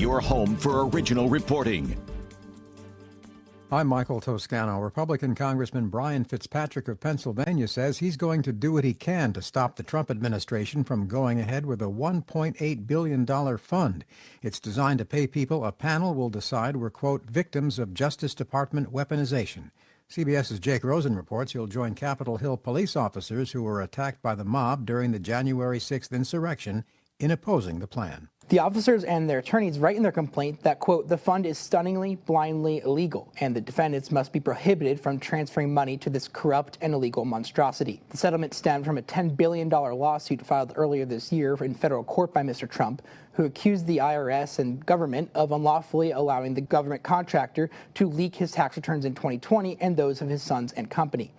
your home for original reporting. I'm Michael Toscano. Republican Congressman Brian Fitzpatrick of Pennsylvania says he's going to do what he can to stop the Trump administration from going ahead with a $1.8 billion fund. It's designed to pay people a panel will decide were, quote, victims of Justice Department weaponization. CBS's Jake Rosen reports he'll join Capitol Hill police officers who were attacked by the mob during the January 6th insurrection in opposing the plan. The officers and their attorneys write in their complaint that, quote, the fund is stunningly, blindly illegal, and the defendants must be prohibited from transferring money to this corrupt and illegal monstrosity. The settlement stemmed from a $10 billion lawsuit filed earlier this year in federal court by Mr. Trump, who accused the IRS and government of unlawfully allowing the government contractor to leak his tax returns in 2020 and those of his sons and company.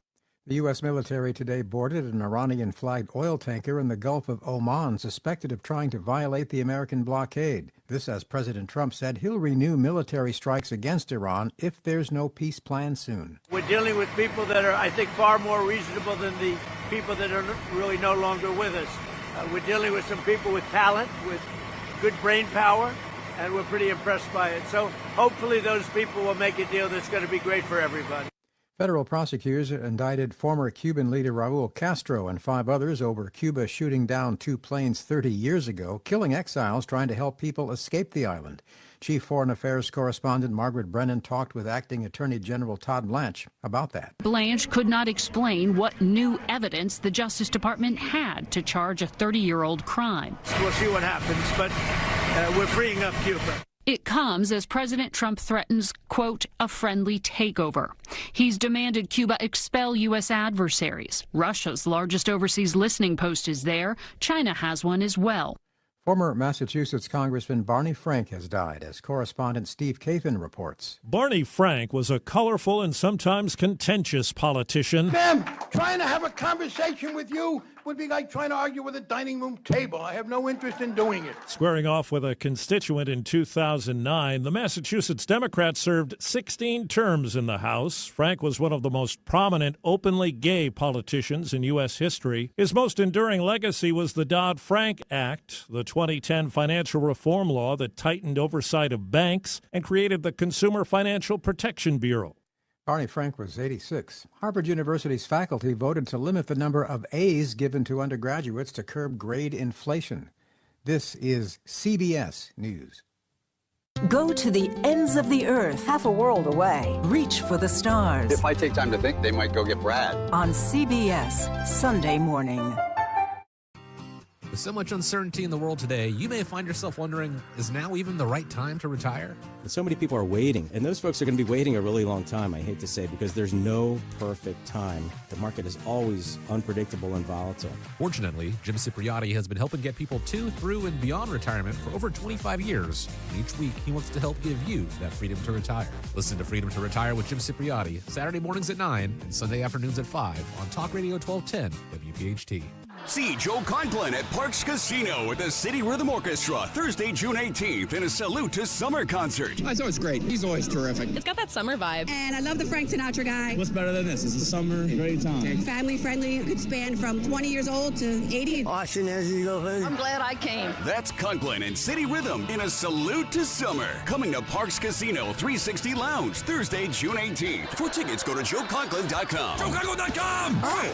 The U.S. military today boarded an Iranian-flagged oil tanker in the Gulf of Oman suspected of trying to violate the American blockade. This as President Trump said he'll renew military strikes against Iran if there's no peace plan soon. We're dealing with people that are, I think, far more reasonable than the people that are really no longer with us. We're dealing with some people with talent, with good brain power, and we're pretty impressed by it. So hopefully those people will make a deal that's going to be great for everybody. Federal prosecutors indicted former Cuban leader Raul Castro and 5 others over Cuba shooting down 2 planes 30 years ago, killing exiles trying to help people escape the island. Chief Foreign Affairs correspondent Margaret Brennan talked with Acting Attorney General Todd Blanche about that. Blanche could not explain what new evidence the Justice Department had to charge a 30-year-old crime. We'll see what happens, but we're freeing up Cuba. It comes as President Trump threatens, quote, a friendly takeover. He's demanded Cuba expel U.S. adversaries. Russia's largest overseas listening post is there. China has one as well. Former Massachusetts Congressman Barney Frank has died, as correspondent Steve Kathan reports. Barney Frank was a colorful and sometimes contentious politician. Ma'am, trying to have a conversation with you would be like trying to argue with a dining room table. I have no interest in doing it. Squaring off with a constituent in 2009, the Massachusetts Democrat served 16 terms in the House. Frank was one of the most prominent openly gay politicians in U.S. history. His most enduring legacy was the Dodd-Frank Act, the 2010 financial reform law that tightened oversight of banks and created the Consumer Financial Protection Bureau. Barney Frank was 86. Harvard University's faculty voted to limit the number of A's given to undergraduates to curb grade inflation. This is CBS News. Go to the ends of the earth, half a world away. Reach for the stars. If I take time to think, they might go get Brad. On CBS, Sunday morning. With so much uncertainty in the world today, you may find yourself wondering, is now even the right time to retire? So many people are waiting, and those folks are going to be waiting a really long time, I hate to say, because there's no perfect time. The market is always unpredictable and volatile. Fortunately, Jim Cipriotti has been helping get people to, through, and beyond retirement for over 25 years. And each week, he wants to help give you that freedom to retire. Listen to Freedom to Retire with Jim Cipriotti, Saturday mornings at 9 and Sunday afternoons at 5 on Talk Radio 1210 WPHT. See Joe Conklin at Parks Casino with the City Rhythm Orchestra Thursday, June 18th in a Salute to Summer concert. Oh, it's always great. He's always terrific. It's got that summer vibe. And I love the Frank Sinatra guy. What's better than this? It's the summer, great time. Family friendly, could span from 20 years old to 80. Austin, as you go. I'm glad I came. That's Conklin and City Rhythm in a Salute to Summer. Coming to Parks Casino 360 Lounge Thursday, June 18th. For tickets, go to joeconklin.com. joeconklin.com! All right.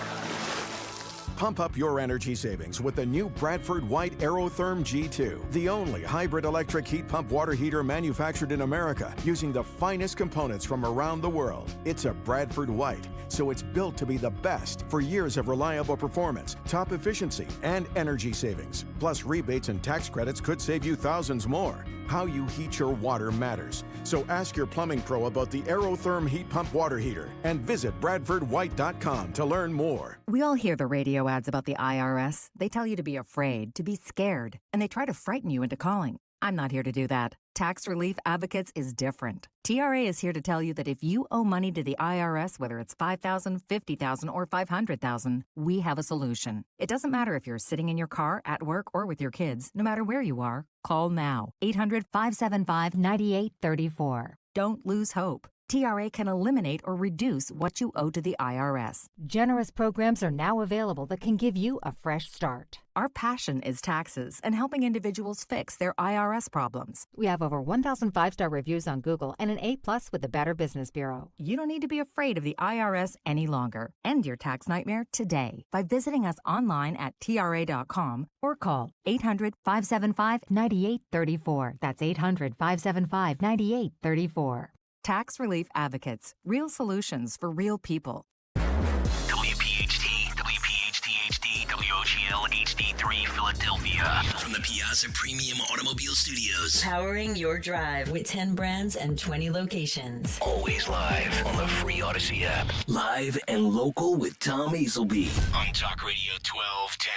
Pump up your energy savings with the new Bradford White Aerotherm G2, the only hybrid electric heat pump water heater manufactured in America using the finest components from around the world. It's a Bradford White, so it's built to be the best for years of reliable performance, top efficiency, and energy savings. Plus, rebates and tax credits could save you thousands more. How you heat your water matters. So ask your plumbing pro about the Aerotherm heat pump water heater and visit bradfordwhite.com to learn more. We all hear the radio ads about the IRS. They tell you to be afraid, to be scared, and they try to frighten you into calling. I'm not here to do that. Tax Relief Advocates is different. TRA is here to tell you that if you owe money to the IRS, whether it's $5,000, $50,000, or $500,000, we have a solution. It doesn't matter if you're sitting in your car, at work, or with your kids. No matter where you are, call now. 800-575-9834. Don't lose hope. TRA can eliminate or reduce what you owe to the IRS. Generous programs are now available that can give you a fresh start. Our passion is taxes and helping individuals fix their IRS problems. We have over 1,000 5-star reviews on Google and an A+ with the Better Business Bureau. You don't need to be afraid of the IRS any longer. End your tax nightmare today by visiting us online at TRA.com or call 800-575-9834. That's 800-575-9834. Tax Relief Advocates. Real solutions for real people. WPHT, WPHT-HD, WOGL HD3 Philadelphia. From the Piazza Premium Automobile Studios. Powering your drive with 10 brands and 20 locations. Always live on the free Odyssey app. Live and local with Tom Azelby. On Talk Radio 1210,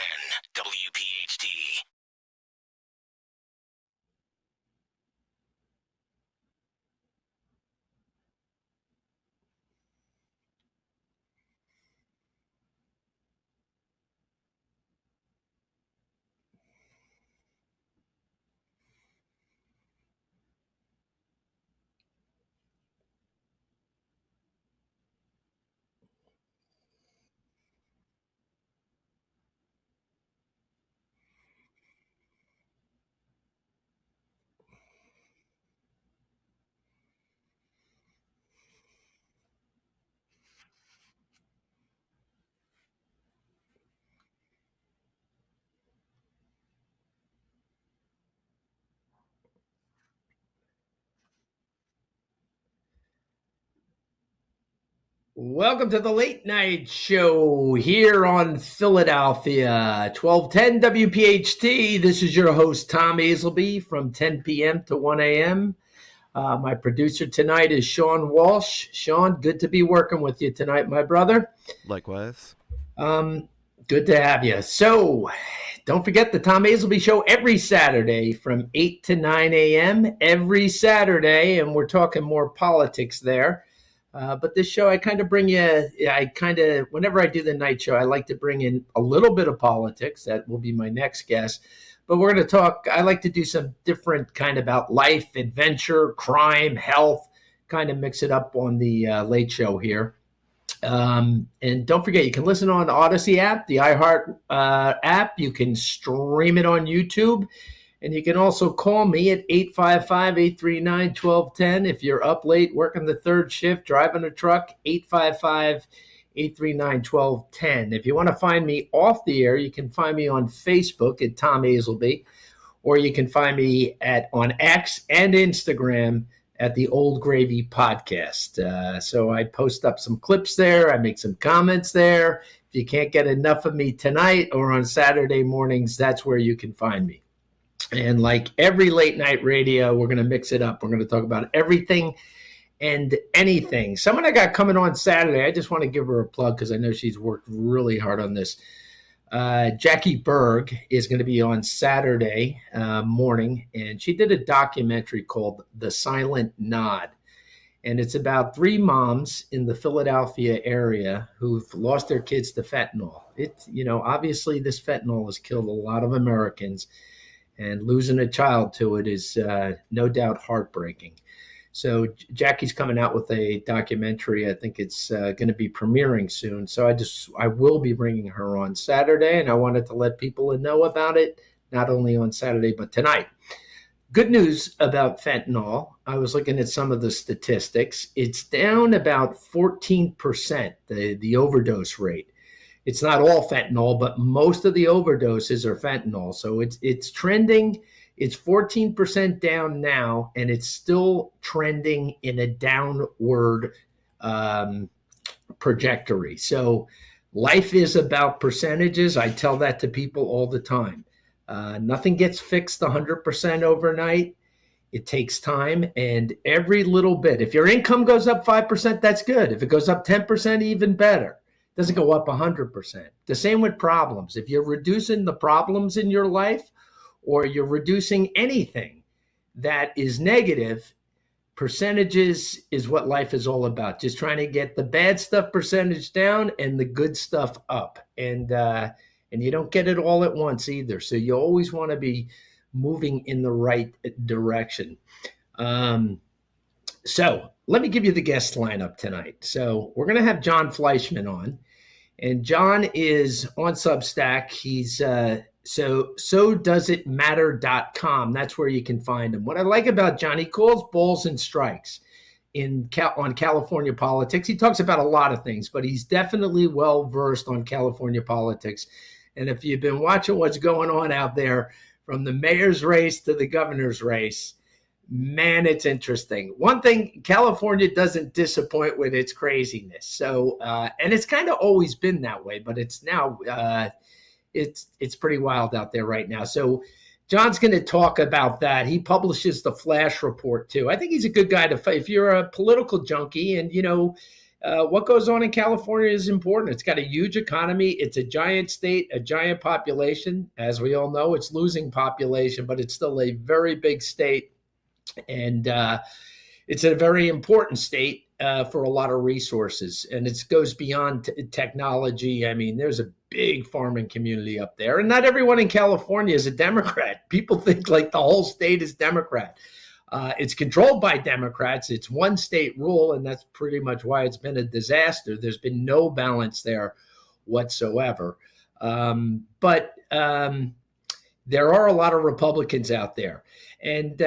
WPHT. Welcome to the late night show here on Philadelphia, 1210 WPHT. This is your host, Tom Azelby, from 10 p.m. to 1 a.m. My producer tonight is Sean Walsh. Sean, good to be working with you tonight, my brother. Likewise. Good to have you. So, don't forget the Tom Azelby Show every Saturday from 8 to 9 a.m. every Saturday, and we're talking more politics there. But this show, I kind of bring you, whenever I do the night show, I like to bring in a little bit of politics. That will be my next guest. But we're going to talk, I like to do some different kind about life, adventure, crime, health, kind of mix it up on the late show here. And don't forget, you can listen on the Odyssey app, the iHeart app. You can stream it on YouTube. And you can also call me at 855-839-1210. If you're up late, working the third shift, driving a truck, 855-839-1210. If you want to find me off the air, you can find me on Facebook at Tom Azelby, or you can find me on X and Instagram at the Old Gravy Podcast. So I post up some clips there. I make some comments there. If you can't get enough of me tonight or on Saturday mornings, that's where you can find me. And like every late night radio, we're going to mix it up. We're going to talk about everything and anything. Someone I got coming on Saturday, I just want to give her a plug because I know she's worked really hard on this. Jackie Berg is going to be on Saturday morning, and she did a documentary called The Silent Nod. And it's about 3 moms in the Philadelphia area who've lost their kids to fentanyl. Obviously this fentanyl has killed a lot of Americans. And losing a child to it is no doubt heartbreaking. So Jackie's coming out with a documentary. I think it's going to be premiering soon. So I will be bringing her on Saturday, and I wanted to let people know about it, not only on Saturday, but tonight. Good news about fentanyl. I was looking at some of the statistics. It's down about 14%, the overdose rate. It's not all fentanyl, but most of the overdoses are fentanyl. So it's trending. It's 14% down now, and it's still trending in a downward trajectory. So life is about percentages. I tell that to people all the time. Nothing gets fixed 100% overnight. It takes time, and every little bit. If your income goes up 5%, that's good. If it goes up 10%, even better. Doesn't go up 100%. The same with problems. If you're reducing the problems in your life, or you're reducing anything that is negative, percentages is what life is all about. Just trying to get the bad stuff percentage down and the good stuff up. And you don't get it all at once either. So you always want to be moving in the right direction. So let me give you the guest lineup tonight. So we're going to have John Fleischman on, and John is on Substack. He's so does it matter.com. That's where you can find him. What I like about John, he calls balls and strikes on California politics. He talks about a lot of things, but he's definitely well versed on California politics. And if you've been watching what's going on out there, from the mayor's race to the governor's race, man, it's interesting. One thing, California doesn't disappoint with its craziness. So, and it's kind of always been that way, but it's now, it's pretty wild out there right now. So John's going to talk about that. He publishes the Flash Report too. I think he's a good guy to fight. If you're a political junkie and what goes on in California is important. It's got a huge economy. It's a giant state, a giant population. As we all know, it's losing population, but it's still a very big state. And it's a very important state for a lot of resources. And it goes beyond technology. I mean, there's a big farming community up there. And not everyone in California is a Democrat. People think like the whole state is Democrat. It's controlled by Democrats. It's one state rule, and that's pretty much why it's been a disaster. There's been no balance there whatsoever. But there are a lot of Republicans out there. And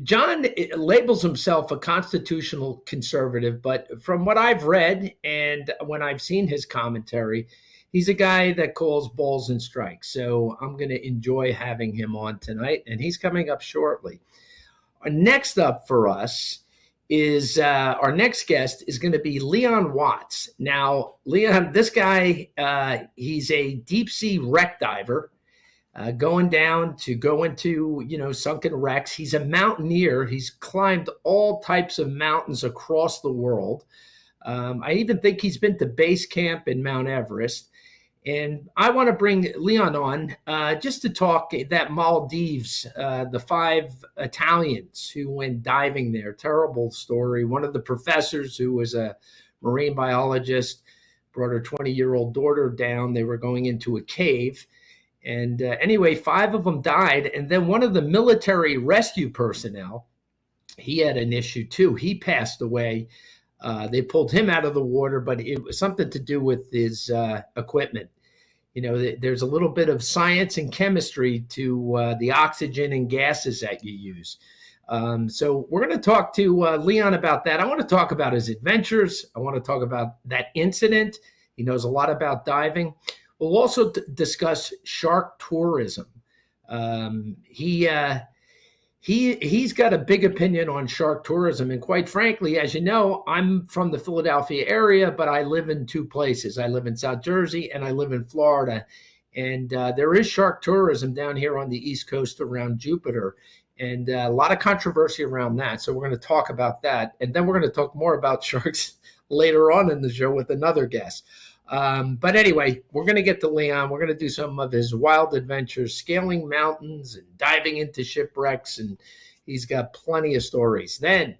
John labels himself a constitutional conservative, but from what I've read and when I've seen his commentary, he's a guy that calls balls and strikes. So I'm going to enjoy having him on tonight, and he's coming up shortly. Next up for us is our next guest is going to be Leon Watts. Now, Leon, this guy, he's a deep sea wreck diver. Going down to go into, sunken wrecks. He's a mountaineer. He's climbed all types of mountains across the world. I even think he's been to base camp in Mount Everest. And I want to bring Leon on just to talk that Maldives, the 5 Italians who went diving there. Terrible story. One of the professors who was a marine biologist brought her 20-year-old daughter down. They were going into a cave. And anyway, 5 of them died. And then one of the military rescue personnel, he had an issue too. He passed away. They pulled him out of the water, but it was something to do with his equipment. There's a little bit of science and chemistry to the oxygen and gases that you use. So we're going to talk to Leon about that. I want to talk about his adventures. I want to talk about that incident. He knows a lot about diving. We'll also discuss shark tourism. He's got a big opinion on shark tourism. And quite frankly, as you know, I'm from the Philadelphia area, but I live in 2 places. I live in South Jersey and I live in Florida. And there is shark tourism down here on the East Coast around Jupiter. And a lot of controversy around that. So we're going to talk about that. And then we're going to talk more about sharks later on in the show with another guest. But anyway, we're going to get to Leon. We're going to do some of his wild adventures, scaling mountains and diving into shipwrecks. And he's got plenty of stories. Then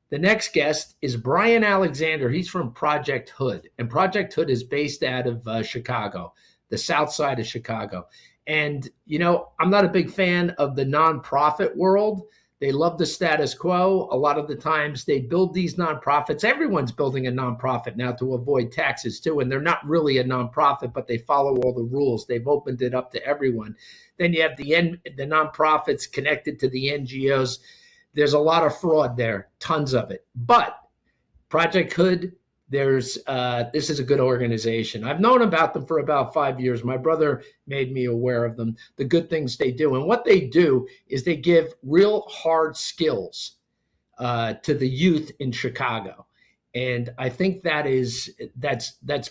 the next guest is Brian Alexander. He's from Project Hood. And Project Hood is based out of Chicago, the south side of Chicago. And, I'm not a big fan of the nonprofit world. They love the status quo. A lot of the times they build these nonprofits. Everyone's building a nonprofit now to avoid taxes too. And they're not really a nonprofit, but they follow all the rules. They've opened it up to everyone. Then you have the nonprofits connected to the NGOs. There's a lot of fraud there, tons of it. But Project Hood, this is a good organization. I've known about them for about 5 years. My brother made me aware of them, the good things they do. And what they do is they give real hard skills to the youth in Chicago. And I think that's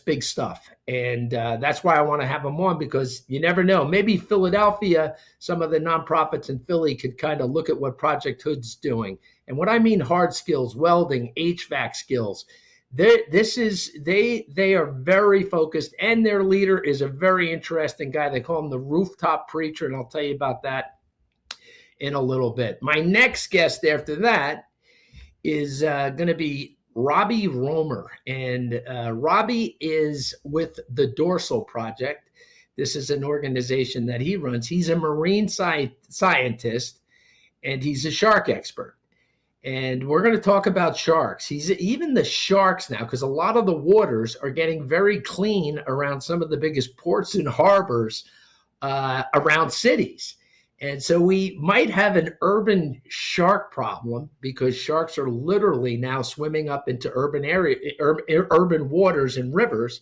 big stuff. And that's why I want to have them on, because you never know. Maybe Philadelphia, some of the nonprofits in Philly could kind of look at what Project Hood's doing. And what I mean hard skills, welding, HVAC skills. They are very focused, and their leader is a very interesting guy. They call him the rooftop preacher, and I'll tell you about that in a little bit. My next guest after that is going to be Robbie Romer, and Robbie is with the Dorsal Project. This is an organization that he runs. He's a marine scientist, and he's a shark expert. And we're going to talk about sharks. Even the sharks now, because a lot of the waters are getting very clean around some of the biggest ports and harbors around cities. And so we might have an urban shark problem because sharks are literally now swimming up into urban waters and rivers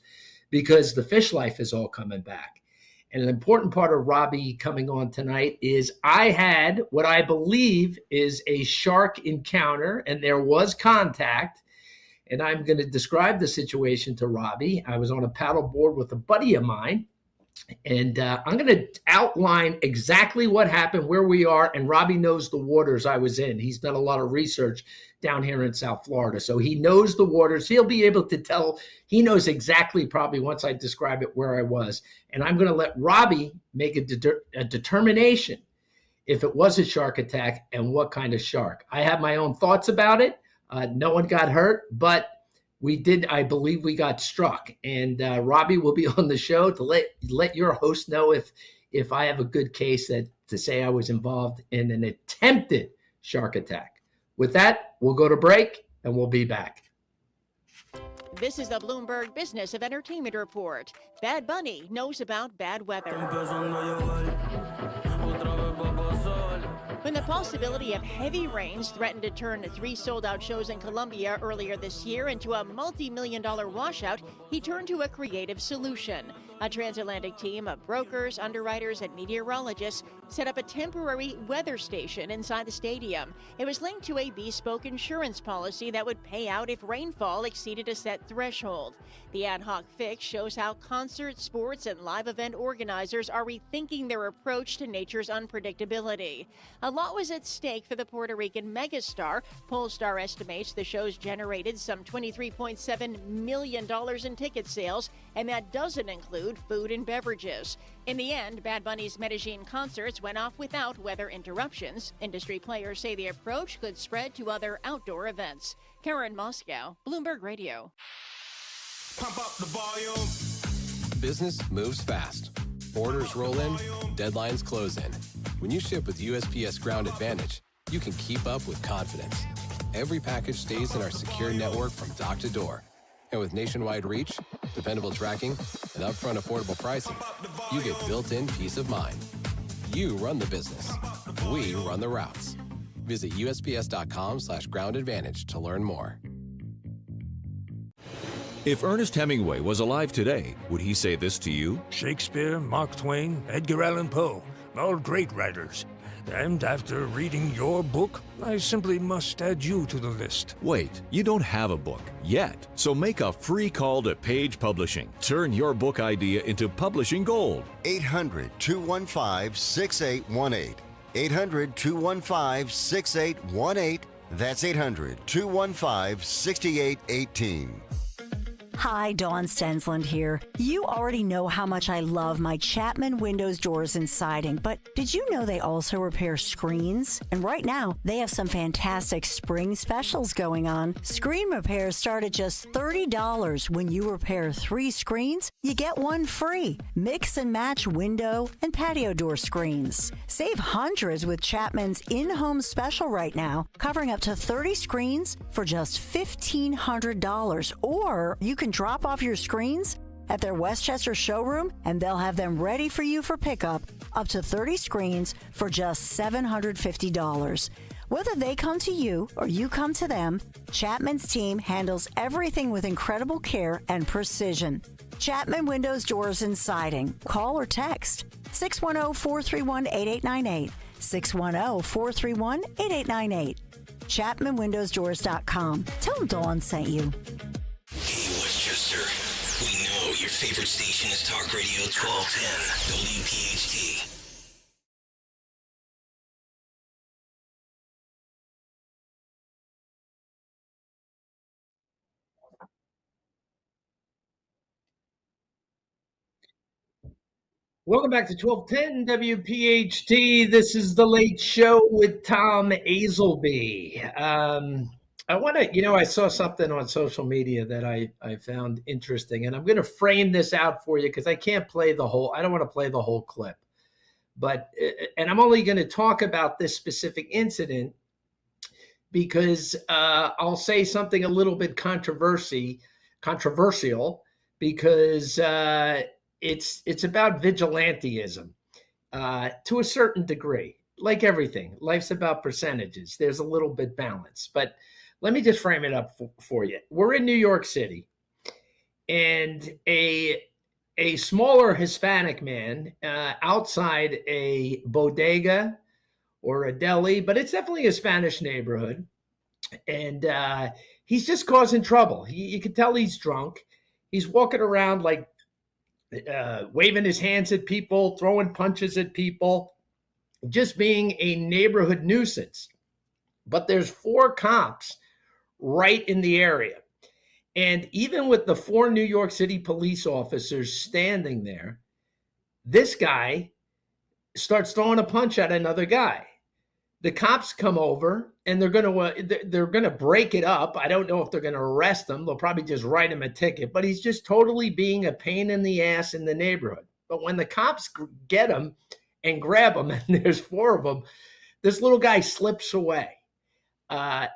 because the fish life is all coming back. And an important part of Robbie coming on tonight is I had what I believe is a shark encounter, and there was contact. And I'm going to describe the situation to Robbie. I was on a paddle board with a buddy of mine, and I'm going to outline exactly what happened, where we are, and Robbie knows the waters I was in. He's done a lot of research down here in South Florida, so he knows the waters. He'll be able to tell. He knows exactly, probably once I describe it, where I was. And I'm going to let Robbie make a determination if it was a shark attack and what kind of shark. I have my own thoughts about it. No one got hurt, but I believe we got struck. And Robbie will be on the show to let your host know if I have a good case to say I was involved in an attempted shark attack. With that, we'll go to break and we'll be back. This is the Bloomberg Business of Entertainment Report. Bad Bunny knows about bad weather. When the possibility of heavy rains threatened to turn 3 sold-out shows in Colombia earlier this year into a multi-million-dollar washout, he turned to a creative solution. A transatlantic team of brokers, underwriters, and meteorologists set up a temporary weather station inside the stadium. It was linked to a bespoke insurance policy that would pay out if rainfall exceeded a set threshold. The ad hoc fix shows how concert, sports, and live event organizers are rethinking their approach to nature's unpredictability. A lot was at stake for the Puerto Rican megastar. Pollstar estimates the shows generated some $23.7 million in ticket sales, and that doesn't include food and beverages. In the end, Bad Bunny's Medellin concerts went off without weather interruptions. Industry players say the approach could spread to other outdoor events. Karen Moscow, Bloomberg Radio. Pump up the volume. Business moves fast. Orders roll in, deadlines close in. When you ship with USPS Ground Advantage, you can keep up with confidence. Every package stays in our secure network from dock to door. And with nationwide reach, dependable tracking, and upfront affordable pricing, you get built-in peace of mind. You run the business. We run the routes. Visit USPS.com/Ground Advantage to learn more. If Ernest Hemingway was alive today, would he say this to you? Shakespeare, Mark Twain, Edgar Allan Poe, all great writers. And after reading your book, I simply must add you to the list. Wait, you don't have a book yet. So make a free call to Page Publishing. Turn your book idea into publishing gold. 800-215-6818. 800-215-6818. That's 800-215-6818. Hi, Dawn Stensland here. You already know how much I love my Chapman windows, doors, and siding, but did you know they also repair screens? And right now, they have some fantastic spring specials going on. Screen repairs start at just $30. When you repair 3 screens, you get 1 free. Mix and match window and patio door screens. Save hundreds with Chapman's in-home special right now, covering up to 30 screens for just $1,500. Or you can drop off your screens at their Westchester showroom, and they'll have them ready for you for pickup, up to 30 screens for just $750. Whether they come to you or you come to them, Chapman's team handles everything with incredible care and precision. Chapman Windows, Doors, and Siding. Call or text 610-431-8898, 610-431-8898. ChapmanWindowsDoors.com. Tell them Dawn sent you. Hey, Westchester. We know your favorite station is Talk Radio 1210, WPHT. Welcome back to 1210 WPHT. This is the Late Show with Tom Azelby. I want to, I saw something on social media that I found interesting, and I'm going to frame this out for you because I don't want to play the whole clip. And I'm only going to talk about this specific incident because I'll say something a little bit controversial, because it's about vigilantism to a certain degree. Like everything, life's about percentages. There's a little bit balance, but let me just frame it up for you. We're in New York City, and a smaller Hispanic man outside a bodega or a deli, but it's definitely a Spanish neighborhood. And he's just causing trouble. You can tell he's drunk. He's walking around like waving his hands at people, throwing punches at people, just being a neighborhood nuisance. But there's 4 cops right in the area. And even with the 4 New York City police officers standing there, this guy starts throwing a punch at another guy. The cops come over and they're going to break it up. I don't know if they're going to arrest him. They'll probably just write him a ticket, but he's just totally being a pain in the ass in the neighborhood. But when the cops get him and grab him, and there's 4 of them, this little guy slips away.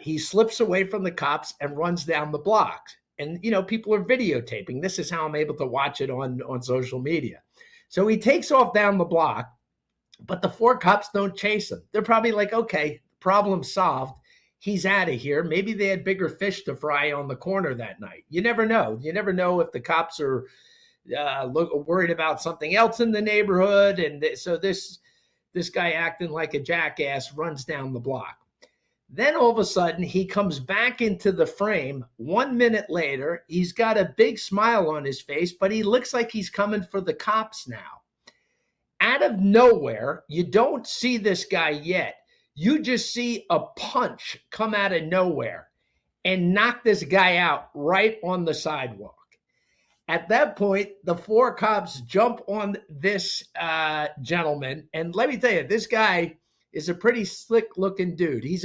He slips away from the cops and runs down the block. And, people are videotaping. This is how I'm able to watch it on social media. So he takes off down the block, but the 4 cops don't chase him. They're probably like, okay, problem solved. He's out of here. Maybe they had bigger fish to fry on the corner that night. You never know. You never know if the cops are worried about something else in the neighborhood. And so this guy, acting like a jackass, runs down the block. Then all of a sudden, he comes back into the frame. 1 minute later, he's got a big smile on his face, but he looks like he's coming for the cops now. Out of nowhere, you don't see this guy yet. You just see a punch come out of nowhere and knock this guy out right on the sidewalk. At that point, the 4 cops jump on this gentleman. And let me tell you, this guy is a pretty slick looking dude. He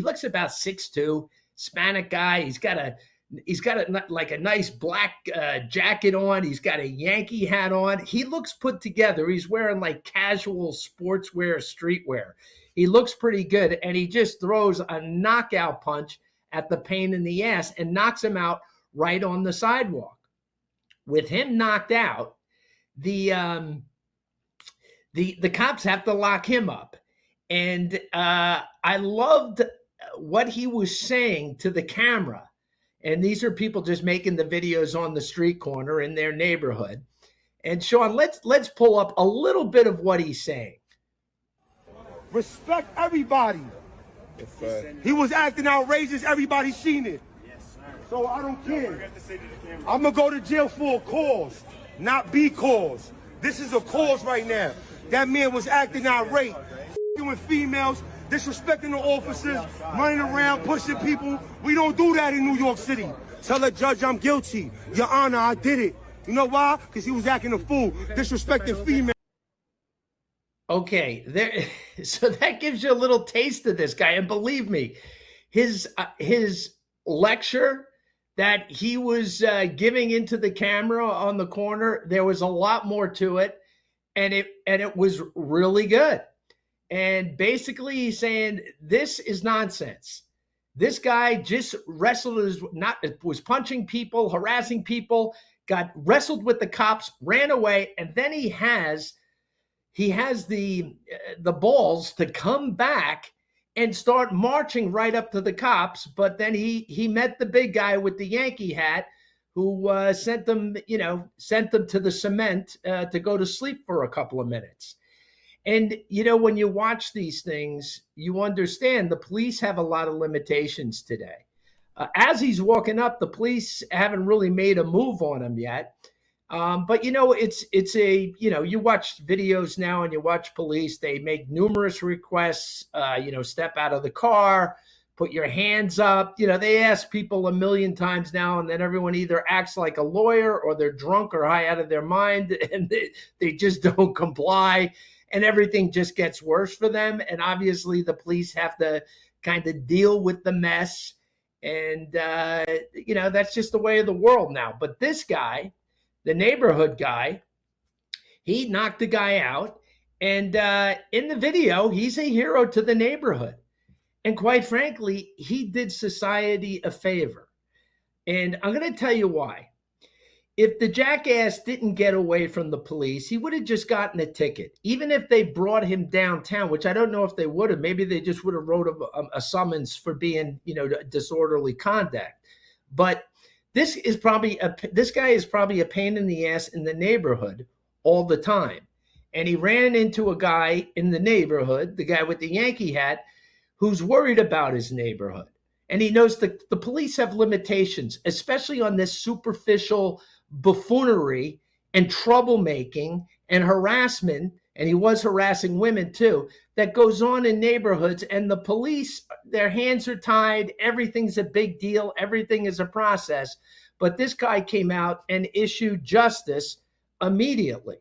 looks about 6'2", Hispanic guy. He's got a nice black jacket on. He's got a Yankee hat on. He looks put together. He's wearing like casual sportswear, streetwear. He looks pretty good. And he just throws a knockout punch at the pain in the ass and knocks him out right on the sidewalk. With him knocked out, the cops have to lock him up. And I loved what he was saying to the camera. And these are people just making the videos on the street corner in their neighborhood. And Sean, let's pull up a little bit of what he's saying. Respect everybody. He was acting outrageous. Everybody seen it. So I don't care. I'm going to go to jail for a cause, not because. This is a cause right now. That man was acting outrageous. With females, disrespecting the officers, running around, pushing people. We don't do that in New York City. Tell the judge I'm guilty. Your Honor, I did it. You know why? Because he was acting a fool, disrespecting females. Okay, so that gives you a little taste of this guy. And believe me, his lecture that he was giving into the camera on the corner, there was a lot more to it, and it was really good. And basically he's saying this is nonsense. This guy just was punching people, harassing people, got wrestled with the cops, ran away, and then he has the balls to come back and start marching right up to the cops. But then he met the big guy with the Yankee hat, who sent them to the cement to go to sleep for a couple of minutes. And, when you watch these things, you understand the police have a lot of limitations today. As he's walking up, the police haven't really made a move on him yet. But, you watch videos now and you watch police, they make numerous requests, step out of the car, put your hands up. They ask people a million times now, and then everyone either acts like a lawyer or they're drunk or high out of their mind, and they just don't comply. And everything just gets worse for them. And obviously the police have to kind of deal with the mess. And, that's just the way of the world now. But this guy, the neighborhood guy, he knocked the guy out. And in the video, he's a hero to the neighborhood. And quite frankly, he did society a favor. And I'm going to tell you why. If the jackass didn't get away from the police, he would have just gotten a ticket. Even if they brought him downtown, which I don't know if they would have. Maybe they just would have wrote a summons for being, disorderly conduct. But this guy is probably a pain in the ass in the neighborhood all the time. And he ran into a guy in the neighborhood, the guy with the Yankee hat, who's worried about his neighborhood. And he knows that the police have limitations, especially on this superficial buffoonery and troublemaking and harassment, and he was harassing women too, that goes on in neighborhoods. And the police, their hands are tied. Everything's a big deal. Everything is a process. But this guy came out and issued justice immediately.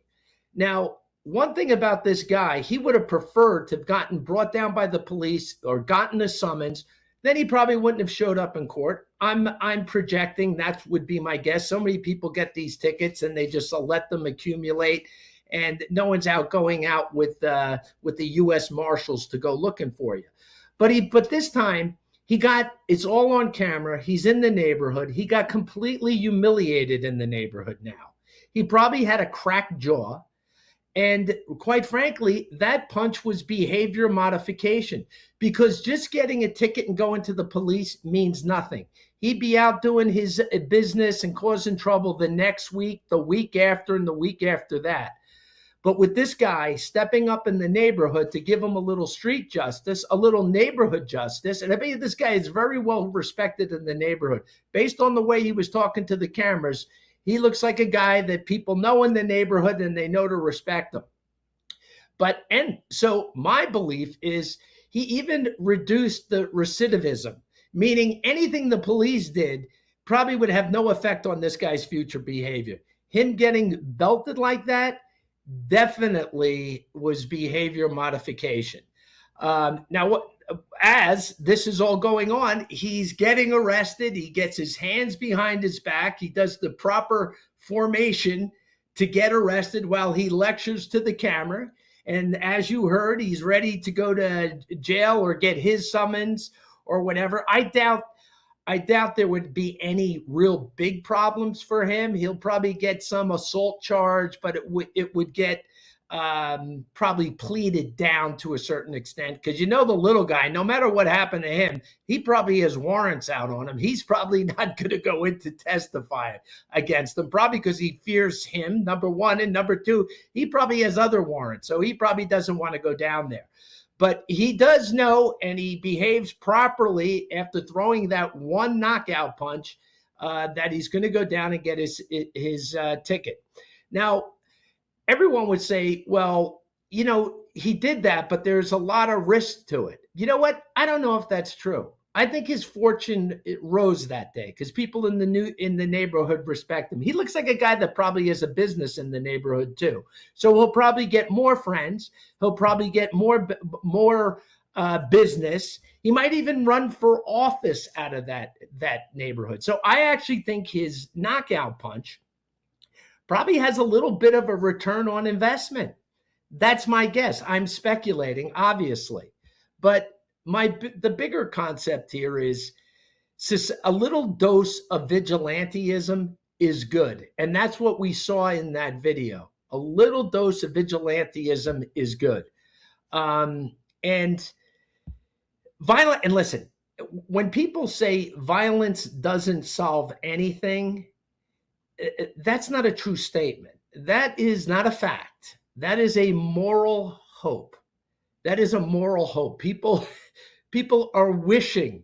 Now, one thing about this guy, he would have preferred to have gotten brought down by the police or gotten a summons. Then he probably wouldn't have showed up in court. I'm projecting that would be my guess. So many people get these tickets and they just let them accumulate, and no one's going out with the U.S. Marshals to go looking for you. But this time it's all on camera. He's in the neighborhood. He got completely humiliated in the neighborhood now. He probably had a cracked jaw. And quite frankly, that punch was behavior modification, because just getting a ticket and going to the police means nothing. He'd be out doing his business and causing trouble the next week, the week after, and the week after that. But with this guy stepping up in the neighborhood to give him a little street justice, a little neighborhood justice, and I bet this guy is very well respected in the neighborhood. Based on the way he was talking to the cameras, he looks like a guy that people know in the neighborhood and they know to respect him. And so my belief is he even reduced the recidivism, meaning anything the police did probably would have no effect on this guy's future behavior. Him getting belted like that definitely was behavior modification. As this is all going on, he's getting arrested. He gets his hands behind his back. He does the proper formation to get arrested while he lectures to the camera. And as you heard, he's ready to go to jail or get his summons or whatever. I doubt there would be any real big problems for him. He'll probably get some assault charge, but it would get probably pleaded down to a certain extent, because the little guy, no matter what happened to him, he probably has warrants out on him. He's probably not going to go in to testify against them, probably because he fears him, number one, and number two, he probably has other warrants, so he probably doesn't want to go down there. But he does know, and he behaves properly after throwing that one knockout punch, that he's going to go down and get his ticket. Now, everyone would say, well, he did that, but there's a lot of risk to it. You know what? I don't know if that's true. I think his fortune rose that day because people in the neighborhood respect him. He looks like a guy that probably has a business in the neighborhood too. So he'll probably get more friends. He'll probably get more business. He might even run for office out of that neighborhood. So I actually think his knockout punch probably has a little bit of a return on investment. That's my guess. I'm speculating, obviously. But the bigger concept here is a little dose of vigilantism is good. And that's what we saw in that video. A little dose of vigilantism is good. And listen, when people say violence doesn't solve anything, that's not a true statement. That is not a fact. That is a moral hope. That is a moral hope. People are wishing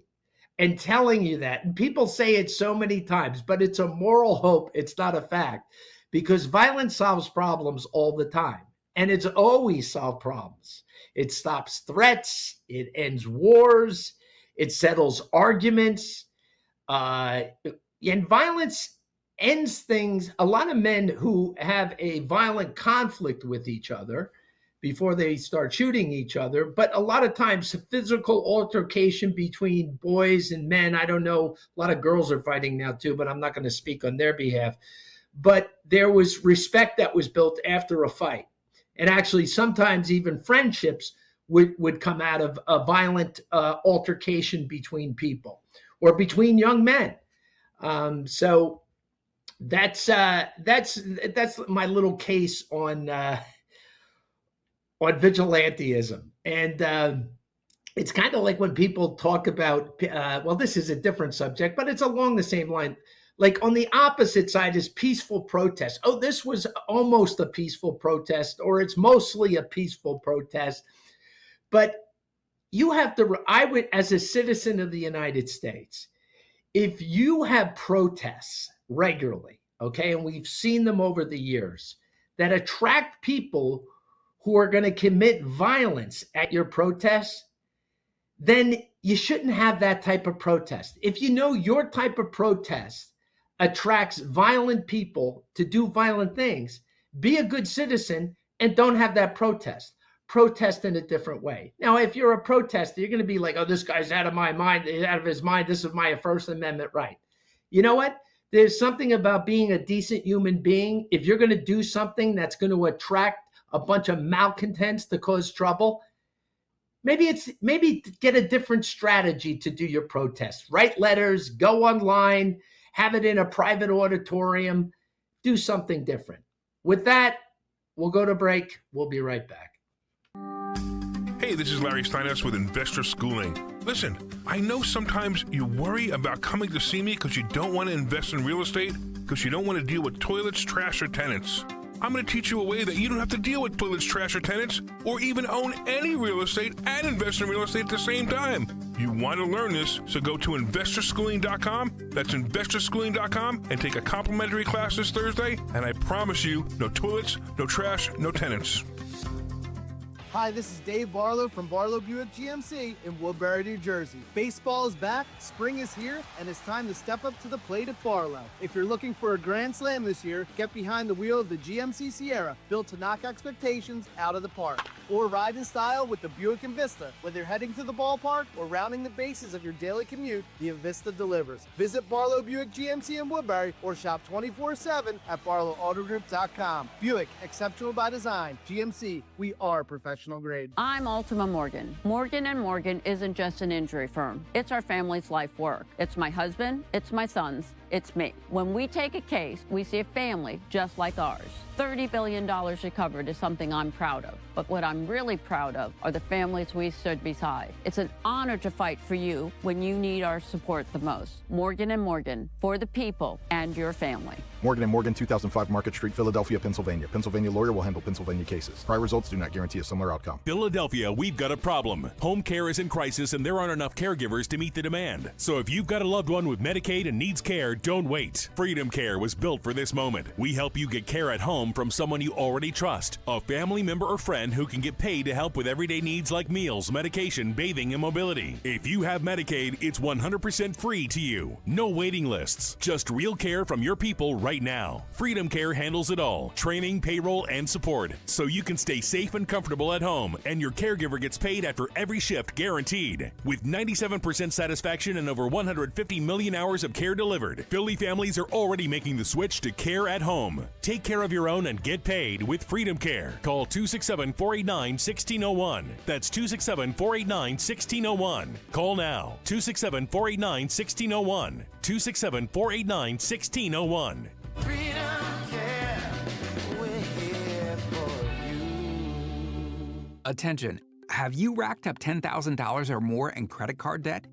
and telling you that. And people say it so many times, but it's a moral hope. It's not a fact, because violence solves problems all the time. And it's always solved problems. It stops threats. It ends wars. It settles arguments. And violence ends things. A lot of men who have a violent conflict with each other before they start shooting each other, but a lot of times physical altercation between boys and men. I don't know, a lot of girls are fighting now too, but I'm not going to speak on their behalf. But there was respect that was built after a fight. And actually sometimes even friendships would come out of a violent altercation between people or between young men. So that's my little case on vigilantism. And it's kind of like when people talk about, well, this is a different subject, but it's along the same line. Like on the opposite side is peaceful protest. Oh, this was almost a peaceful protest, or it's mostly a peaceful protest. But you have to, I would, as a citizen of the United States, if you have protests regularly, okay, and we've seen them over the years, that attract people who are going to commit violence at your protests, then you shouldn't have that type of protest. If you know your type of protest attracts violent people to do violent things, be a good citizen and don't have that protest. Protest in a different way. Now, if you're a protester, you're going to be like, oh, this guy's out of my mind, out of his mind. This is my First Amendment right. You know what? There's something about being a decent human being. If you're going to do something that's going to attract a bunch of malcontents to cause trouble, maybe get a different strategy to do your protest. Write letters, go online, have it in a private auditorium, do something different. With that, we'll go to break. We'll be right back. Hey, this is Larry Steinhaus with Investor Schooling. Listen, I know sometimes you worry about coming to see me because you don't want to invest in real estate, because you don't want to deal with toilets, trash, or tenants. I'm going to teach you a way that you don't have to deal with toilets, trash, or tenants, or even own any real estate and invest in real estate at the same time. You want to learn this, so go to investorschooling.com. That's investorschooling.com, and take a complimentary class this Thursday, and I promise you, no toilets, no trash, no tenants. Hi, this is Dave Barlow from Barlow Buick GMC in Woodbury, New Jersey. Baseball is back, spring is here, and it's time to step up to the plate at Barlow. If you're looking for a grand slam this year, get behind the wheel of the GMC Sierra, built to knock expectations out of the park. Or ride in style with the Buick Envista. Whether you're heading to the ballpark or rounding the bases of your daily commute, the Envista delivers. Visit Barlow Buick GMC in Woodbury or shop 24/7 at barlowautogroup.com. Buick, exceptional by design. GMC, we are professional grade. I'm Ultima Morgan. Morgan & Morgan isn't just an injury firm. It's our family's life work. It's my husband, it's my sons, it's me. When we take a case, we see a family just like ours. $30 billion recovered is something I'm proud of. But what I'm really proud of are the families we stood beside. It's an honor to fight for you when you need our support the most. Morgan & Morgan, for the people and your family. Morgan & Morgan, 2005 Market Street, Philadelphia, Pennsylvania. Pennsylvania lawyer will handle Pennsylvania cases. Prior results do not guarantee a similar outcome. Philadelphia, we've got a problem. Home care is in crisis and there aren't enough caregivers to meet the demand. So if you've got a loved one with Medicaid and needs care, don't wait. Freedom Care was built for this moment. We help you get care at home from someone you already trust. A family member or friend who can get paid to help with everyday needs like meals, medication, bathing, and mobility. If you have Medicaid, it's 100% free to you. No waiting lists. Just real care from your people right now. Freedom Care handles it all. Training, payroll, and support. So you can stay safe and comfortable at home, and your caregiver gets paid after every shift guaranteed. With 97% satisfaction and over 150 million hours of care delivered, Philly families are already making the switch to care at home. Take care of your own and get paid with Freedom Care. Call 267-489-1601. That's 267-489-1601. Call now. 267-489-1601. 267-489-1601. Freedom Care, we're here for you. Attention, have you racked up $10,000 or more in credit card debt?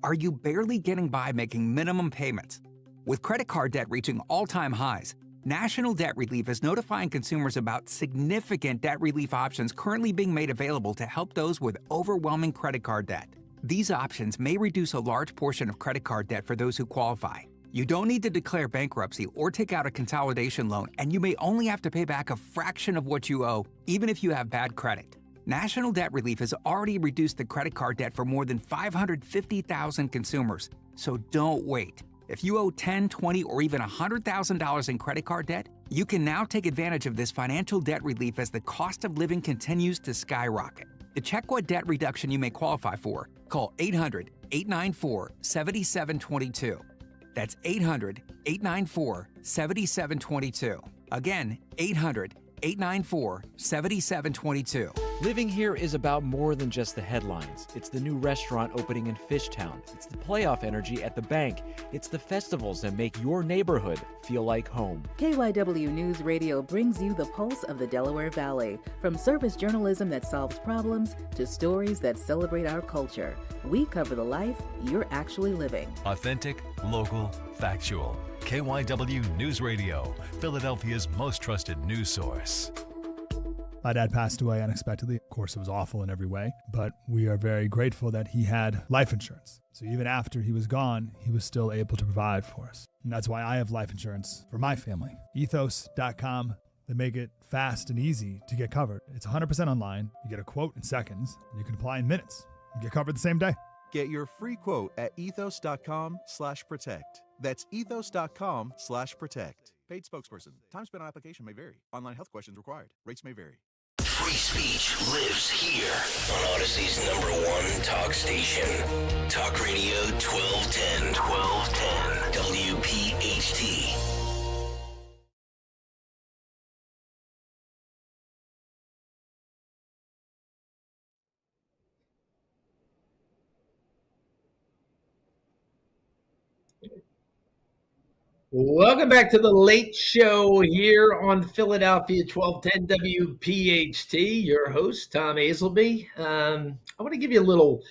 Are you barely getting by making minimum payments? With credit card debt reaching all-time highs, National Debt Relief is notifying consumers about significant debt relief options currently being made available to help those with overwhelming credit card debt. These options may reduce a large portion of credit card debt for those who qualify. You don't need to declare bankruptcy or take out a consolidation loan, and you may only have to pay back a fraction of what you owe, even if you have bad credit. National Debt Relief has already reduced the credit card debt for more than 550,000 consumers, so don't wait. If you owe $10,000, $20,000, or even $100,000 in credit card debt, you can now take advantage of this financial debt relief as the cost of living continues to skyrocket. To check what debt reduction you may qualify for, call 800-894-7722. That's 800-894-7722. Again, 800-894-7722. Living here is about more than just the headlines. It's the new restaurant opening in Fishtown. It's the playoff energy at the bank. It's the festivals that make your neighborhood feel like home. KYW News Radio brings you the pulse of the Delaware Valley. From service journalism that solves problems to stories that celebrate our culture. We cover the life you're actually living. Authentic, local, factual. KYW News Radio, Philadelphia's most trusted news source. My dad passed away unexpectedly. Of course, it was awful in every way, but we are very grateful that he had life insurance. So even after he was gone, he was still able to provide for us. And that's why I have life insurance for my family. Ethos.com. They make it fast and easy to get covered. It's 100% online. You get a quote in seconds. And you can apply in minutes. You get covered the same day. Get your free quote at ethos.com/protect. That's ethos.com/protect. Paid spokesperson. Time spent on application may vary. Online health questions required. Rates may vary. Free speech lives here on Odyssey's #1 talk station. Talk Radio 1210. WPHT. Welcome back to the Late Show here on Philadelphia 1210 WPHT. Your host, Tom Azelby. I want to give you a little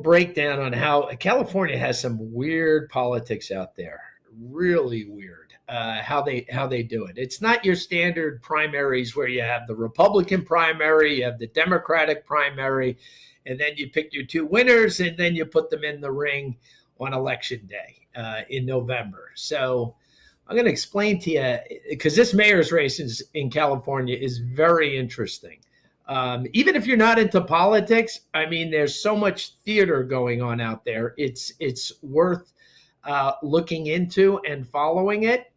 breakdown on how California has some weird politics out there. Really weird how they do it. It's not your standard primaries where you have the Republican primary, you have the Democratic primary, and then you pick your two winners and then you put them in the ring on election day. In November. So I'm going to explain to you, because this mayor's race in California is very interesting. Even if you're not into politics, I mean, there's so much theater going on out there. It's worth looking into and following it,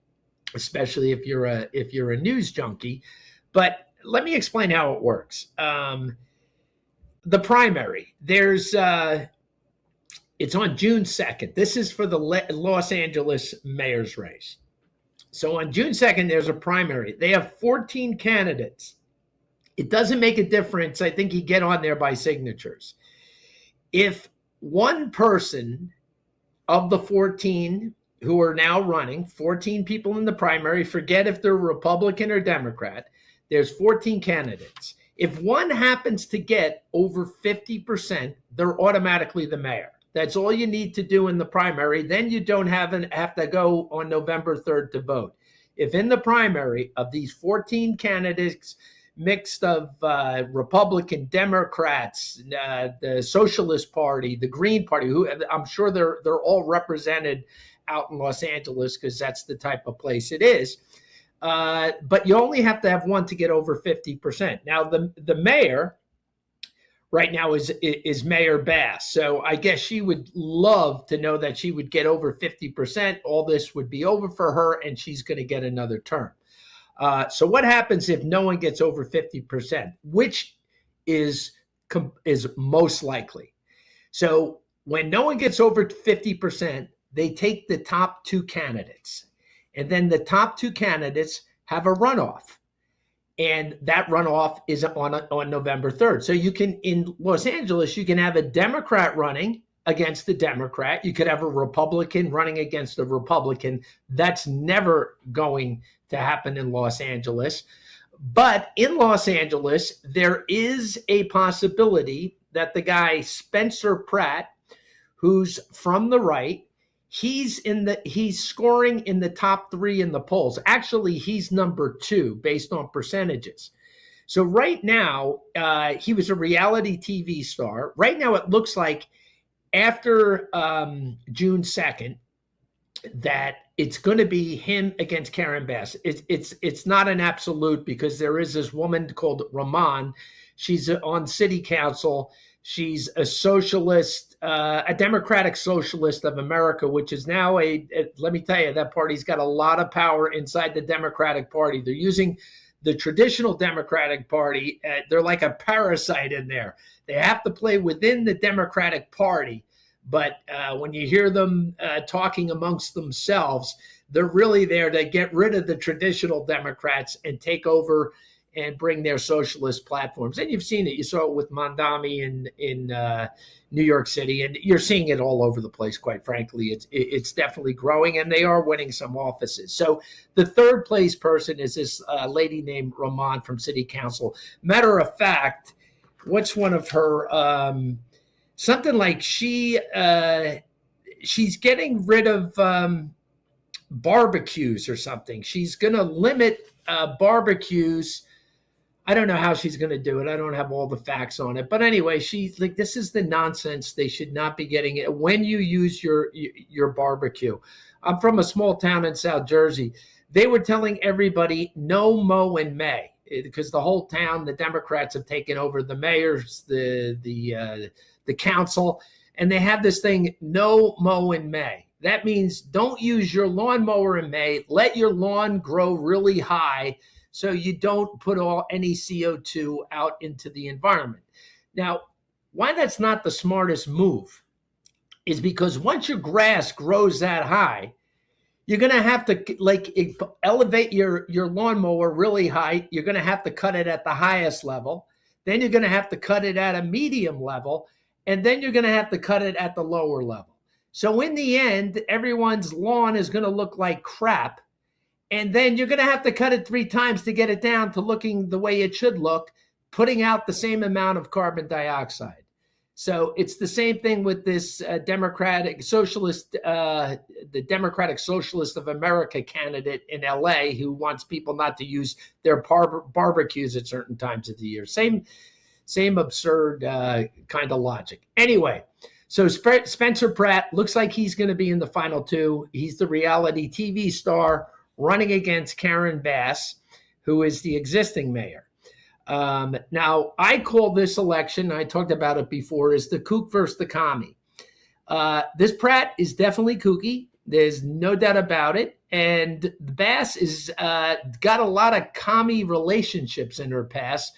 especially if you're a news junkie. But let me explain how it works. The primary, it's on June 2nd. This is for the Los Angeles mayor's race. So on June 2nd, there's a primary. They have 14 candidates. It doesn't make a difference. I think you get on there by signatures. If one person of the 14 who are now running, 14 people in the primary, forget if they're Republican or Democrat, there's 14 candidates. If one happens to get over 50%, they're automatically the mayor. That's all you need to do in the primary. Then you don't have to go on November 3rd to vote. If in the primary of these 14 candidates, mixed of Republican, Democrats, the Socialist Party, the Green Party, who I'm sure they're all represented out in Los Angeles because that's the type of place it is. But you only have to have one to get over 50%. Now the mayor right now is Mayor Bass. So I guess she would love to know that she would get over 50%. All this would be over for her and she's going to get another term. So what happens if no one gets over 50%, which is most likely? So when no one gets over 50%, they take the top two candidates. And then the top two candidates have a runoff. And that runoff is on November 3rd. So you can, in Los Angeles, you can have a Democrat running against a Democrat. You could have a Republican running against a Republican. That's never going to happen in Los Angeles. But in Los Angeles, there is a possibility that the guy, Spencer Pratt, who's from the right, he's scoring in the top 3 in the polls. Actually, he's number 2 based on percentages. So right now, he was a reality TV star. Right now, it looks like after June 2nd, that it's going to be him against Karen Bass. It's not an absolute because there is this woman called Rahman. She's on city council. She's a socialist, a Democratic Socialist of America, which is now let me tell you, that party's got a lot of power inside the Democratic Party. They're using the traditional Democratic Party. They're like a parasite in there. They have to play within the Democratic Party. But when you hear them talking amongst themselves, they're really there to get rid of the traditional Democrats and take over and bring their socialist platforms. And you've seen it. You saw it with Mondami in New York City, and you're seeing it all over the place, quite frankly. It's definitely growing, and they are winning some offices. So the third place person is this lady named Roman from City Council. Matter of fact, what's one of her, something like she's getting rid of barbecues or something. She's going to limit barbecues. I don't know how she's going to do it. I don't have all the facts on it. But anyway, she's like, this is the nonsense. They should not be getting it when you use your barbecue. I'm from a small town in South Jersey. They were telling everybody no mow in May because the whole town, the Democrats have taken over the mayors, the council, and they have this thing, no mow in May. That means don't use your lawnmower in May. Let your lawn grow really high so you don't put any CO2 out into the environment. Now, why that's not the smartest move is because once your grass grows that high, you're going to have to elevate your lawnmower really high. You're going to have to cut it at the highest level. Then you're going to have to cut it at a medium level. And then you're going to have to cut it at the lower level. So in the end, everyone's lawn is going to look like crap. And then you're going to have to cut it 3 times to get it down to looking the way it should look, putting out the same amount of carbon dioxide. So it's the same thing with this Democratic Socialist, the Democratic Socialist of America candidate in LA who wants people not to use their barbecues at certain times of the year. Same absurd kind of logic. Anyway, so Spencer Pratt looks like he's going to be in the final 2. He's the reality TV star running against Karen Bass, who is the existing mayor. Now, I call this election, I talked about it before, is the kook versus the commie. This Pratt is definitely kooky. There's no doubt about it. And Bass is got a lot of commie relationships in her past.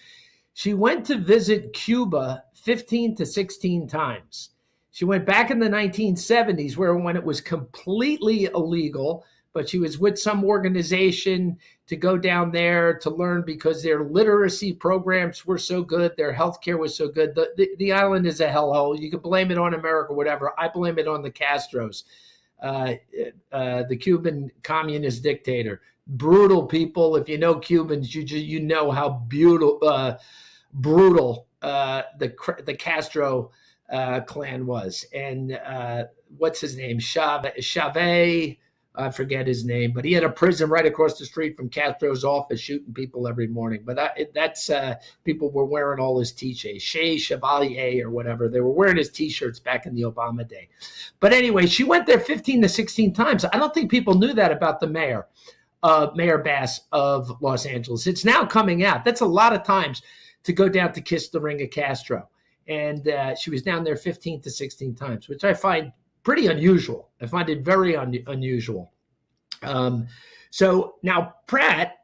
She went to visit Cuba 15 to 16 times. She went back in the 1970s when it was completely illegal, but she was with some organization to go down there to learn because their literacy programs were so good, their healthcare was so good. The island is a hellhole. You can blame it on America, whatever. I blame it on the Castros, the Cuban communist dictator. Brutal people. If you know Cubans, you know how brutal the Castro clan was. And what's his name? Chavez. I forget his name, but he had a prison right across the street from Castro's office, shooting people every morning. But that's people were wearing all his T-shirts, Chez Chevalier or whatever. They were wearing his T-shirts back in the Obama day. But anyway, she went there 15 to 16 times. I don't think people knew that about the mayor, Mayor Bass of Los Angeles. It's now coming out. That's a lot of times to go down to kiss the ring of Castro. And she was down there 15 to 16 times, which I find pretty unusual. I find it very unusual. So now Pratt,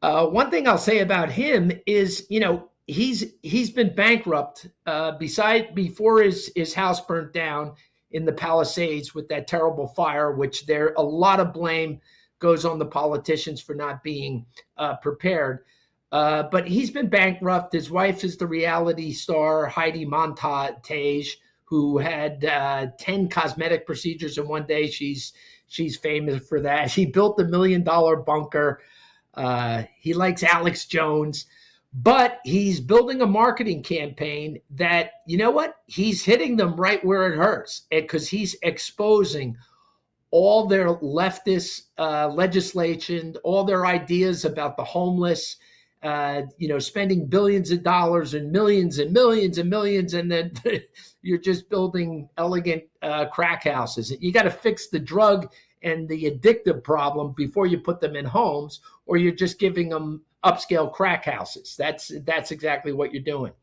one thing I'll say about him is, he's been bankrupt before his house burnt down in the Palisades with that terrible fire, which a lot of blame goes on the politicians for not being prepared. But he's been bankrupt. His wife is the reality star, Heidi Montage, who had 10 cosmetic procedures in one day. She's famous for that. He built the $1 million bunker. He likes Alex Jones, but he's building a marketing campaign that, you know what? He's hitting them right where it hurts because he's exposing all their leftist legislation, all their ideas about the homeless, spending billions of dollars and millions and millions and millions, and then you're just building elegant crack houses. You got to fix the drug and the addictive problem before you put them in homes, or you're just giving them upscale crack houses. That's exactly what you're doing.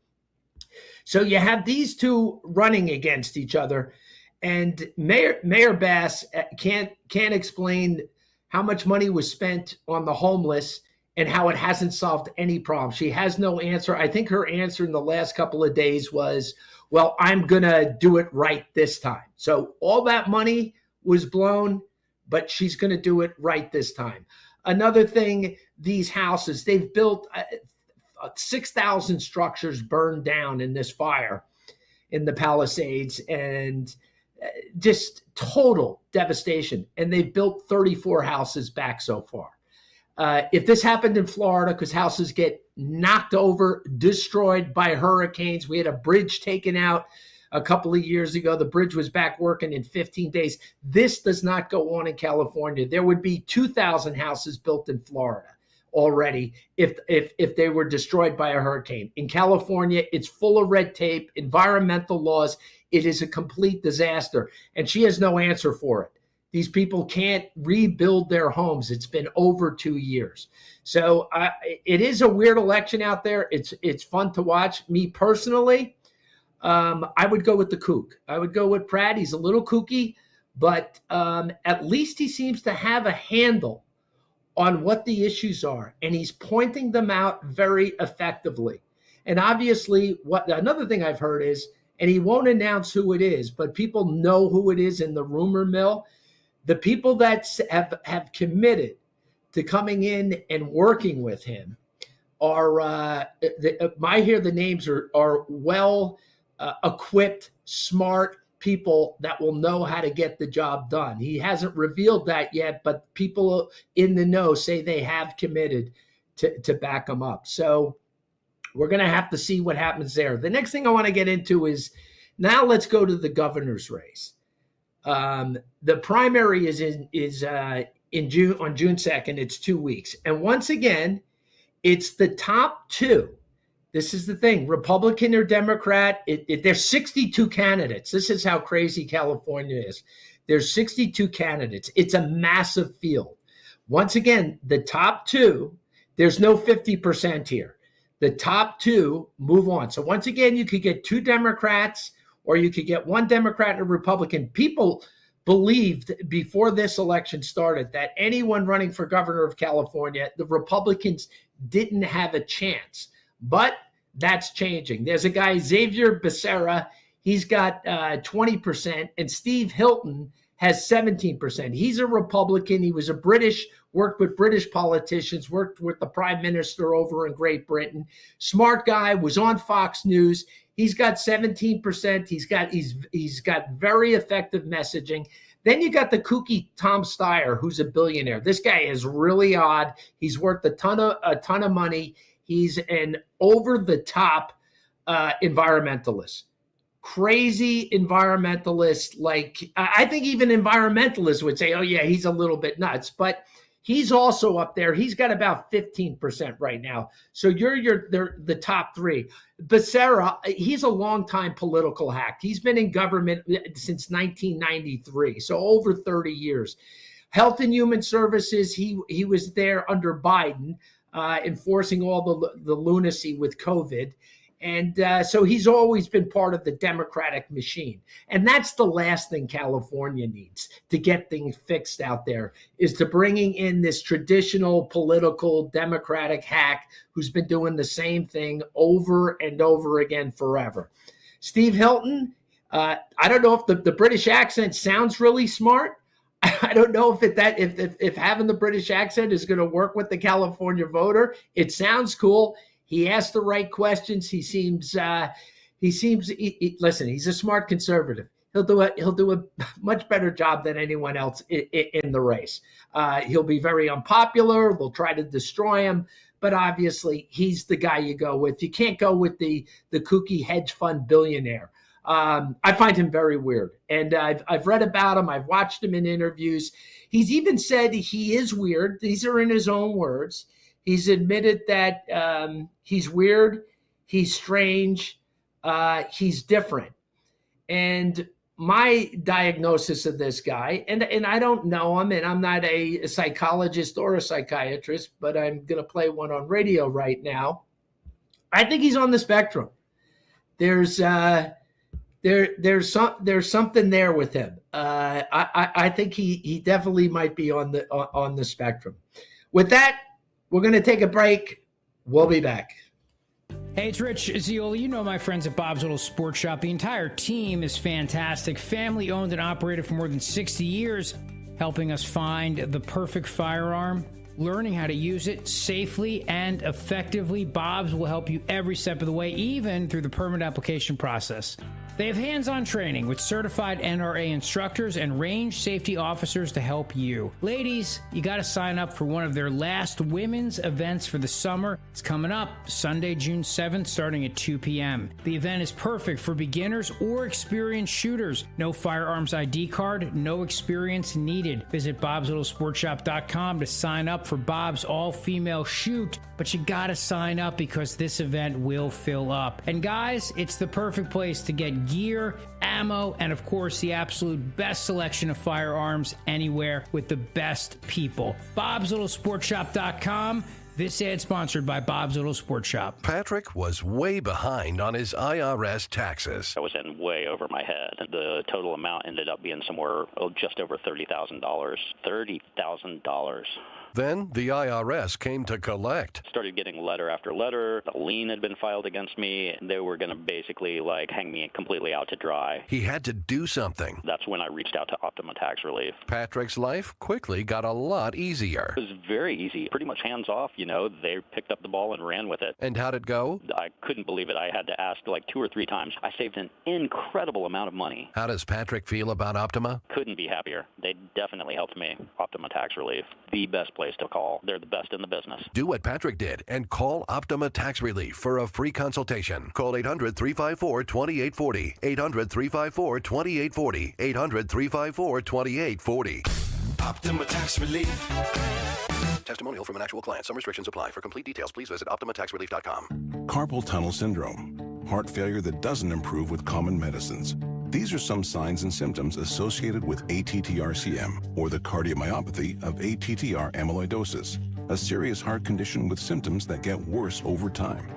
So you have these two running against each other, and Mayor Bass can't explain how much money was spent on the homeless and how it hasn't solved any problem. She has no answer. I think her answer in the last couple of days was, well, I'm going to do it right this time. So all that money was blown, but she's going to do it right this time. Another thing, these houses, they've built 6,000 structures burned down in this fire in the Palisades, and just total devastation. And they've built 34 houses back so far. If this happened in Florida, because houses get knocked over, destroyed by hurricanes, we had a bridge taken out a couple of years ago. The bridge was back working in 15 days. This does not go on in California. There would be 2,000 houses built in Florida already if they were destroyed by a hurricane. In California, it's full of red tape, environmental laws. It is a complete disaster, and she has no answer for it. These people can't rebuild their homes. It's been over 2 years. So it is a weird election out there. It's fun to watch. Me personally, I would go with the kook. I would go with Pratt. He's a little kooky, but at least he seems to have a handle on what the issues are, and he's pointing them out very effectively. And obviously, another thing I've heard is, and he won't announce who it is, but people know who it is in the rumor mill. The people that have committed to coming in and working with him are, I hear the names are well equipped, smart people that will know how to get the job done. He hasn't revealed that yet, but people in the know say they have committed to back him up. So we're going to have to see what happens there. The next thing I want to get into is, now let's go to the governor's race. The primary is in June, on June 2nd. It's 2 weeks. And once again, it's the top two. This is the thing, Republican or Democrat. There's 62 candidates. This is how crazy California is. There's 62 candidates. It's a massive field. Once again, the top two, there's no 50% here. The top two move on. So once again, you could get 2 Democrats, or you could get 1 Democrat and a Republican. People believed before this election started that anyone running for governor of California, the Republicans didn't have a chance. But that's changing. There's a guy, Xavier Becerra. He's got 20%, and Steve Hilton has 17%. He's a Republican. He was worked with British politicians, worked with the prime minister over in Great Britain. Smart guy, was on Fox News. He's got 17%. He's got very effective messaging. Then you got the kooky Tom Steyer, who's a billionaire. This guy is really odd. He's worth a ton of money. He's an over-the-top environmentalist. Crazy environmentalist. Like, I think even environmentalists would say, oh, yeah, he's a little bit nuts. But he's also up there. He's got about 15% right now. So they're the top 3. Becerra, he's a longtime political hack. He's been in government since 1993, so over 30 years. Health and Human Services, he was there under Biden, enforcing all the lunacy with COVID. And so he's always been part of the Democratic machine. And that's the last thing California needs to get things fixed out there, is to bringing in this traditional political Democratic hack who's been doing the same thing over and over again forever. Steve Hilton, I don't know if the British accent sounds really smart. I don't know if having the British accent is going to work with the California voter. It sounds cool. He asks the right questions. Listen, he's a smart conservative. He'll do a much better job than anyone else in the race. He'll be very unpopular. They'll try to destroy him, but obviously he's the guy you go with. You can't go with the kooky hedge fund billionaire. I find him very weird, and I've read about him. I've watched him in interviews. He's even said he is weird. These are in his own words. He's admitted that he's weird, he's strange, he's different. And my diagnosis of this guy, and I don't know him, and I'm not a psychologist or a psychiatrist, but I'm going to play one on radio right now. I think he's on the spectrum. There's something there with him. I think he definitely might be on the spectrum. With that, we're going to take a break. We'll be back. Hey, it's Rich Zeoli. You know my friends at Bob's Little Sports Shop. The entire team is fantastic. Family owned and operated for more than 60 years, helping us find the perfect firearm. learning how to use it safely and effectively. Bob's will help you every step of the way, even through the permit application process. They have hands-on training with certified NRA instructors and range safety officers to help you. Ladies, you got to sign up for one of their last women's events for the summer. It's coming up Sunday, June 7th, starting at 2 p.m. The event is perfect for beginners or experienced shooters. No firearms ID card, no experience needed. Visit bobslittlesport.shop.com to sign up for Bob's all-female shoot. But you got to sign up because this event will fill up. And guys, it's the perfect place to get gear, ammo, and of course the absolute best selection of firearms anywhere with the best people. bobslittlesport.shop.com. This ad sponsored by Bob's Little Sport Shop. Patrick was way behind on his IRS taxes. I was in way over my head. The total amount ended up being somewhere just over $30,000. $30,000. Then the IRS came to collect. Started getting letter after letter. A lien had been filed against me. They were going to basically hang me completely out to dry. He had to do something. That's when I reached out to Optima Tax Relief. Patrick's life quickly got a lot easier. It was very easy, pretty much hands off. They picked up the ball and ran with it. And how'd it go? I couldn't believe it. I had to ask 2 or 3 times. I saved an incredible amount of money. How does Patrick feel about Optima? Couldn't be happier. They definitely helped me. Optima Tax Relief, the best place to call. They're the best in the business. Do what Patrick did and call Optima Tax Relief for a free consultation. Call 800-354-2840. 800-354-2840. 800-354-2840. Optima Tax Relief. Testimonial from an actual client. Some restrictions apply. For complete details, please visit OptimaTaxRelief.com. Carpal tunnel syndrome, heart failure that doesn't improve with common medicines. These are some signs and symptoms associated with ATTR-CM, or the cardiomyopathy of ATTR amyloidosis, a serious heart condition with symptoms that get worse over time.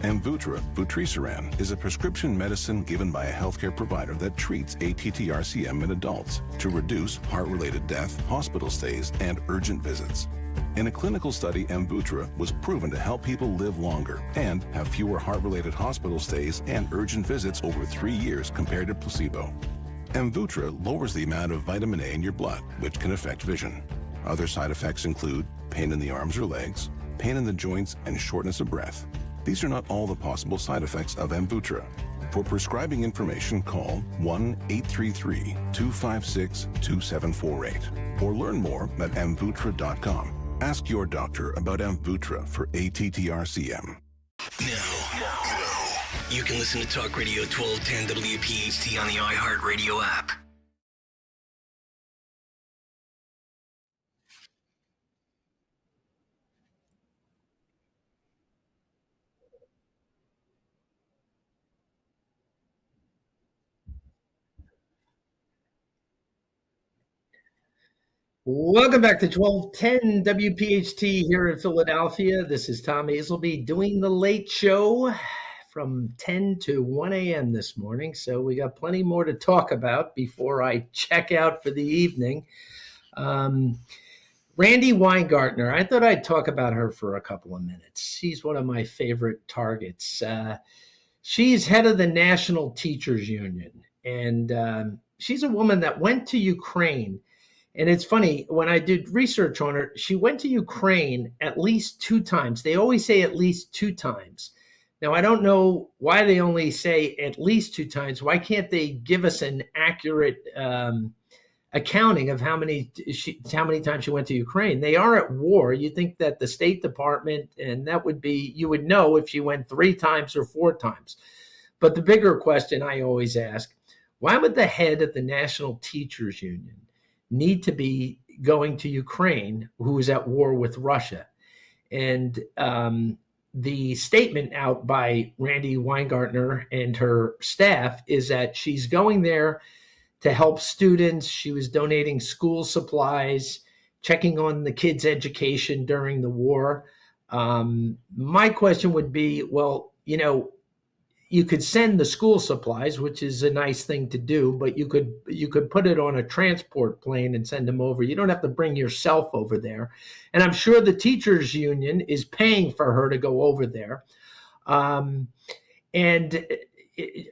Amvuttra, vutrisiran, is a prescription medicine given by a healthcare provider that treats ATTR-CM in adults to reduce heart-related death, hospital stays, and urgent visits. In a clinical study, Amvuttra was proven to help people live longer and have fewer heart-related hospital stays and urgent visits over 3 years compared to placebo. Amvuttra lowers the amount of vitamin A in your blood, which can affect vision. Other side effects include pain in the arms or legs, pain in the joints, and shortness of breath. These are not all the possible side effects of Amvuttra. For prescribing information, call 1-833-256-2748 or learn more at amvuttra.com. Ask your doctor about Amvuttra for ATTR-CM. Now, you can listen to Talk Radio 1210 WPHT on the iHeartRadio app. Welcome back to 1210 WPHT here in Philadelphia. This is Tom Azelby doing the late show from 10 to 1 a.m. this morning. So we got plenty more to talk about before I check out for the evening. Randy Weingartner, I thought I'd talk about her for a couple of minutes. She's one of my favorite targets. She's head of the National Teachers Union, and she's a woman that went to Ukraine. And it's funny, when I did research on her, she went to Ukraine at least 2 times. They always say at least 2 times. Now, I don't know why they only say at least 2 times. Why can't they give us an accurate accounting of how many times she went to Ukraine? They are at war. You think that the State Department, and that would be, you would know if she went 3 times or 4 times. But the bigger question I always ask, why would the head of the National Teachers Union need to be going to Ukraine, who is at war with Russia? And the statement out by Randy Weingartner and her staff is that she's going there to help students. She was donating school supplies, checking on the kids' education during the war. My question would be, well, you could send the school supplies, which is a nice thing to do, but you could put it on a transport plane and send them over. You don't have to bring yourself over there. And I'm sure the teachers union is paying for her to go over there. And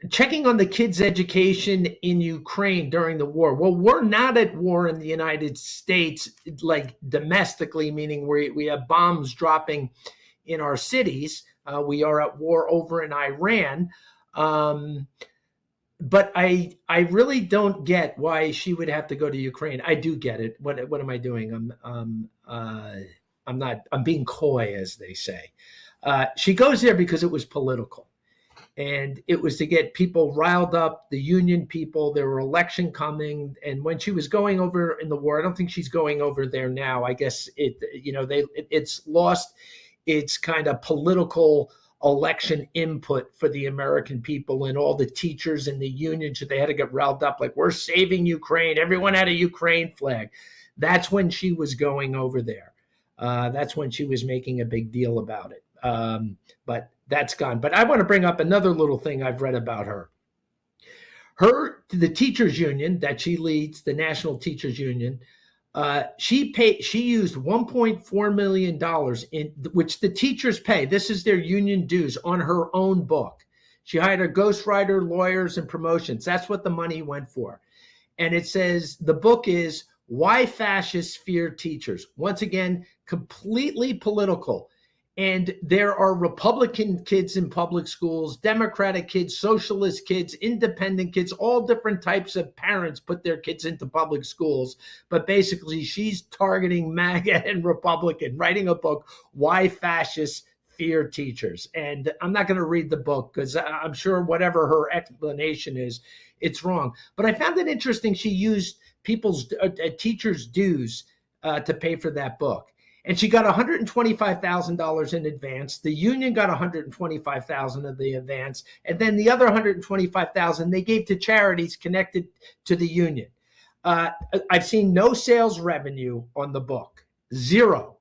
checking on the kids' education in Ukraine during the war. Well, we're not at war in the United States, like domestically, meaning we have bombs dropping in our cities. We are at war over in Iran. But I really don't get why she would have to go to Ukraine. I do get it. What am I doing? I'm being coy, as they say. She goes there because it was political. And it was to get people riled up, the union people. There were election coming, and when she was going over in the war, I don't think she's going over there now. I guess it's lost its kind of political election input for the American people, and all the teachers and the unions, they had to get riled up like, we're saving Ukraine. Everyone had a Ukraine flag. That's when she was going over there. That's when she was making a big deal about it. But that's gone. But I want to bring up another little thing I've read about her. The teachers union that she leads, the National Teachers Union, she used $1.4 million in which the teachers pay. This is their union dues on her own book. She hired a ghostwriter, lawyers, and promotions. That's what the money went for. And it says the book is Why Fascists Fear Teachers. Once again, completely political. And there are Republican kids in public schools, Democratic kids, socialist kids, independent kids, all different types of parents put their kids into public schools. But basically, she's targeting MAGA and Republican, writing a book, Why Fascists Fear Teachers. And I'm not going to read the book because I'm sure whatever her explanation is, it's wrong. But I found it interesting she used people's teachers' dues to pay for that book. And she got $125,000 in advance. The union got $125,000 of the advance, and then the other $125,000 they gave to charities connected to the union. I've seen no sales revenue on the book, zero.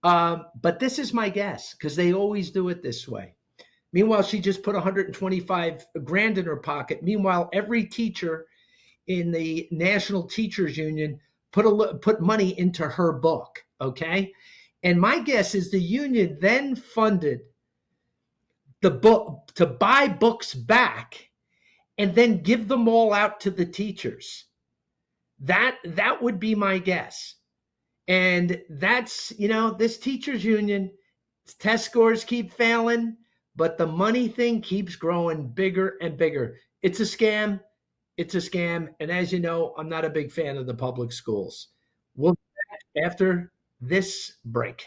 But this is my guess because they always do it this way. Meanwhile, she just put $125,000 in her pocket. Meanwhile, every teacher in the National Teachers Union put money into her book. Okay. And my guess is the union then funded the book to buy books back and then give them all out to the teachers. That would be my guess. And that's, this teachers union, test scores keep failing, but the money thing keeps growing bigger and bigger. It's a scam. It's a scam. And as you know, I'm not a big fan of the public schools. We'll be back after this break.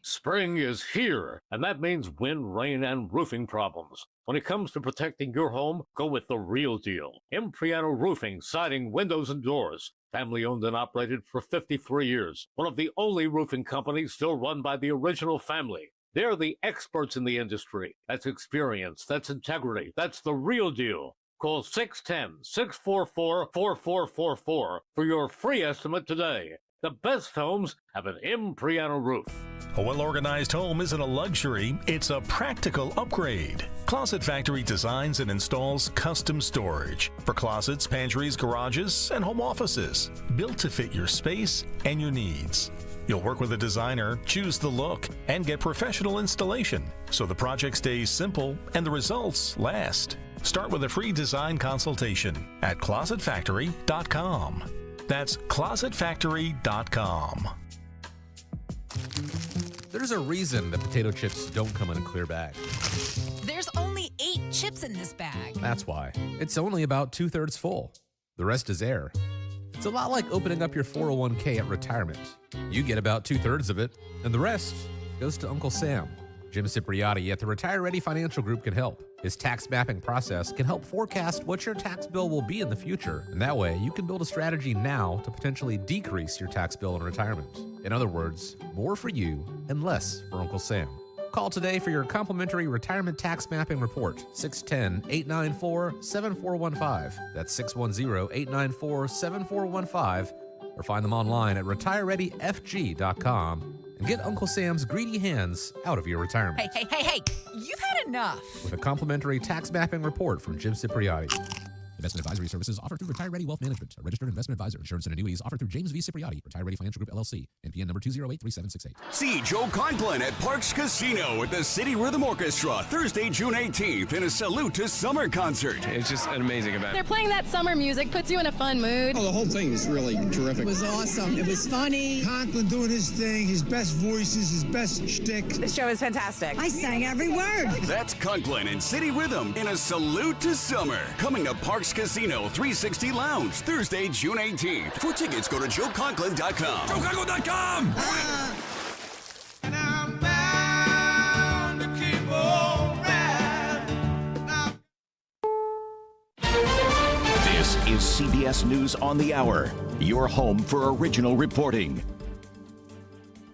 Spring is here, and that means wind, rain, and roofing problems. When it comes to protecting your home, go with the real deal. Impriano Roofing, siding, windows, and doors. Family owned and operated for 53 years. One of the only roofing companies still run by the original family. They're the experts in the industry. That's experience. That's integrity. That's the real deal. Call 610-644-4444 for your free estimate today. The best homes have an Impriano roof. A well-organized home isn't a luxury, it's a practical upgrade. Closet Factory designs and installs custom storage for closets, pantries, garages, and home offices, built to fit your space and your needs. You'll work with a designer, choose the look, and get professional installation, so the project stays simple and the results last. Start with a free design consultation at closetfactory.com. That's closetfactory.com. There's a reason that potato chips don't come in a clear bag. There's only 8 chips in this bag. That's why. It's only about 2/3 full. The rest is air. It's a lot like opening up your 401k at retirement. You get about 2/3 of it, and the rest goes to Uncle Sam. Jim Cipriotti at the Retire Ready Financial Group can help. His tax mapping process can help forecast what your tax bill will be in the future, and that way you can build a strategy now to potentially decrease your tax bill in retirement. In other words, more for you and less for Uncle Sam. Call today for your complimentary retirement tax mapping report, 610-894-7415. That's 610-894-7415, or find them online at retirereadyfg.com. And get Uncle Sam's greedy hands out of your retirement. Hey, you've had enough. With a complimentary tax mapping report from Jim Cipriotti. Investment advisory services offered through Retire Ready Wealth Management, a registered investment advisor. Insurance and annuities offered through James V. Cipriati, Retire Ready Financial Group, LLC. NPN number 2083768. See Joe Conklin at Parks Casino with the City Rhythm Orchestra Thursday, June 18th in a Salute to Summer concert. It's just an amazing event. They're playing that summer music, puts you in a fun mood. Oh, the whole thing was really terrific. It was awesome. It was funny. Conklin doing his thing, his best voices, his best shtick. The show is fantastic. I sang every word. That's Conklin and City Rhythm in a Salute to Summer. Coming to Parks Casino 360 Lounge Thursday, June 18th. For tickets, go to joeconklin.com. JoeConklin.com! And I'm bound to keep on riding. This is CBS News on the Hour, your home for original reporting.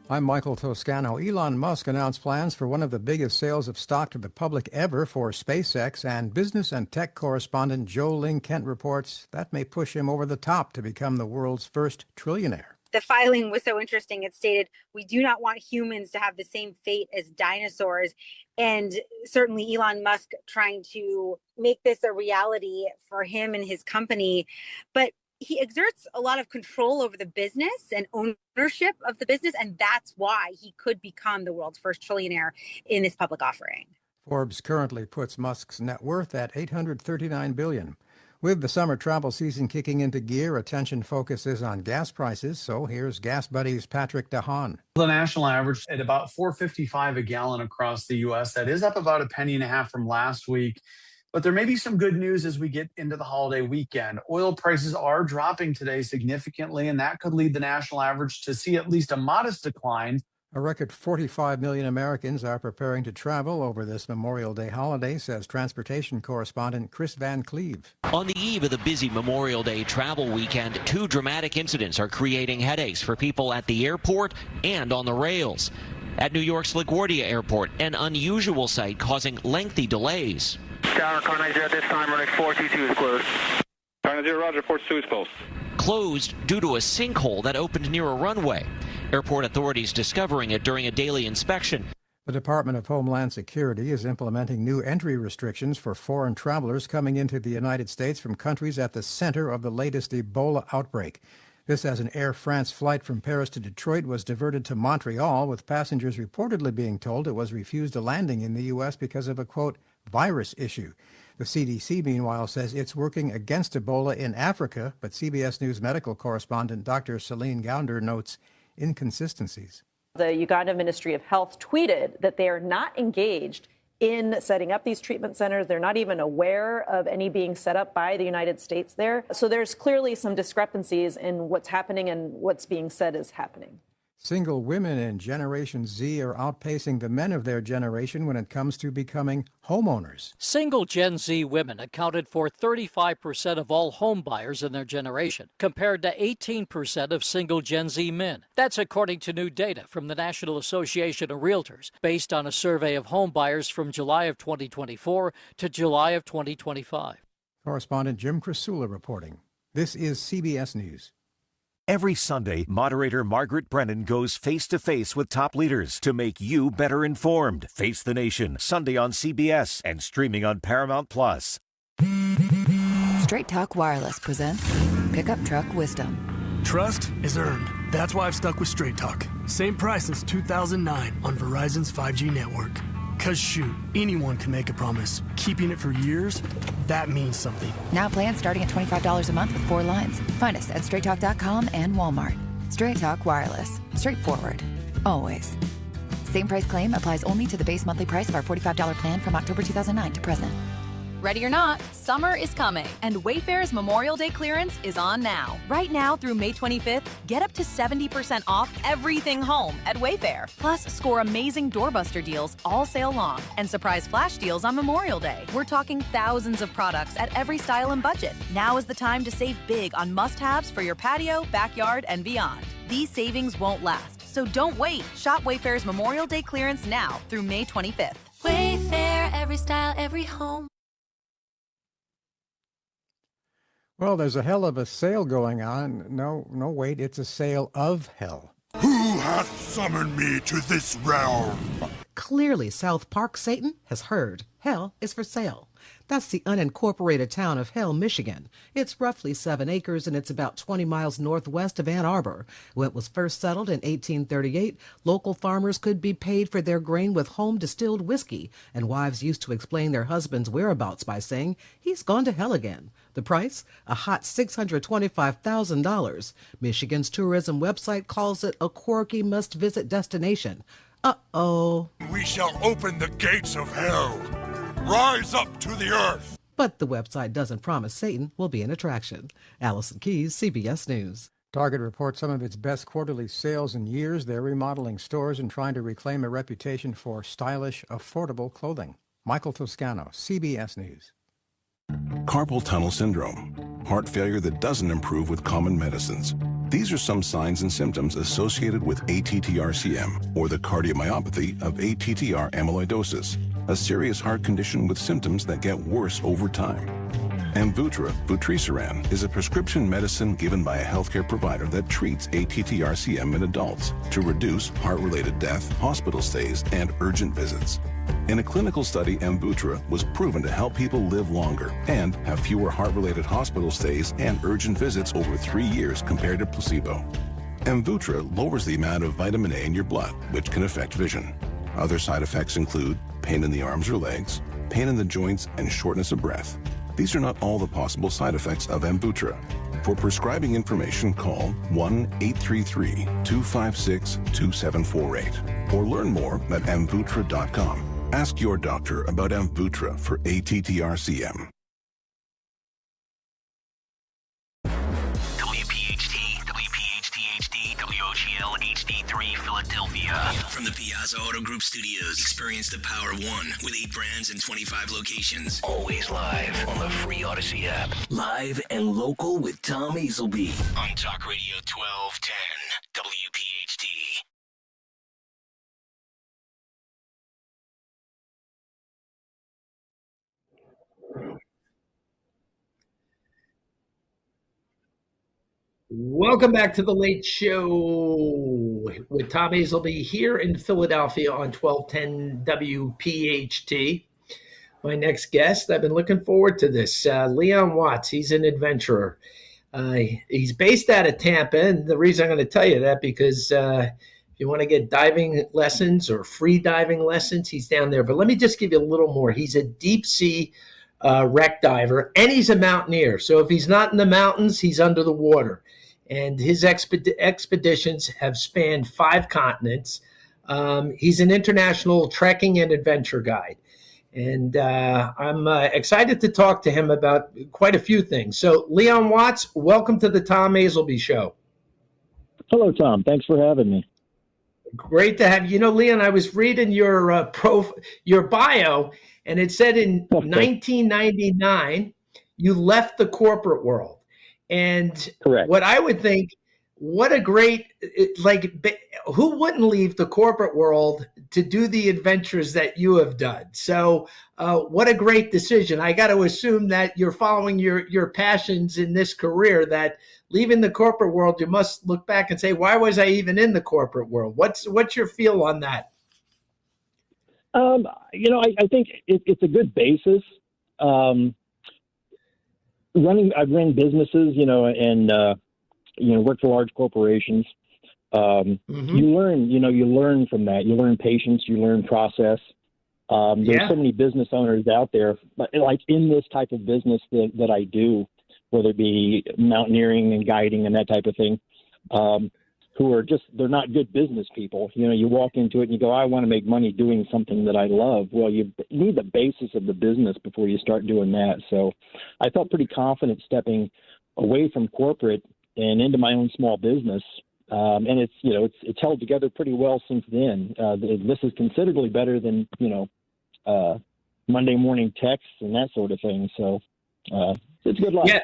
I'm Michael Toscano. Elon Musk announced plans for one of the biggest sales of stock to the public ever for SpaceX, and business and tech correspondent Joe Ling Kent reports that may push him over the top to become the world's first trillionaire. The filing was so interesting. It stated, we do not want humans to have the same fate as dinosaurs. And certainly Elon Musk trying to make this a reality for him and his company. But he exerts a lot of control over the business and ownership of the business. And that's why he could become the world's first trillionaire in this public offering. Forbes currently puts Musk's net worth at $839 billion. With the summer travel season kicking into gear, attention focuses on gas prices. So here's Gas Buddy's Patrick DeHaan. The national average at about $4.55 a gallon across the U.S. That is up about $0.015 from last week. But there may be some good news as we get into the holiday weekend. Oil prices are dropping today significantly, and that could lead the national average to see at least a modest decline. A record 45 million Americans are preparing to travel over this Memorial Day holiday, says transportation correspondent Chris Van Cleve. On the eve of the busy Memorial Day travel weekend, two dramatic incidents are creating headaches for people at the airport and on the rails. At New York's LaGuardia Airport, an unusual sight causing lengthy delays. Tower, car 90 at this time, running 422 is closed. Car 90, roger, 422 is closed. Closed due to a sinkhole that opened near a runway. Airport authorities discovering it during a daily inspection. The Department of Homeland Security is implementing new entry restrictions for foreign travelers coming into the United States from countries at the center of the latest Ebola outbreak. This as an Air France flight from Paris to Detroit was diverted to Montreal, with passengers reportedly being told it was refused a landing in the U.S. because of a, quote, virus issue. The CDC, meanwhile, says it's working against Ebola in Africa, but CBS News medical correspondent Dr. Celine Gounder notes inconsistencies. The Uganda Ministry of Health tweeted that they are not engaged in setting up these treatment centers. They're not even aware of any being set up by the United States there. So there's clearly some discrepancies in what's happening and what's being said is happening. Single women in Generation Z are outpacing the men of their generation when it comes to becoming homeowners. Single Gen Z women accounted for 35% of all home buyers in their generation, compared to 18% of single Gen Z men. That's according to new data from the National Association of Realtors, based on a survey of home buyers from July of 2024 to July of 2025. Correspondent Jim Crisula reporting. This is CBS News. Every Sunday, moderator Margaret Brennan goes face-to-face with top leaders to make you better informed. Face the Nation, Sunday on CBS and streaming on Paramount+. Straight Talk Wireless presents Pickup Truck Wisdom. Trust is earned. That's why I've stuck with Straight Talk. Same price since 2009 on Verizon's 5G network. Cause shoot, anyone can make a promise. Keeping it for years, that means something. Now plans starting at $25 a month with 4 lines. Find us at straighttalk.com and Walmart. Straight Talk Wireless. Straightforward. Always. Same price claim applies only to the base monthly price of our $45 plan from October 2009 to present. Ready or not, summer is coming, and Wayfair's Memorial Day clearance is on now. Right now through May 25th, get up to 70% off everything home at Wayfair. Plus, score amazing doorbuster deals all sale long and surprise flash deals on Memorial Day. We're talking thousands of products at every style and budget. Now is the time to save big on must-haves for your patio, backyard, and beyond. These savings won't last, so don't wait. Shop Wayfair's Memorial Day clearance now through May 25th. Wayfair, every style, every home. Well, there's a hell of a sale going on. No, wait, it's a sale of hell. Who hath summoned me to this realm? Clearly, South Park Satan has heard. Hell is for sale. That's the unincorporated town of Hell, Michigan. It's roughly 7 acres and it's about 20 miles northwest of Ann Arbor. When it was first settled in 1838, local farmers could be paid for their grain with home distilled whiskey, and wives used to explain their husband's whereabouts by saying, "He's gone to hell again." The price? A hot $625,000. Michigan's tourism website calls it a quirky must-visit destination. Uh-oh. We shall open the gates of hell. Rise up to the earth. But the website doesn't promise Satan will be an attraction. Allison Keyes, CBS News. Target reports some of its best quarterly sales in years. They're remodeling stores and trying to reclaim a reputation for stylish, affordable clothing. Michael Toscano, CBS News. Carpal tunnel syndrome, heart failure that doesn't improve with common medicines. These are some signs and symptoms associated with ATTR-CM, or the cardiomyopathy of ATTR amyloidosis, a serious heart condition with symptoms that get worse over time. Amvuttra, vutrisiran, is a prescription medicine given by a healthcare provider that treats ATTR-CM in adults to reduce heart-related death, hospital stays, and urgent visits. In a clinical study, Amvuttra was proven to help people live longer and have fewer heart-related hospital stays and urgent visits over 3 years compared to placebo. Amvuttra lowers the amount of vitamin A in your blood, which can affect vision. Other side effects include pain in the arms or legs, pain in the joints, and shortness of breath. These are not all the possible side effects of Amvuttra. For prescribing information, call 1-833-256-2748 or learn more at amvuttra.com. Ask your doctor about Amvuttra for ATTR-CM. WPHT, WPHT-HD, WOGL HD3 Philadelphia. From the Piazza Auto Group Studios, experience the power of one with 8 brands and 25 locations. Always live on the free Odyssey app. Live and local with Tom Azelby. On Talk Radio 1210, WPHT. Welcome back to the Late Show with Tom Azelby here in Philadelphia on 1210 WPHT. My next guest, I've been looking forward to this, Leon Watts. He's an adventurer. He's based out of Tampa, and the reason I'm going to tell you that because if you want to get diving lessons or free diving lessons, he's down there. But let me just give you a little more. He's a deep sea wreck diver, and he's a mountaineer. So if he's not in the mountains, he's under the water. And his expeditions have spanned 5 continents. He's an international trekking and adventure guide. And I'm excited to talk to him about quite a few things. So, Leon Watts, welcome to the Tom Azelby Show. Hello, Tom. Thanks for having me. Great to have you. You know, Leon, I was reading your bio, and it said in 1999 you left the corporate world. And correct. What I would think, what a great, who wouldn't leave the corporate world to do the adventures that you have done? So what a great decision. I got to assume that you're following your passions in this career, that leaving the corporate world, you must look back and say, why was I even in the corporate world? What's your feel on that? I think it's a good basis. I've run businesses, and worked for large corporations. You learn from that. You learn patience. You learn process. There's so many business owners out there, like in this type of business that I do, whether it be mountaineering and guiding and that type of thing, who are they're not good business people. You walk into it and you go, I want to make money doing something that I love. Well, you need the basis of the business before you start doing that. So I felt pretty confident stepping away from corporate and into my own small business. And it's held together pretty well since then. This is considerably better than, Monday morning texts and that sort of thing. So it's a good life. Yeah.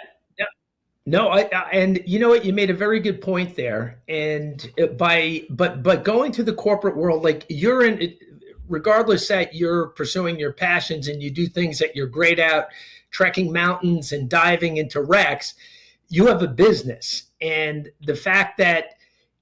No, and you know what? You made a very good point there. And but going to the corporate world, like you're in, regardless that you're pursuing your passions and you do things that you're great at, trekking mountains and diving into wrecks, you have a business. And the fact that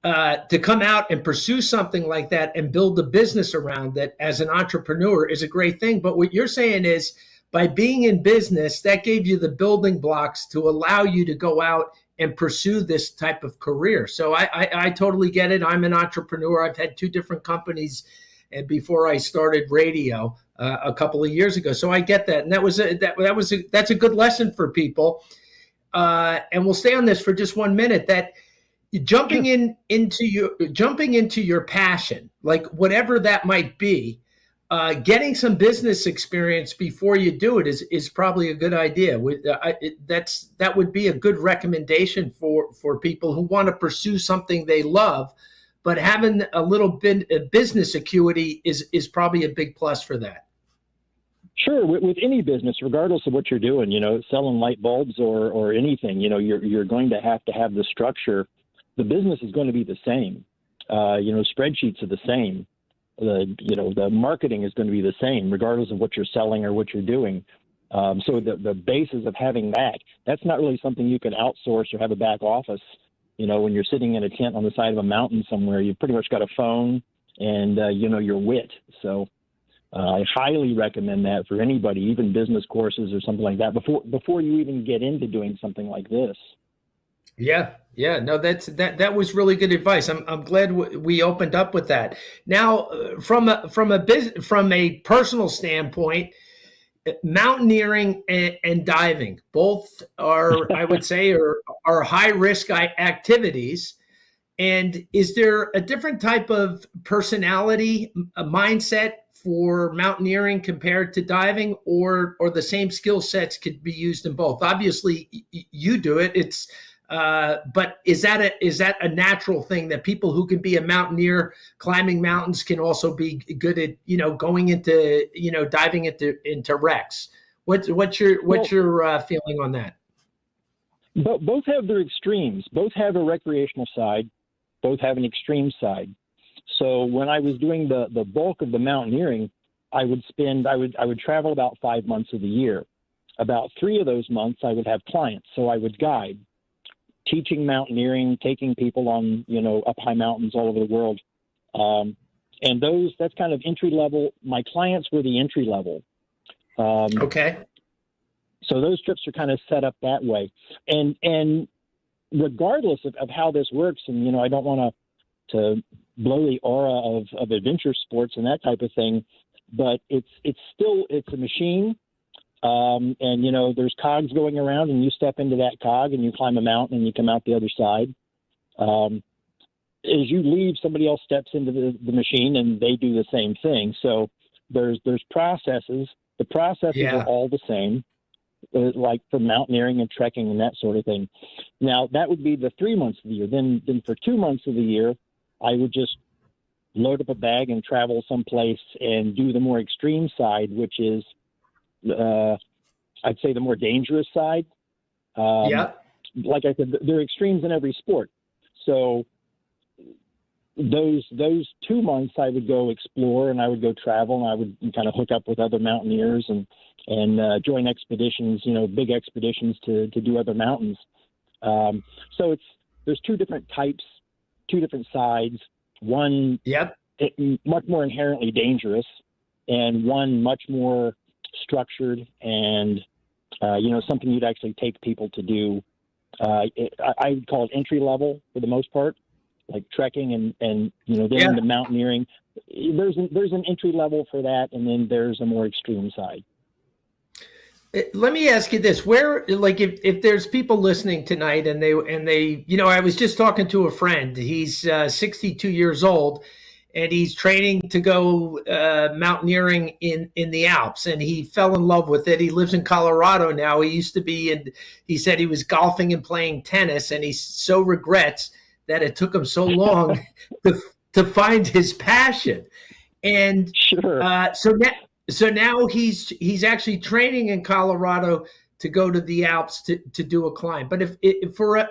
to come out and pursue something like that and build a business around it as an entrepreneur is a great thing. But what you're saying is, by being in business, that gave you the building blocks to allow you to go out and pursue this type of career. So I totally get it. I'm an entrepreneur. I've had 2 different companies and before I started radio a couple of years ago. So I get that. And that's a good lesson for people. And we'll stay on this for just 1 minute, that jumping into your passion, like whatever that might be, getting some business experience before you do it is probably a good idea. That would be a good recommendation for people who want to pursue something they love, but having a little bit of business acuity is probably a big plus for that. Sure, with any business, regardless of what you're doing, selling light bulbs or anything, you're going to have the structure. The business is going to be the same. Spreadsheets are the same. The marketing is going to be the same, regardless of what you're selling or what you're doing. So the basis of having that's not really something you can outsource or have a back office. When you're sitting in a tent on the side of a mountain somewhere, you've pretty much got a phone and, your wit. So I highly recommend that for anybody, even business courses or something like that, before you even get into doing something like this. Yeah. No, that was really good advice. I'm glad we opened up with that. Now, from a personal standpoint, mountaineering and diving both are, I would say, are high risk activities. And is there a different type of personality, a mindset for mountaineering compared to diving, or the same skill sets could be used in both? Obviously, you do it. But is that a natural thing that people who can be a mountaineer climbing mountains can also be good at, going into, diving into wrecks? What's your feeling on that? Both have their extremes. Both have a recreational side. Both have an extreme side. So when I was doing the bulk of the mountaineering, I would travel about 5 months of the year. About 3 of those months, I would have clients. So I would guide, teaching mountaineering, taking people on, up high mountains all over the world. And that's kind of entry level. My clients were the entry level. Okay. So those trips are kind of set up that way. And regardless of how this works, and, I don't want to blow the aura of adventure sports and that type of thing, but it's a machine. And, there's cogs going around, and you step into that cog and you climb a mountain and you come out the other side. As you leave, somebody else steps into the machine and they do the same thing. So there's processes. The processes are all the same, like for mountaineering and trekking and that sort of thing. Now, that would be the 3 months of the year. Then for 2 months of the year, I would just load up a bag and travel someplace and do the more extreme side, which is I'd say the more dangerous side. Like I said, there are extremes in every sport. So those 2 months I would go explore and I would go travel and I would kind of hook up with other mountaineers and join expeditions, big expeditions to do other mountains. So there's 2 different types, 2 different sides. One much more inherently dangerous, and one much more structured and something you'd actually take people to do. I would call it entry level for the most part, like trekking and then into mountaineering. There's an entry level for that, and then there's a more extreme side. Let me ask you this: where, like, if there's people listening tonight and they, I was just talking to a friend. He's 62 years old, and he's training to go mountaineering in the Alps, and he fell in love with it. He lives in Colorado now. He used to be, and he said he was golfing and playing tennis, and he so regrets that it took him so long to find his passion. And so now he's actually training in Colorado to go to the Alps to do a climb. But if for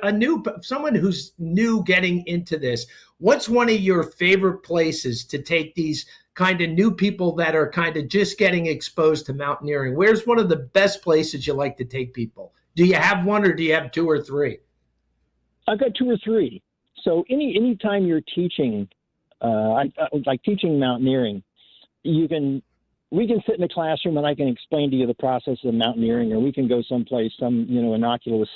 someone who's new getting into this, what's one of your favorite places to take these kind of new people that are kind of just getting exposed to mountaineering? Where's one of the best places you like to take people? Do you have one, or do you have 2 or 3? I've got 2 or 3. So any time you're teaching, like teaching mountaineering, you can, we can sit in a classroom and I can explain to you the process of mountaineering, or we can go someplace, innocuous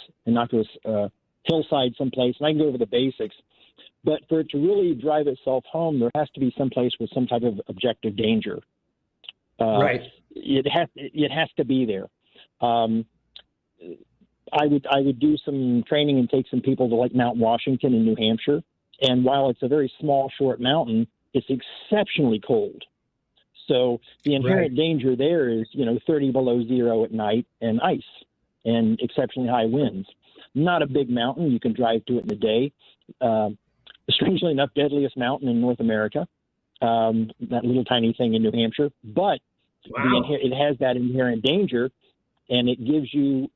hillside someplace, and I can go over the basics. But for it to really drive itself home, there has to be someplace with some type of objective danger. Right. It has to be there. I would do some training and take some people to like Mount Washington in New Hampshire. And while it's a very small, short mountain, it's exceptionally cold. So the inherent danger there is, 30 below zero at night and ice and exceptionally high winds. Not a big mountain. You can drive to it in a day. Strangely enough, deadliest mountain in North America, that little tiny thing in New Hampshire. But it has that inherent danger, and it gives you,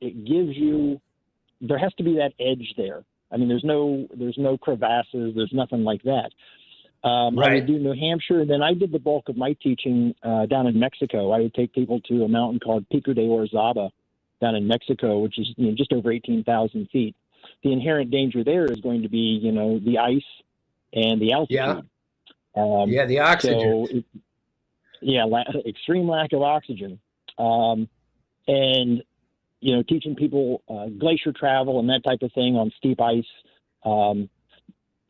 there has to be that edge there. I mean, there's no crevasses. There's nothing like that. I would do New Hampshire, and then I did the bulk of my teaching down in Mexico. I would take people to a mountain called Pico de Orizaba down in Mexico, which is just over 18,000 feet. The inherent danger there is going to be, the ice and the altitude. The oxygen. So extreme lack of oxygen. And, teaching people glacier travel and that type of thing on steep ice.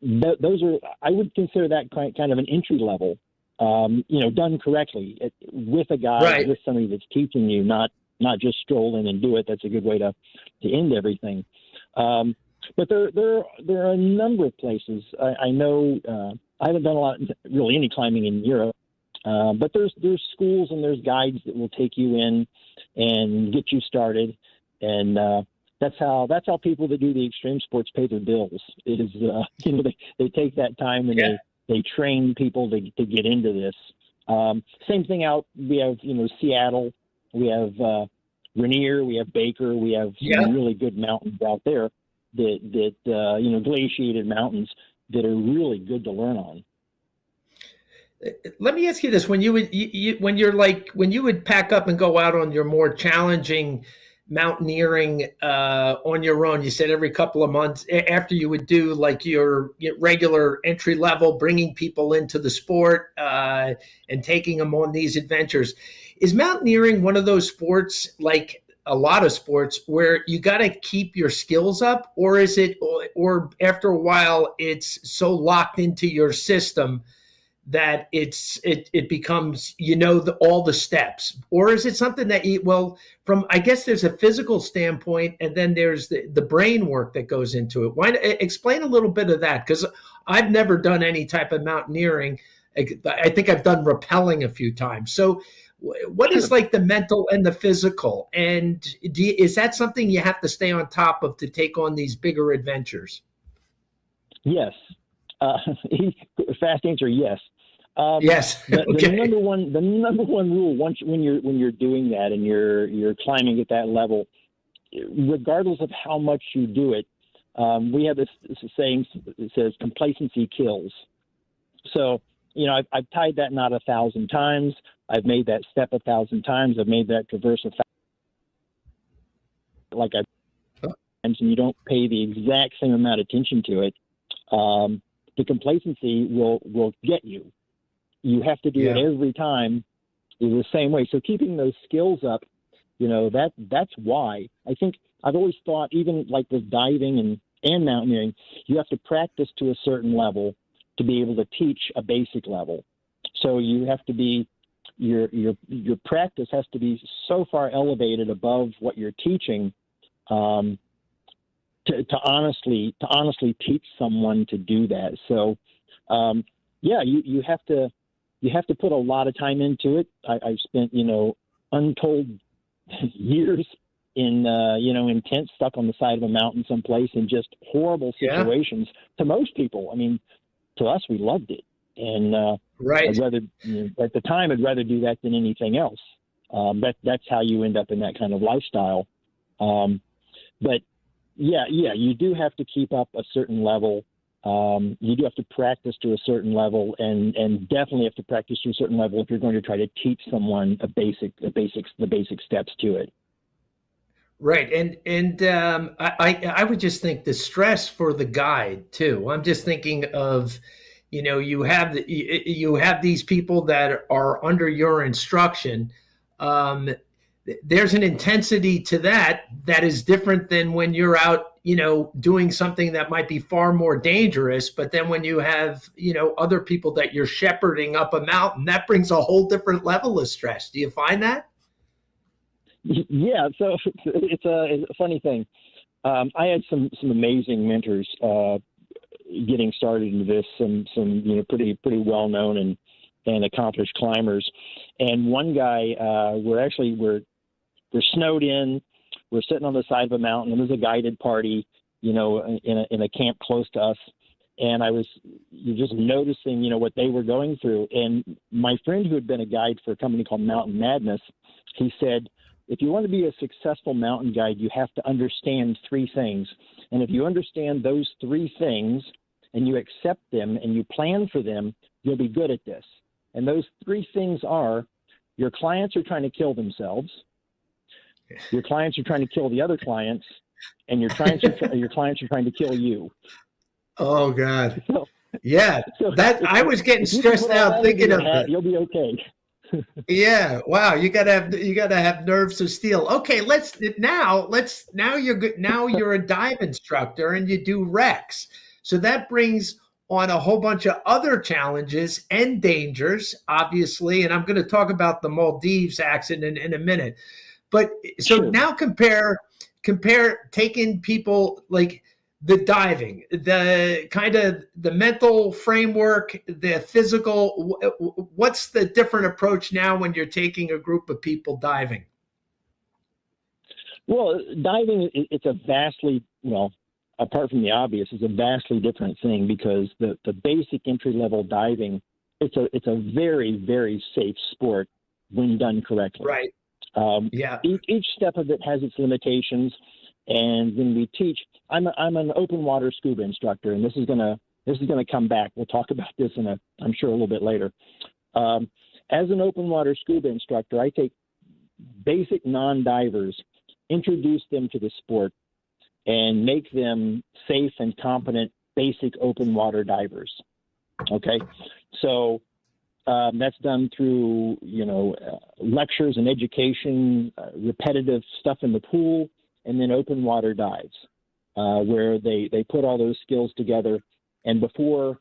Those are, I would consider that kind of an entry level, done correctly with a guide, with somebody that's teaching you, not just stroll in and do it. That's a good way to end everything. But there are a number of places. I know I haven't done really any climbing in Europe, but there's schools and there's guides that will take you in and get you started, and that's how people that do the extreme sports pay their bills. It is they take that time and they train people to get into this. Same thing out. We have Seattle, we have Rainier, we have Baker, we have some really good mountains out there. That glaciated mountains that are really good to learn on. Let me ask you this: when you would pack up and go out on your more challenging mountaineering on your own, you said every couple of months after you would do like your regular entry level, bringing people into the sport and taking them on these adventures. Is mountaineering one of those sports like a lot of sports where you got to keep your skills up, or is it, or after a while it's so locked into your system that it becomes, all the steps? Or is it something that I guess there's a physical standpoint and then there's the brain work that goes into it. Why explain a little bit of that? Because I've never done any type of mountaineering. I think I've done rappelling a few times. So what is like the mental and the physical? And is that something you have to stay on top of to take on these bigger adventures? Yes. Fast answer, yes. Yes. The number one rule when you're doing that and you're climbing at that level, regardless of how much you do it, we have this saying that says complacency kills. So, I've tied that knot 1,000 times. I've made that step 1,000 times. I've made that traverse and you don't pay the exact same amount of attention to it. The complacency will get you. You have to do it every time in the same way. So keeping those skills up, that's why. I think I've always thought, even like with diving and mountaineering, you have to practice to a certain level to be able to teach a basic level. So you have to be, your practice has to be so far elevated above what you're teaching to honestly teach someone to do that. So you have to put a lot of time into it. I've spent untold years in tents stuck on the side of a mountain someplace in just horrible situations. To most people, I mean, to us, we loved it. And I'd rather, at the time, I'd rather do that than anything else. That's how you end up in that kind of lifestyle. But you do have to keep up a certain level. You do have to practice to a certain level, and definitely have to practice to a certain level if you're going to try to teach someone the basic steps to it. Right. And I would just think the stress for the guide too. I'm just thinking of, you have you have these people that are under your instruction. There's an intensity to that is different than when you're out, doing something that might be far more dangerous. But then when you have, other people that you're shepherding up a mountain, that brings a whole different level of stress. Do you find that? Yeah, so it's a funny thing. I had some amazing mentors getting started into this. Some pretty well known and accomplished climbers. And one guy, we're snowed in. We're sitting on the side of a mountain, and there's a guided party, in a camp close to us. And you're just noticing, what they were going through. And my friend who had been a guide for a company called Mountain Madness, he said, if you want to be a successful mountain guide, you have to understand three things. And if you understand those three things and you accept them and you plan for them, you'll be good at this. And those three things are: your clients are trying to kill themselves, your clients are trying to kill the other clients, and your clients are trying to kill you. Oh, God. Yeah, that I was getting stressed out thinking of it. You'll be okay. Yeah. Wow. You gotta have nerves of steel. Okay. Now you're good. Now you're a dive instructor and you do wrecks. So that brings on a whole bunch of other challenges and dangers, obviously. And I'm going to talk about the Maldives accident in a minute. But so now compare taking people like the diving, the kind of the mental framework, the physical. What's the different approach now when you're taking a group of people diving? Well, diving, it's a vastly, apart from the obvious, is a vastly different thing, because the basic entry-level diving, it's a very, very safe sport when done correctly. Right. Yeah. Each step of it has its limitations. And when we teach, I'm an open water scuba instructor, and this is gonna come back. We'll talk about this I'm sure a little bit later. As an open water scuba instructor, I take basic non-divers, introduce them to the sport, and make them safe and competent basic open water divers. Okay, so that's done through lectures and education, repetitive stuff in the pool, and then open water dives, where they put all those skills together. And before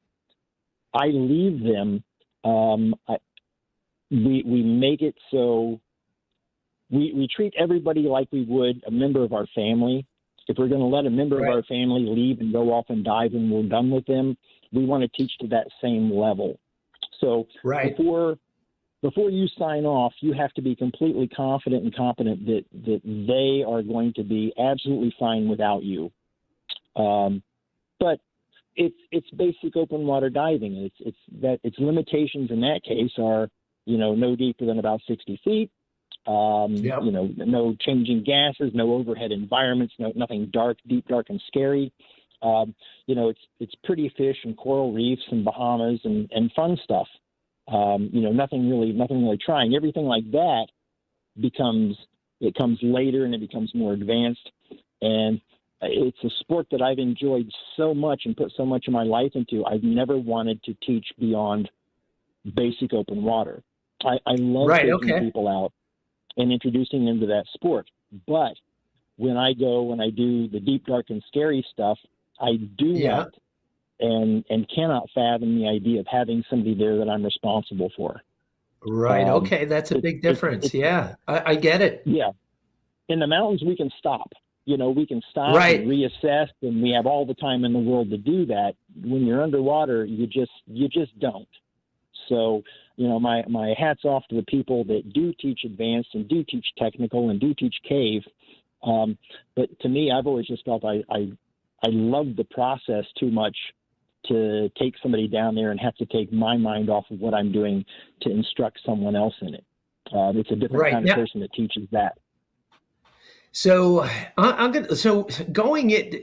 I leave them, we make it so we treat everybody like we would a member of our family. If we're going to let a member of our family leave and go off and dive and we're done with them, we want to teach to that same level. So before you sign off, you have to be completely confident and competent that they are going to be absolutely fine without you. But it's basic open water diving. Its limitations in that case are, no deeper than about 60 feet. No changing gases, no overhead environments, nothing deep, dark, and scary. It's pretty fish and coral reefs and Bahamas and fun stuff. Nothing really trying. Everything like that comes later, and it becomes more advanced. And it's a sport that I've enjoyed so much and put so much of my life into. I've never wanted to teach beyond basic open water. I love taking people out and introducing them to that sport. But when I do the deep, dark, and scary stuff, I do not and cannot fathom the idea of having somebody there that I'm responsible for. Right. Okay. That's a big difference. I get it. Yeah. In the mountains, we can stop. We can stop and reassess, and we have all the time in the world to do that. When you're underwater, you just don't. So, my hat's off to the people that do teach advanced and do teach technical and do teach cave. But to me, I've always just felt I love the process too much to take somebody down there and have to take my mind off of what I'm doing to instruct someone else in it. It's a different kind of person that teaches that. So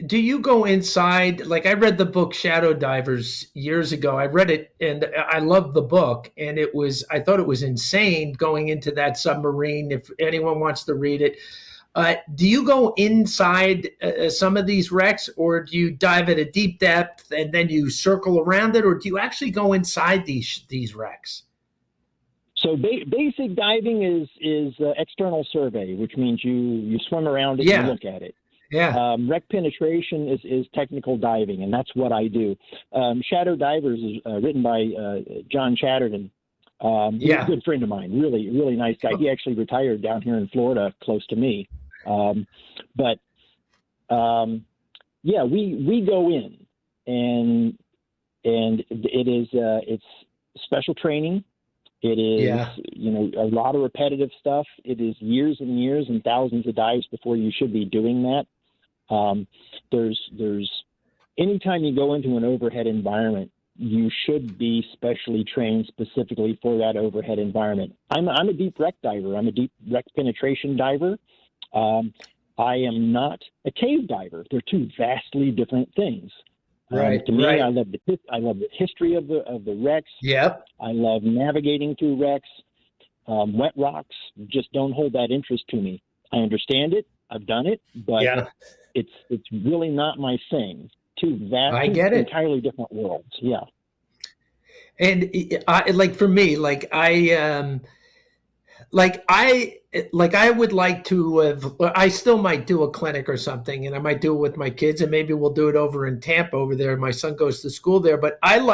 do you go inside? Like, I read the book Shadow Divers years ago. I read it and I loved the book, and I thought it was insane going into that submarine. If anyone wants to read it, Do you go inside some of these wrecks, or do you dive at a deep depth and then you circle around it, or do you actually go inside these wrecks? So basic diving is external survey, which means you swim around it and look at it. Yeah. Wreck penetration is technical diving, and that's what I do. Shadow Divers is written by John Chatterton. He's a good friend of mine, really, really nice guy. He actually retired down here in Florida, close to me. We go in, and it is it's special training. It is a lot of repetitive stuff. It is years and years and thousands of dives before you should be doing that. There's anytime you go into an overhead environment, you should be specially trained specifically for that overhead environment. I'm a deep wreck diver. I'm a deep wreck penetration diver. I am not a cave diver. They're two vastly different things. To me, I love the history of the wrecks. Yep. I love navigating through wrecks. Wet rocks just don't hold that interest to me. I understand it. I've done it, but it's really not my thing. Two entirely different worlds. Yeah. And for me, I would like to. I still might do a clinic or something, and I might do it with my kids, and maybe we'll do it over in Tampa over there. My son goes to school there, but I'm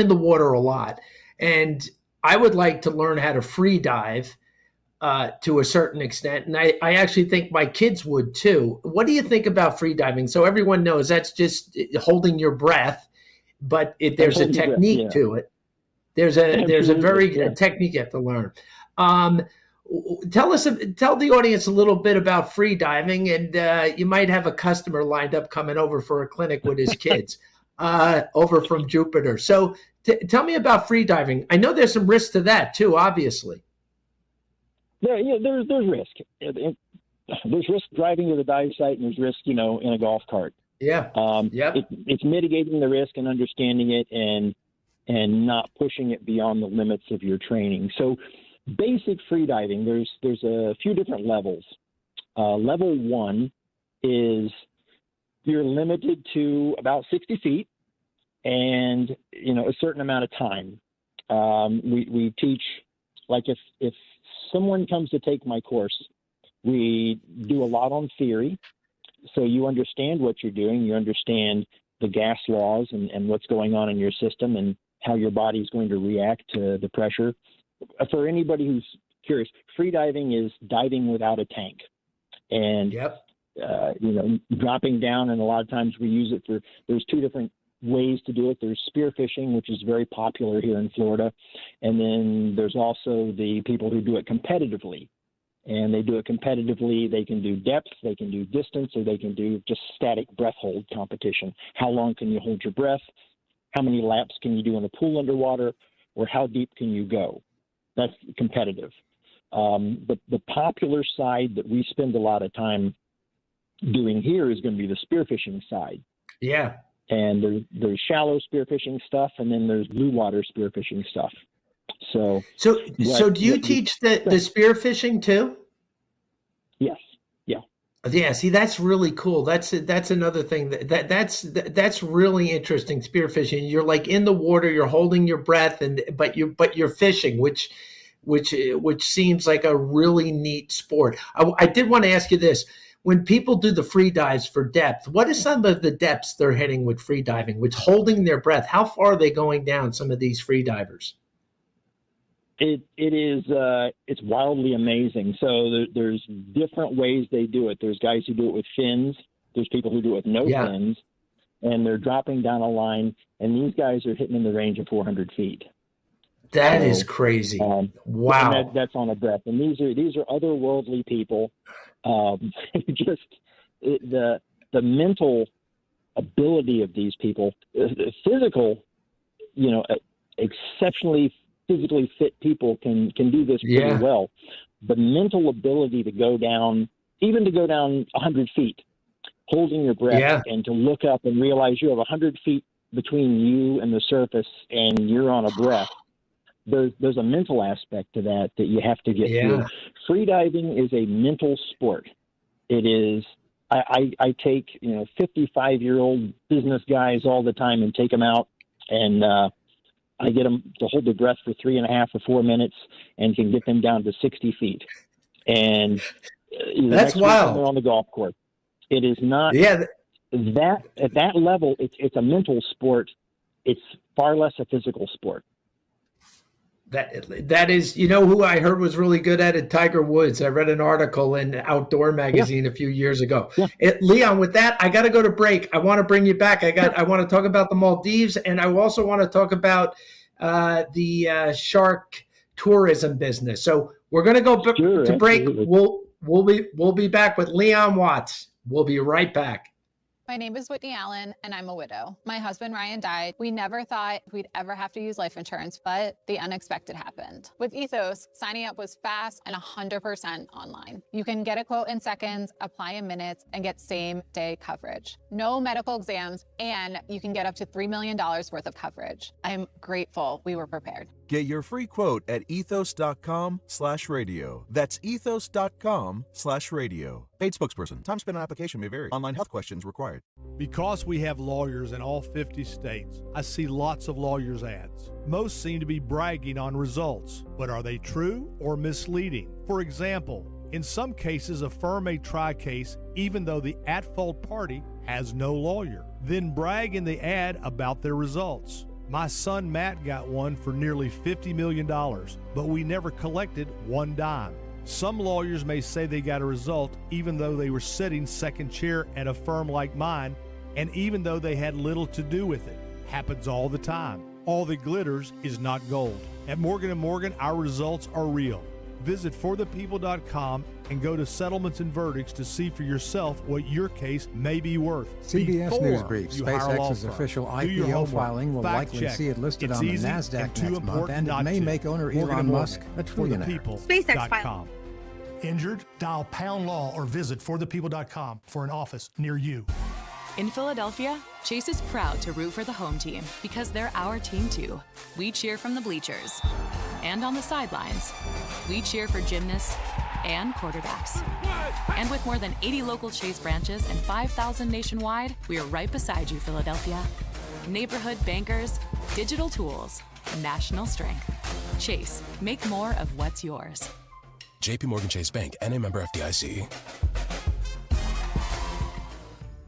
in the water a lot, and I would like to learn how to free dive to a certain extent, and I actually think my kids would too. What do you think about free diving? So everyone knows that's just holding your breath, but there's a technique to it. There's a very technique you have to learn. Tell the audience a little bit about free diving, and you might have a customer lined up coming over for a clinic with his kids over from Jupiter. So tell me about free diving. I know there's some risk to that too, obviously. There's risk. There's risk driving to the dive site, and there's risk, in a golf cart. Yeah. It's mitigating the risk and understanding it, and not pushing it beyond the limits of your training. So basic freediving, there's a few different levels. Level 1 is you're limited to about 60 feet and, a certain amount of time. We teach, like if someone comes to take my course, we do a lot on theory. So you understand what you're doing, you understand the gas laws and what's going on in your system and how your body is going to react to the pressure. For anybody who's curious, free diving is diving without a tank, and dropping down. And a lot of times we use it there's two different ways to do it. There's spearfishing, which is very popular here in Florida, and then there's also the people who do it competitively. And they do it competitively. They can do depth, they can do distance, or they can do just static breath hold competition. How long can you hold your breath? How many laps can you do in a pool underwater? Or how deep can you go? That's competitive. The popular side that we spend a lot of time doing here is going to be the spearfishing side. Yeah. And there's shallow spearfishing stuff, and then there's blue water spearfishing stuff. So do you teach the spearfishing too? Yes. Yeah. Yeah. See, that's really cool. That's another thing that's really interesting. Spearfishing. You're like in the water. You're holding your breath, but you're fishing, which seems like a really neat sport. I did want to ask you this: when people do the free dives for depth, what are some of the depths they're hitting with free diving, with holding their breath? How far are they going down? Some of these free divers. It's wildly amazing. So there's different ways they do it. There's guys who do it with fins. There's people who do it with no fins, and they're dropping down a line. And these guys are hitting in the range of 400 feet. That is crazy. Wow. That's on a breath. And these are otherworldly people. The mental ability of these people, physical, exceptionally physically fit people can do this pretty well. The mental ability to go down 100 feet, holding your breath, and to look up and realize you have 100 feet between you and the surface, and you're on a breath. there's a mental aspect to that you have to get through. Freediving is a mental sport. It is. I take 55-year-old business guys all the time and take them out, and I get them to hold their breath for 3.5 or 4 minutes, and can get them down to 60 feet. And that's wild. On the golf course, it is not. Yeah. That at that level, it's a mental sport. It's far less a physical sport. That is, who I heard was really good at it? Tiger Woods. I read an article in Outdoor Magazine a few years ago. Leon, with that, I got to go to break. I want to bring you back. I want to talk about the Maldives, and I also want to talk about the shark tourism business. So we're going to go to break. Absolutely. We'll be back with Leon Watts. We'll be right back. My name is Whitney Allen, and I'm a widow. My husband, Ryan, died. We never thought we'd ever have to use life insurance, but the unexpected happened. With Ethos, signing up was fast and 100% online. You can get a quote in seconds, apply in minutes, and get same-day coverage. No medical exams, and you can get up to $3 million worth of coverage. I'm grateful we were prepared. Get your free quote at ethos.com/radio. That's ethos.com/radio. Paid spokesperson. Time spent on application may vary. Online health questions required. Because we have lawyers in all 50 states, I see lots of lawyers' ads. Most seem to be bragging on results, but are they true or misleading? For example, in some cases, a firm may try a case even though the at-fault party has no lawyer, then brag in the ad about their results. My son Matt got one for nearly $50 million, but we never collected one dime. Some lawyers may say they got a result even though they were sitting second chair at a firm like mine, and even though they had little to do with it. Happens all the time. All that glitters is not gold. At Morgan & Morgan, our results are real. Visit forthepeople.com and go to Settlements and Verdicts to see for yourself what your case may be worth. CBS News Brief. SpaceX's official IPO filing will likely see it listed on the NASDAQ next month, and it may make owner Elon Musk a trillionaire. SpaceX filing. Injured? Dial pound law or visit forthepeople.com for an office near you. In Philadelphia, Chase is proud to root for the home team because they're our team too. We cheer from the bleachers and on the sidelines. We cheer for gymnasts and quarterbacks. And with more than 80 local Chase branches and 5,000 nationwide, we are right beside you, Philadelphia. Neighborhood bankers, digital tools, national strength. Chase, make more of what's yours. JP Morgan Chase Bank, and a member FDIC.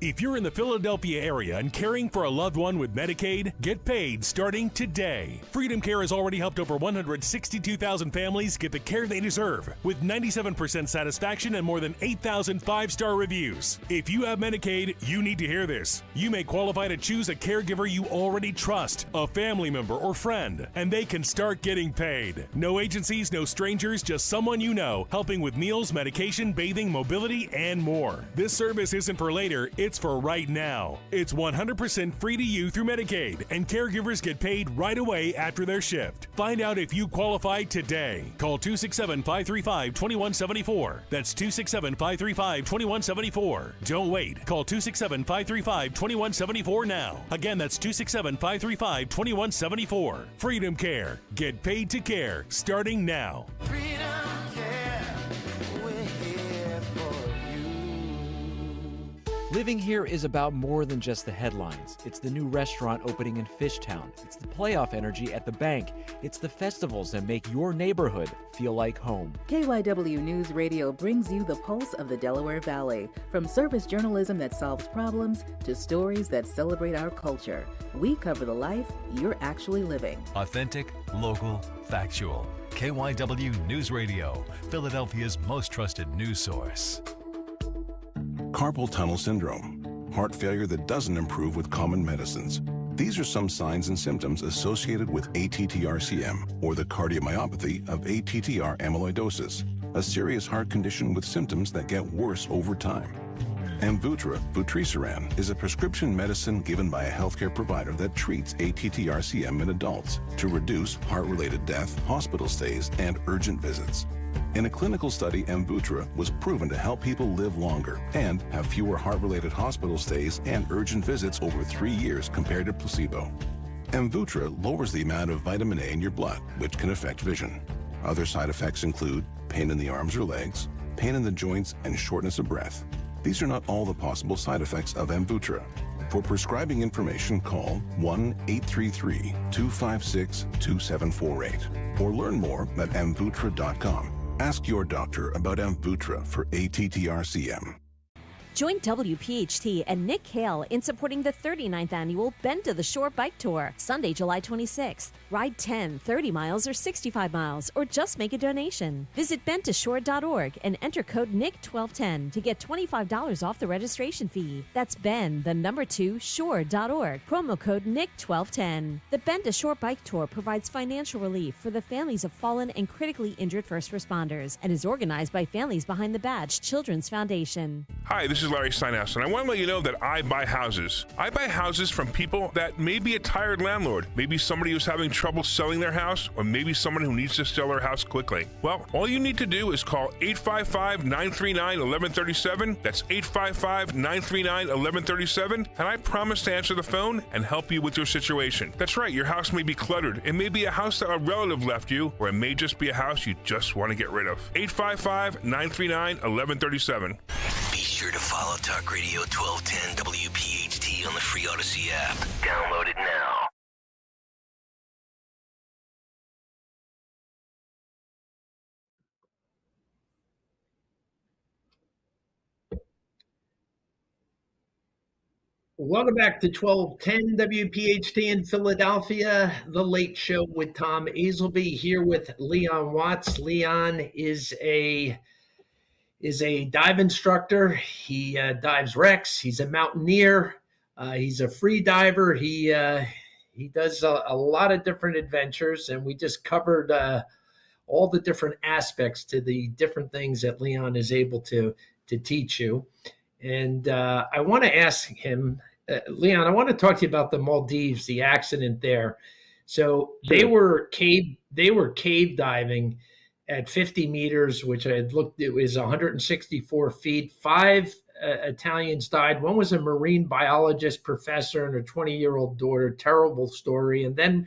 If you're in the Philadelphia area and caring for a loved one with Medicaid, get paid starting today. Freedom Care has already helped over 162,000 families get the care they deserve, with 97% satisfaction and more than 8,000 five-star reviews. If you have Medicaid, you need to hear this. You may qualify to choose a caregiver you already trust, a family member or friend, and they can start getting paid. No agencies, no strangers, just someone you know, helping with meals, medication, bathing, mobility, and more. This service isn't for later, it's for right now. It's 100% free to you through Medicaid, and caregivers get paid right away after their shift. Find out if you qualify today. Call 267-535-2174. That's 267-535-2174. Don't wait. Call 267-535-2174 now. Again, that's 267-535-2174. Freedom Care. Get paid to care starting now. Living here is about more than just the headlines. It's the new restaurant opening in Fishtown. It's the playoff energy at the bank. It's the festivals that make your neighborhood feel like home. KYW News Radio brings you the pulse of the Delaware Valley. From service journalism that solves problems to stories that celebrate our culture, we cover the life you're actually living. Authentic, local, factual. KYW News Radio, Philadelphia's most trusted news source. Carpal tunnel syndrome, heart failure that doesn't improve with common medicines. These are some signs and symptoms associated with ATTR-CM, or the cardiomyopathy of ATTR amyloidosis, a serious heart condition with symptoms that get worse over time. Amvuttra, vutrisiran, is a prescription medicine given by a healthcare provider that treats ATTR-CM in adults to reduce heart-related death, hospital stays, and urgent visits. In a clinical study, Amvuttra was proven to help people live longer and have fewer heart-related hospital stays and urgent visits over 3 years compared to placebo. Amvuttra lowers the amount of vitamin A in your blood, which can affect vision. Other side effects include pain in the arms or legs, pain in the joints, and shortness of breath. These are not all the possible side effects of Amvuttra. For prescribing information, call 1-833-256-2748 or learn more at amvuttra.com. Ask your doctor about Amvuttra for ATTRCM. Join WPHT and Nick Hale in supporting the 39th annual Bend to the Shore Bike Tour, Sunday, July 26th. Ride 10, 30 miles, or 65 miles, or just make a donation. Visit bendtoshore.org and enter code NICK1210 to get $25 off the registration fee. That's shore.org, promo code NICK1210. The Bend to Shore Bike Tour provides financial relief for the families of fallen and critically injured first responders and is organized by Families Behind the Badge Children's Foundation. Hi, this is Larry Steinhaus, and I want to let you know that I buy houses. I buy houses from people that may be a tired landlord, maybe somebody who's having trouble selling their house, or maybe someone who needs to sell their house quickly. Well, all you need to do is call 855-939-1137. That's 855-939-1137, and I promise to answer the phone and help you with your situation. That's right, your house may be cluttered. It may be a house that a relative left you, or it may just be a house you just want to get rid of. 855-939-1137. Be sure to follow Talk Radio 1210 WPHT on the free Odyssey app. Download it now. Welcome back to 1210 WPHT in Philadelphia, The Late Show with Tom Azelby, here with Leon Watts. Leon is a dive instructor. He dives wrecks. He's a mountaineer. He's a free diver. He does a lot of different adventures, and we just covered all the different aspects to the different things that Leon is able to teach you. And I want to ask him, Leon, I want to talk to you about the Maldives, the accident there. So they were cave diving at 50 meters, which I had looked, it was 164 feet. 5 Italians died. One was a marine biologist professor and a 20-year-old daughter. Terrible story. And then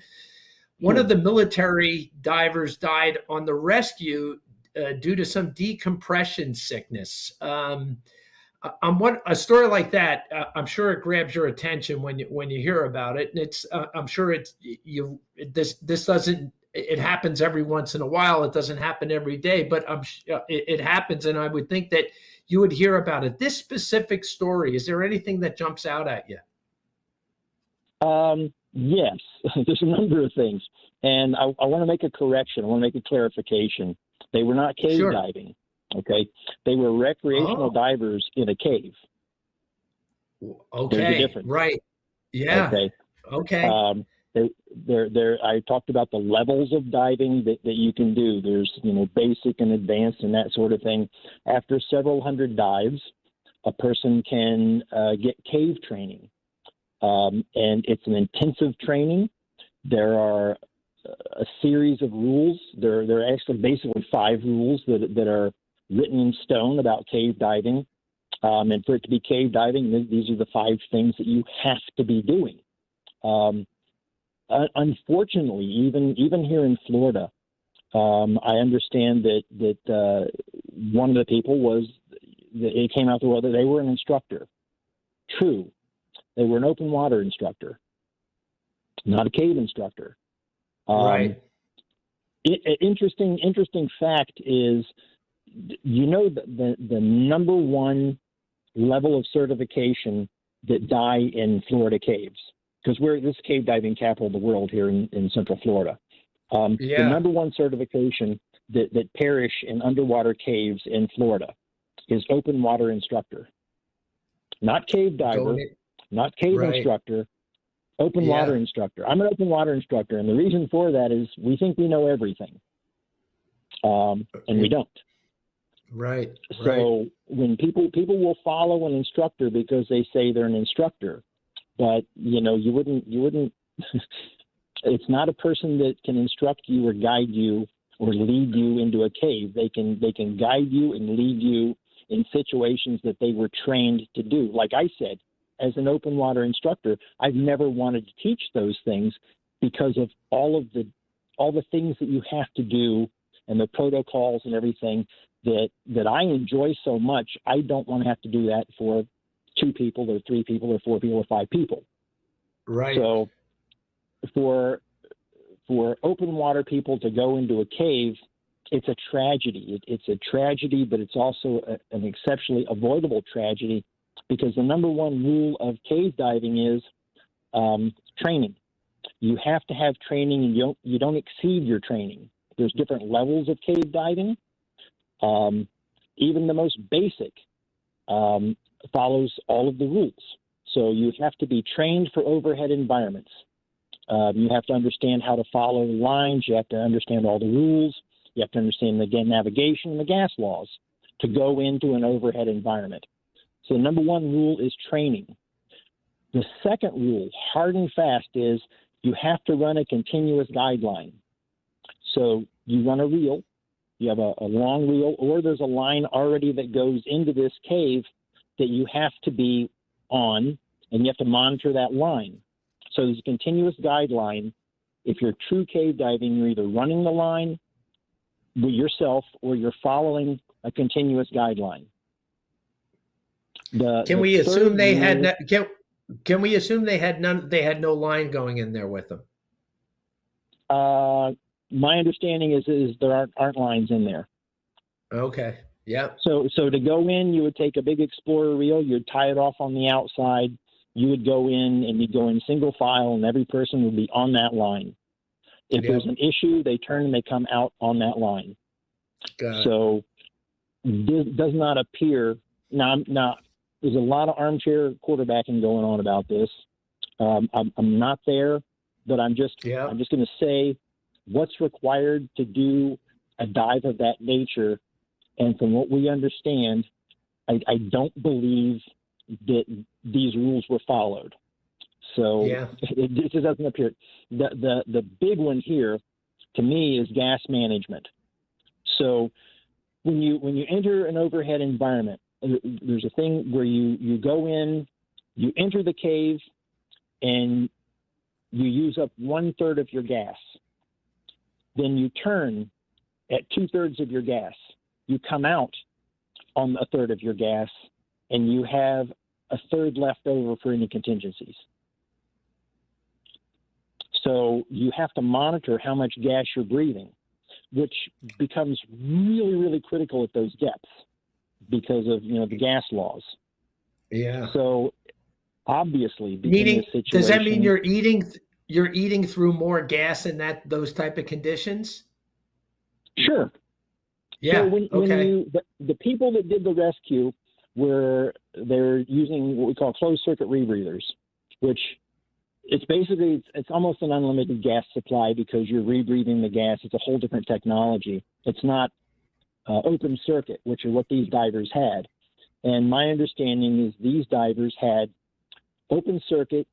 one of the military divers died on the rescue due to some decompression sickness. A story like that, I'm sure it grabs your attention when you hear about it. And it's I'm sure this doesn't. It happens every once in a while. It doesn't happen every day, but it happens, and I would think that you would hear about it. This specific story, is there anything that jumps out at you? Yes, there's a number of things, and I want to make a correction. I want to make a clarification. They were not cave diving. Okay, they were recreational divers in a cave. Okay, there's a difference. Right? Yeah. Okay. I talked about the levels of diving that you can do. There's, basic and advanced and that sort of thing. After several hundred dives, a person can get cave training. And it's an intensive training. There are a series of rules. There are actually basically 5 rules that are written in stone about cave diving. And for it to be cave diving, these are the 5 things that you have to be doing. Unfortunately, even here in Florida, I understand that one of the people it came out the world that they were an instructor. True, they were an open water instructor, not a cave instructor. Right. Interesting fact is, the number one level of certification that die in Florida caves, because we're this cave diving capital of the world here in Central Florida. The number one certification that perish in underwater caves in Florida is open water instructor. Not cave diver, not cave instructor, open water instructor. I'm an open water instructor, and the reason for that is we think we know everything, and we don't. Right. So when people will follow an instructor because they say they're an instructor, but you wouldn't. It's not a person that can instruct you or guide you or lead you into a cave. They can guide you and lead you in situations that they were trained to do. Like I said, as an open water instructor, I've never wanted to teach those things because of all the things that you have to do and the protocols and everything that I enjoy so much. I don't want to have to do that for 2 people or 3 people or 4 people or 5 people. Right. So for open water people to go into a cave, it's a tragedy. It's a tragedy, but it's also an exceptionally avoidable tragedy, because the number one rule of cave diving is training. You have to have training, and you don't exceed your training. There's different levels of cave diving. Even the most basic follows all of the rules. So you have to be trained for overhead environments. You have to understand how to follow the lines. You have to understand all the rules. You have to understand the navigation and the gas laws to go into an overhead environment. So the number one rule is training. The second rule, hard and fast, is you have to run a continuous guideline. So you run a reel. You have a long reel, or there's a line already that goes into this cave that you have to be on, and you have to monitor that line. So there's a continuous guideline. If you're true cave diving, you're either running the line yourself or you're following a continuous guideline. Can we assume they had no line going in there with them? My understanding is there aren't lines in there. Okay. Yeah. So to go in, you would take a big Explorer reel, you'd tie it off on the outside, you would go in and you'd go in single file, and every person would be on that line. If there's an issue, they turn and they come out on that line. So this does not appear now. There's a lot of armchair quarterbacking going on about this. I'm not there, but I'm just going to say what's required to do a dive of that nature. And from what we understand, I don't believe that these rules were followed. So it just doesn't appear. The big one here, to me, is gas management. So when you enter an overhead environment, there's a thing where you go in, you enter the cave, and you use up 1/3 of your gas. Then you turn at 2/3 of your gas. You come out on 1/3 of your gas, and you have 1/3 left over for any contingencies. So you have to monitor how much gas you're breathing, which becomes really, really critical at those depths because of the gas laws. Yeah. So obviously, does that mean you're eating through more gas in those type of conditions? Sure. Yeah. So the people that did the rescue they're using what we call closed circuit rebreathers, which it's almost an unlimited gas supply because you're rebreathing the gas. It's a whole different technology. It's not open circuit, which are what these divers had. And my understanding is these divers had open circuit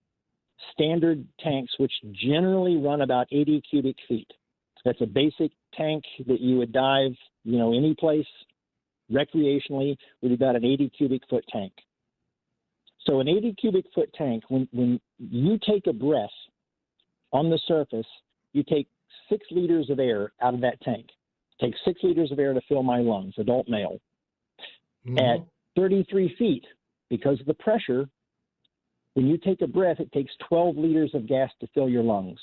standard tanks, which generally run about 80 cubic feet. That's a basic tank that you would dive, any place recreationally with about an 80 cubic foot tank. So an 80 cubic foot tank, when you take a breath on the surface, you take 6 liters of air out of that tank. Take 6 liters of air to fill my lungs, adult male. Mm-hmm. At 33 feet, because of the pressure, when you take a breath, it takes 12 liters of gas to fill your lungs.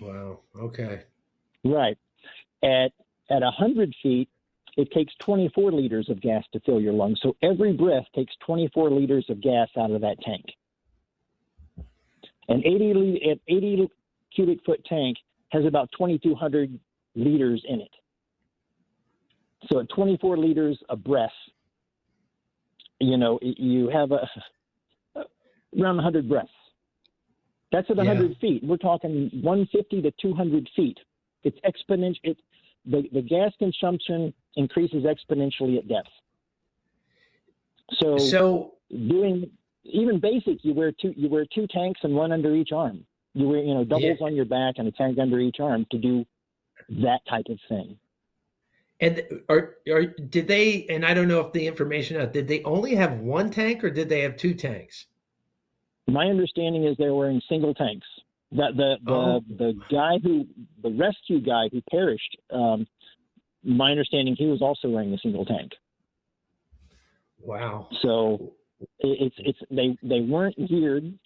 Wow. Okay. Right. At 100 feet, it takes 24 liters of gas to fill your lungs. So every breath takes 24 liters of gas out of that tank. An 80 cubic foot tank has about 2,200 liters in it. So at 24 liters of breath, you have around 100 breaths. That's at 100 feet. We're talking 150 to 200 feet. It's exponential. The gas consumption increases exponentially at depth. So doing even basic, you wear two tanks and one under each arm. You wear doubles on your back and a tank under each arm to do that type of thing. And did they? And I don't know if the information out. Did they only have one tank or did they have 2 tanks? My understanding is they're wearing single tanks. That the rescue guy who perished, my understanding, he was also wearing a single tank. Wow. So they weren't geared.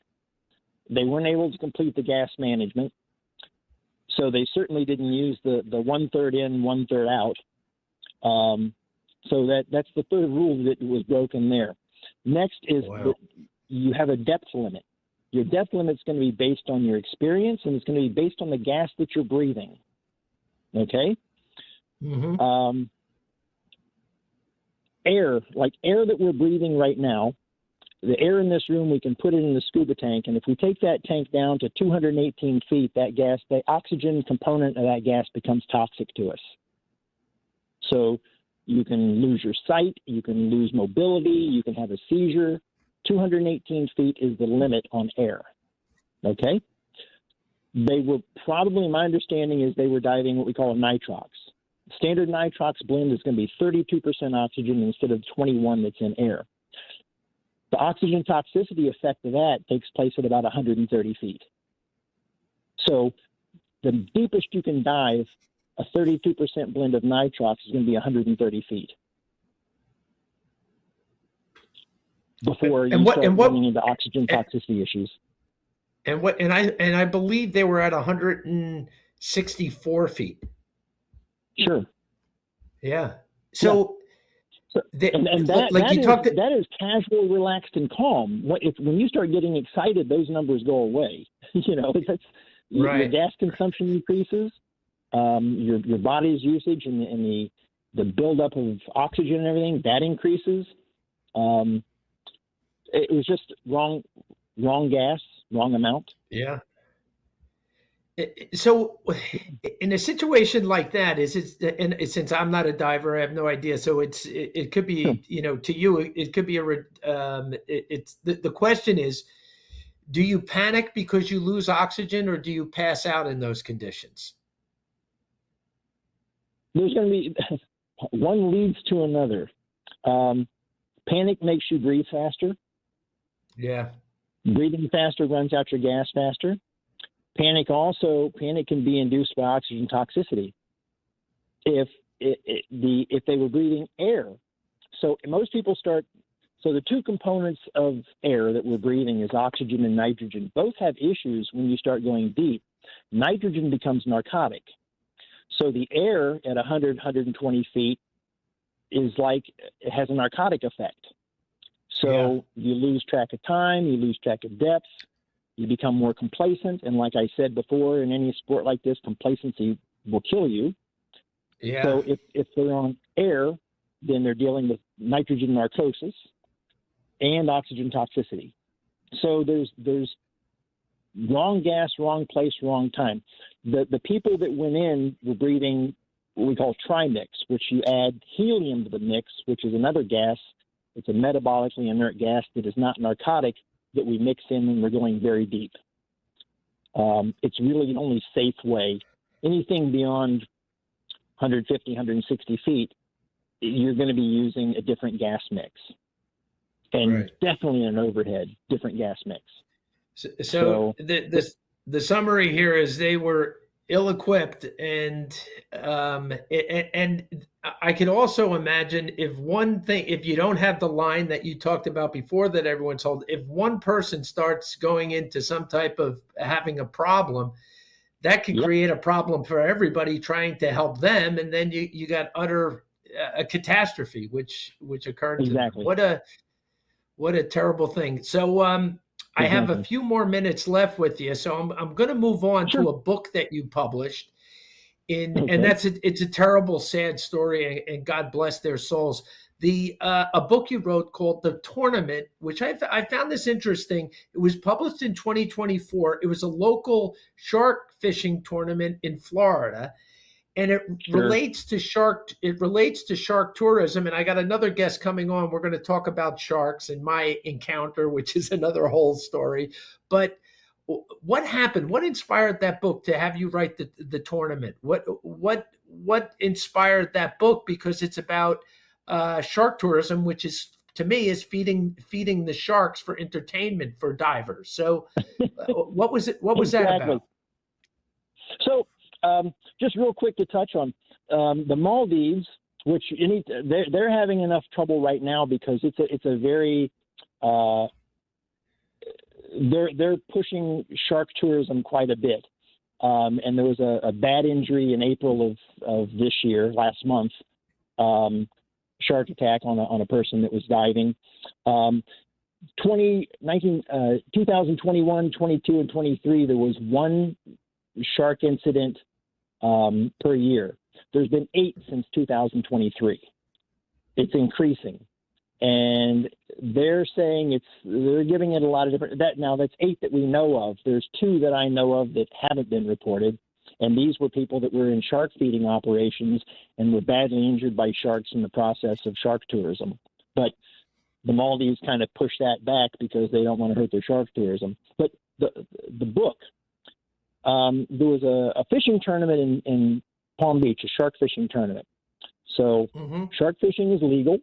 They weren't able to complete the gas management. So they certainly didn't use the 1/3 in, 1/3 out. So that's the third rule that was broken there. Next is that you have a depth limit. Your depth limit is going to be based on your experience, and it's going to be based on the gas that you're breathing. Okay? Mm-hmm. Air that we're breathing right now, the air in this room, we can put it in the scuba tank, and if we take that tank down to 218 feet, the oxygen component of that gas becomes toxic to us. So you can lose your sight, you can lose mobility, you can have a seizure. 218 feet is the limit on air. Okay? They were probably, my understanding is they were diving what we call a nitrox. Standard nitrox blend is going to be 32% oxygen instead of 21 that's in air. The oxygen toxicity effect of that takes place at about 130 feet. So the deepest you can dive, a 32% blend of nitrox is going to be 130 feet. Before you start running into oxygen toxicity issues. And I believe they were at 164 feet. Sure. Yeah. So that is casual, relaxed, and calm. When you start getting excited, those numbers go away. Your gas consumption increases, your body's usage and the buildup of oxygen and everything that increases. It was just wrong gas, wrong amount. Yeah. So in a situation like that, and since I'm not a diver, I have no idea. So it could be, to you, it could be the question is, do you panic because you lose oxygen, or do you pass out in those conditions? There's going to be one leads to another. Panic makes you breathe faster. Yeah. Breathing faster runs out your gas faster. Panic can be induced by oxygen toxicity. If they were breathing air, so most people start. So the two components of air that we're breathing is oxygen and nitrogen. Both have issues when you start going deep. Nitrogen becomes narcotic. So the air at 100, 120 feet it has a narcotic effect. So you lose track of time, you lose track of depth, you become more complacent. And like I said before, in any sport like this, complacency will kill you. Yeah. So if they're on air, then they're dealing with nitrogen narcosis and oxygen toxicity. So there's wrong gas, wrong place, wrong time. The people that went in were breathing what we call trimix, which you add helium to the mix, which is another gas. It's a metabolically inert gas that is not narcotic that we mix in when we're going very deep. It's really the only safe way. Anything beyond 150, 160 feet, you're going to be using a different gas mix. And definitely an overhead, different gas mix. So the summary here is they were ill-equipped, and I could also imagine if you don't have the line that you talked about before that everyone's told, if one person starts going into some type of having a problem, that could create a problem for everybody trying to help them, and then you got a catastrophe which occurred. Exactly. What a terrible thing. So I have a few more minutes left with you, so I'm going to move on to a book that you published, and it's a terrible, sad story, and God bless their souls. A book you wrote called The Tournament, which I found this interesting. It was published in 2024. It was a local shark fishing tournament in Florida, and it relates to shark tourism. And I got another guest coming on. We're going to talk about sharks and my encounter, which is another whole story. But what happened? What inspired that book to have you write the tournament? What inspired that book? Because it's about shark tourism, which is to me is feeding the sharks for entertainment for divers. So what was it? What was that about? So just real quick to touch on the Maldives, which they're having enough trouble right now because it's a very they're pushing shark tourism quite a bit. And there was a bad injury in April of this year, last month, shark attack on a person that was diving. 2021, 22, and 23, there was one shark incident per year. There's been 8 since 2023. It's increasing. And they're saying they're giving it a lot of different, that's 8 that we know of. There's 2 that I know of that haven't been reported. And these were people that were in shark feeding operations and were badly injured by sharks in the process of shark tourism. But the Maldives kind of push that back because they don't want to hurt their shark tourism. But the book, there was a fishing tournament in Palm Beach, a shark fishing tournament. So shark fishing is legal.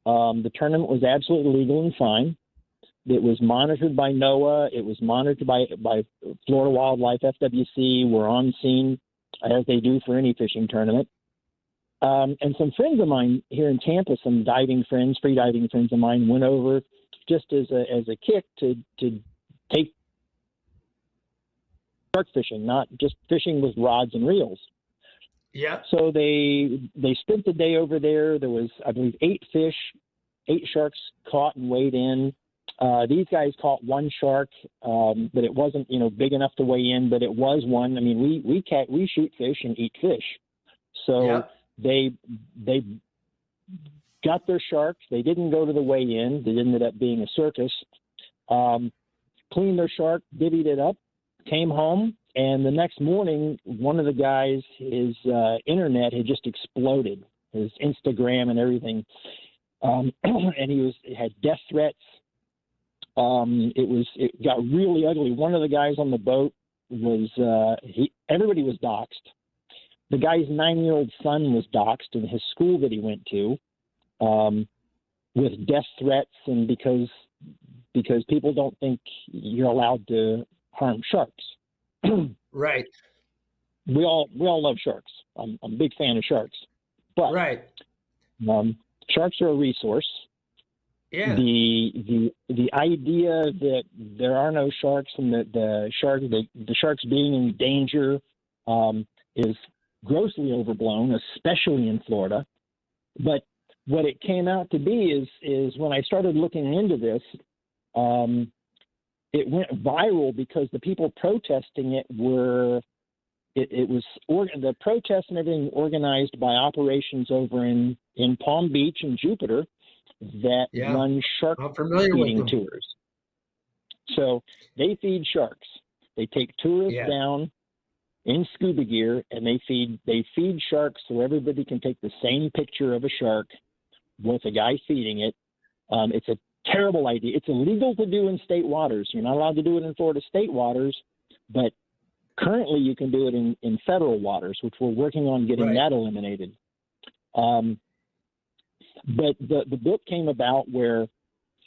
The tournament was absolutely legal and fine. It was monitored by NOAA. It was monitored by Florida Wildlife, FWC. Were on scene, as they do for any fishing tournament. And some friends of mine here in Tampa, some diving friends, free diving friends of mine, went over just as a kick to take shark fishing, not just fishing with rods and reels. Yeah. So they spent the day over there. There was, I believe, 8 sharks caught and weighed in. These guys caught 1 shark, but it wasn't, big enough to weigh in, but it was one. I mean, we shoot fish and eat fish. So they got their sharks. They didn't go to the weigh-in. It ended up being a circus. Cleaned their shark, divvied it up, came home. And the next morning, one of the guys, his internet had just exploded, his Instagram and everything. And he had death threats. It got really ugly. One of the guys on the boat everybody was doxxed. The guy's 9-year-old son was doxxed in his school that he went to, with death threats, and because people don't think you're allowed to harm sharks. Right. We all love sharks. I'm a big fan of sharks, but sharks are a resource. Yeah. The idea that there are no sharks and that the sharks being in danger is grossly overblown, especially in Florida. But what it came out to be is when I started looking into this, it went viral because the people protesting it was the protests and everything organized by operations over in Palm Beach and Jupiter that run shark feeding tours. So they feed sharks. They take tourists down in scuba gear and they feed sharks so everybody can take the same picture of a shark with a guy feeding it. It's a terrible idea. It's illegal to do in state waters. You're not allowed to do it in Florida state waters, but currently you can do it in federal waters, which we're working on getting that eliminated. But the book came about where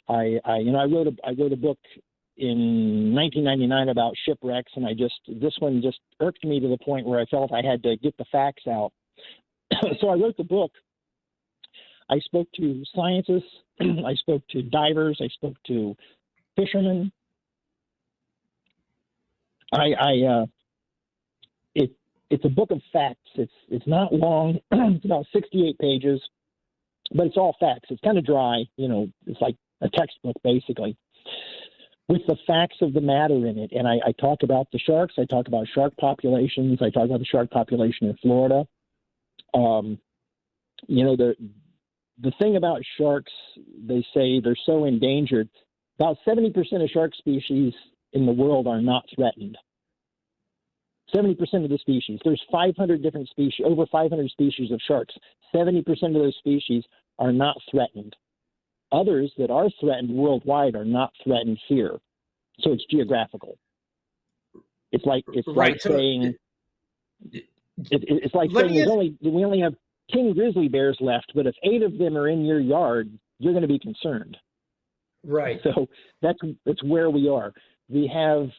I wrote a book in 1999 about shipwrecks, and this one just irked me to the point where I felt I had to get the facts out. So I wrote the book. I spoke to scientists, I spoke to divers, I spoke to fishermen. It's a book of facts. It's not long. It's about 68 pages, but it's all facts. It's kind of dry, it's like a textbook basically, with the facts of the matter in it. And I talk about the sharks. I talk about shark populations. I talk about the shark population in Florida. The thing about sharks, they say they're so endangered. About 70% of shark species in the world are not threatened. 70% of the species. There's 500 different species, over 500 species of sharks. 70% of those species are not threatened. Others that are threatened worldwide are not threatened here. So it's geographical. It's like saying we only have 10 grizzly bears left, but if 8 of them are in your yard, you're going to be concerned. Right. So that's where we are. We have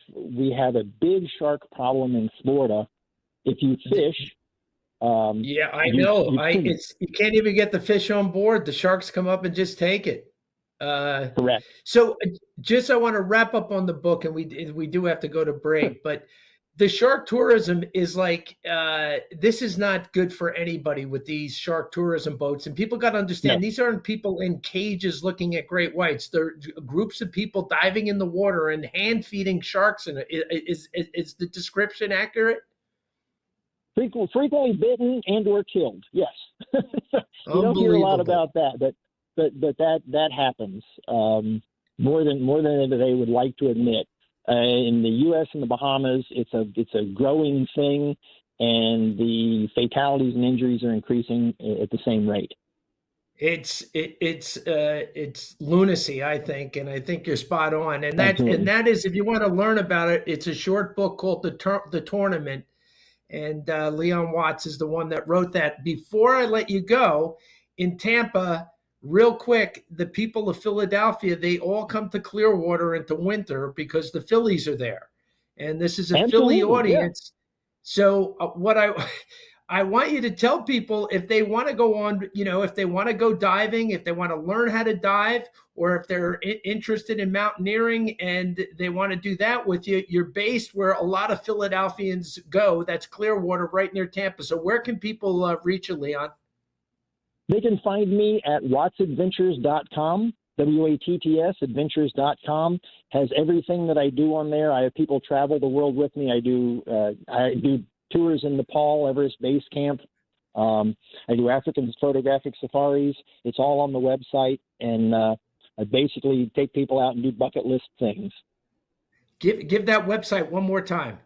a big shark problem in Florida. If you fish, yeah, I know. You can't even get the fish on board. The sharks come up and just take it. Correct. So I want to wrap up on the book, and we do have to go to break, but the shark tourism is like, this is not good for anybody with these shark tourism boats. And people got to understand, these aren't people in cages looking at great whites. They're groups of people diving in the water and hand feeding sharks. And is the description accurate? Frequently bitten and or killed. Yes. You don't hear a lot about that, but that happens more than they would like to admit. In the U.S. and the Bahamas, it's a growing thing, and the fatalities and injuries are increasing at the same rate. It's lunacy, I think, and I think you're spot on. And that is, if you want to learn about it, it's a short book called The Tournament, and Leon Watts is the one that wrote that. Before I let you go, in Tampa, real quick, the people of Philadelphia, they all come to Clearwater into winter because the Phillies are there. And this is a Philly audience. Yeah. So what I want you to tell people, if they want to go on, if they want to go diving, if they want to learn how to dive, or if they're interested in mountaineering and they want to do that with you, you're based where a lot of Philadelphians go. That's Clearwater, right near Tampa. So where can people reach you, Leon? They can find me at wattsadventures.com, WATTS, adventures.com. Has everything that I do on there. I have people travel the world with me. I do tours in Nepal, Everest Base Camp. I do African photographic safaris. It's all on the website, and I basically take people out and do bucket list things. Give that website one more time.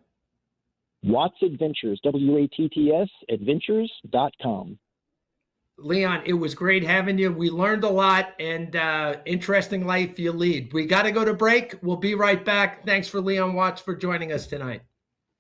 Watts Adventures, WATTS, adventures.com. Leon, it was great having you. We learned a lot, and interesting life you lead. We got to go to break. We'll be right back. Thanks for Leon Watts for joining us tonight.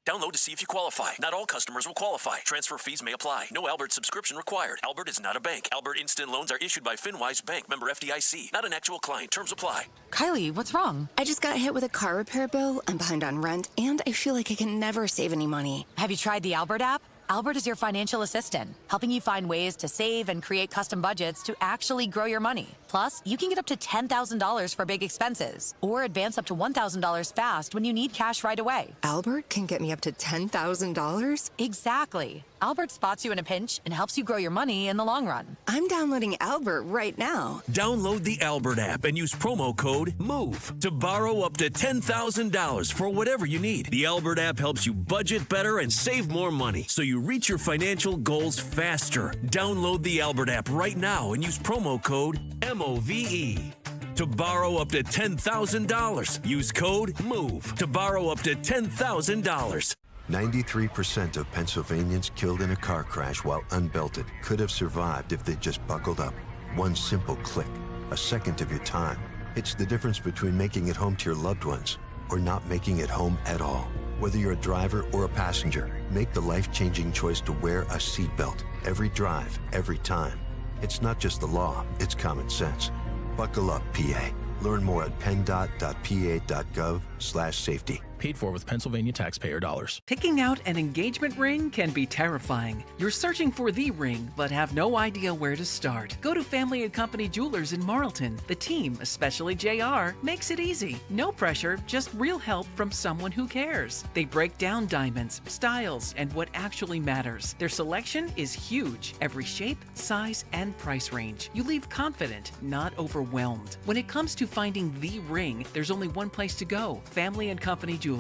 Download to see if you qualify. Not all customers will qualify. Transfer fees may apply. No Albert subscription required. Albert is not a bank. Albert Instant Loans are issued by FinWise Bank, member FDIC. Not an actual client. Terms apply. Kylie, what's wrong? I just got hit with a car repair bill. I'm behind on rent, and I feel like I can never save any money. Have you tried the Albert app? Albert is your financial assistant, helping you find ways to save and create custom budgets to actually grow your money. Plus, you can get up to $10,000 for big expenses or advance up to $1,000 fast when you need cash right away. Albert can get me up to $10,000? Exactly. Albert spots you in a pinch and helps you grow your money in the long run. I'm downloading Albert right now. Download the Albert app and use promo code MOVE to borrow up to $10,000 for whatever you need. The Albert app helps you budget better and save more money so you reach your financial goals faster. Download the Albert app right now and use promo code MOVE to borrow up to $10,000. Use code MOVE to borrow up to $10,000. 93% of Pennsylvanians killed in a car crash while unbelted could have survived if they just buckled up. One simple click, a second of your time. It's the difference between making it home to your loved ones or not making it home at all. Whether you're a driver or a passenger, make the life-changing choice to wear a seatbelt every drive, every time. It's not just the law, it's common sense. Buckle up, PA. Learn more at PennDOT.pa.gov/safety. Paid for with Pennsylvania taxpayer dollars. Picking out an engagement ring can be terrifying. You're searching for the ring, but have no idea where to start. Go to Family & Company Jewelers in Marlton. The team, especially JR, makes it easy. No pressure, just real help from someone who cares. They break down diamonds, styles, and what actually matters. Their selection is huge. Every shape, size, and price range. You leave confident, not overwhelmed. When it comes to finding the ring, there's only one place to go. Family & Company Jewelers,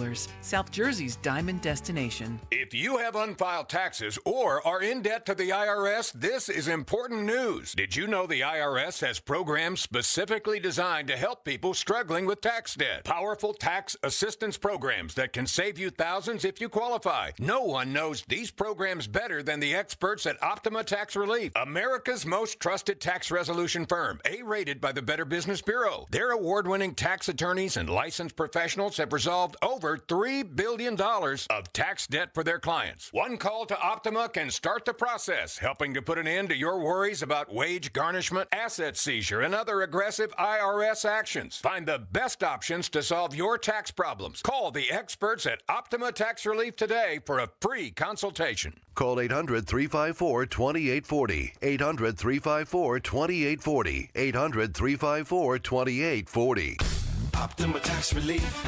South Jersey's diamond destination. If you have unfiled taxes or are in debt to the IRS, this is important news. Did you know the IRS has programs specifically designed to help people struggling with tax debt? Powerful tax assistance programs that can save you thousands if you qualify. No one knows these programs better than the experts at Optima Tax Relief, America's most trusted tax resolution firm, A-rated by the Better Business Bureau. Their award-winning tax attorneys and licensed professionals professionals have resolved over $3 billion of tax debt for their clients. One call to Optima can start the process, helping to put an end to your worries about wage garnishment, asset seizure, and other aggressive IRS actions. Find the best options to solve your tax problems. Call the experts at Optima Tax Relief today for a free consultation. Call 800-354-2840. 800-354-2840. 800-354-2840. Optima Tax Relief.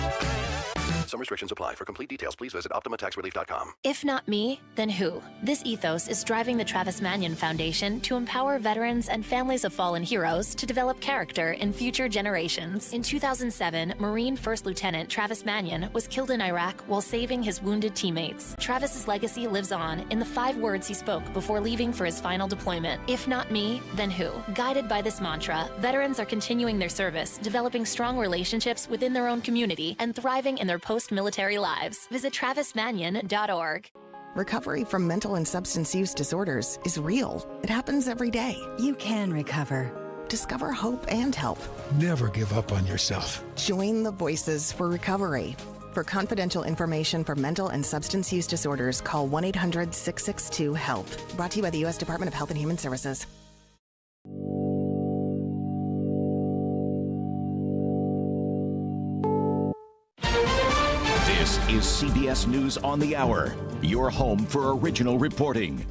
Some restrictions apply. For complete details, please visit OptimaTaxRelief.com. If not me, then who? This ethos is driving the Travis Manion Foundation to empower veterans and families of fallen heroes to develop character in future generations. In 2007, Marine First Lieutenant Travis Manion was killed in Iraq while saving his wounded teammates. Travis's legacy lives on in the 5 words he spoke before leaving for his final deployment. If not me, then who? Guided by this mantra, veterans are continuing their service, developing strong relationships within their own community, and thriving in their post-military lives. Visit travismanion.org. Recovery from mental and substance use disorders is real. It happens every day. You can recover. Discover hope and help. Never give up on yourself. Join the Voices for Recovery. For confidential information for mental and substance use disorders, call 1-800-662-HELP. Brought to you by the U.S. Department of Health and Human Services. This is CBS News on the Hour, your home for original reporting.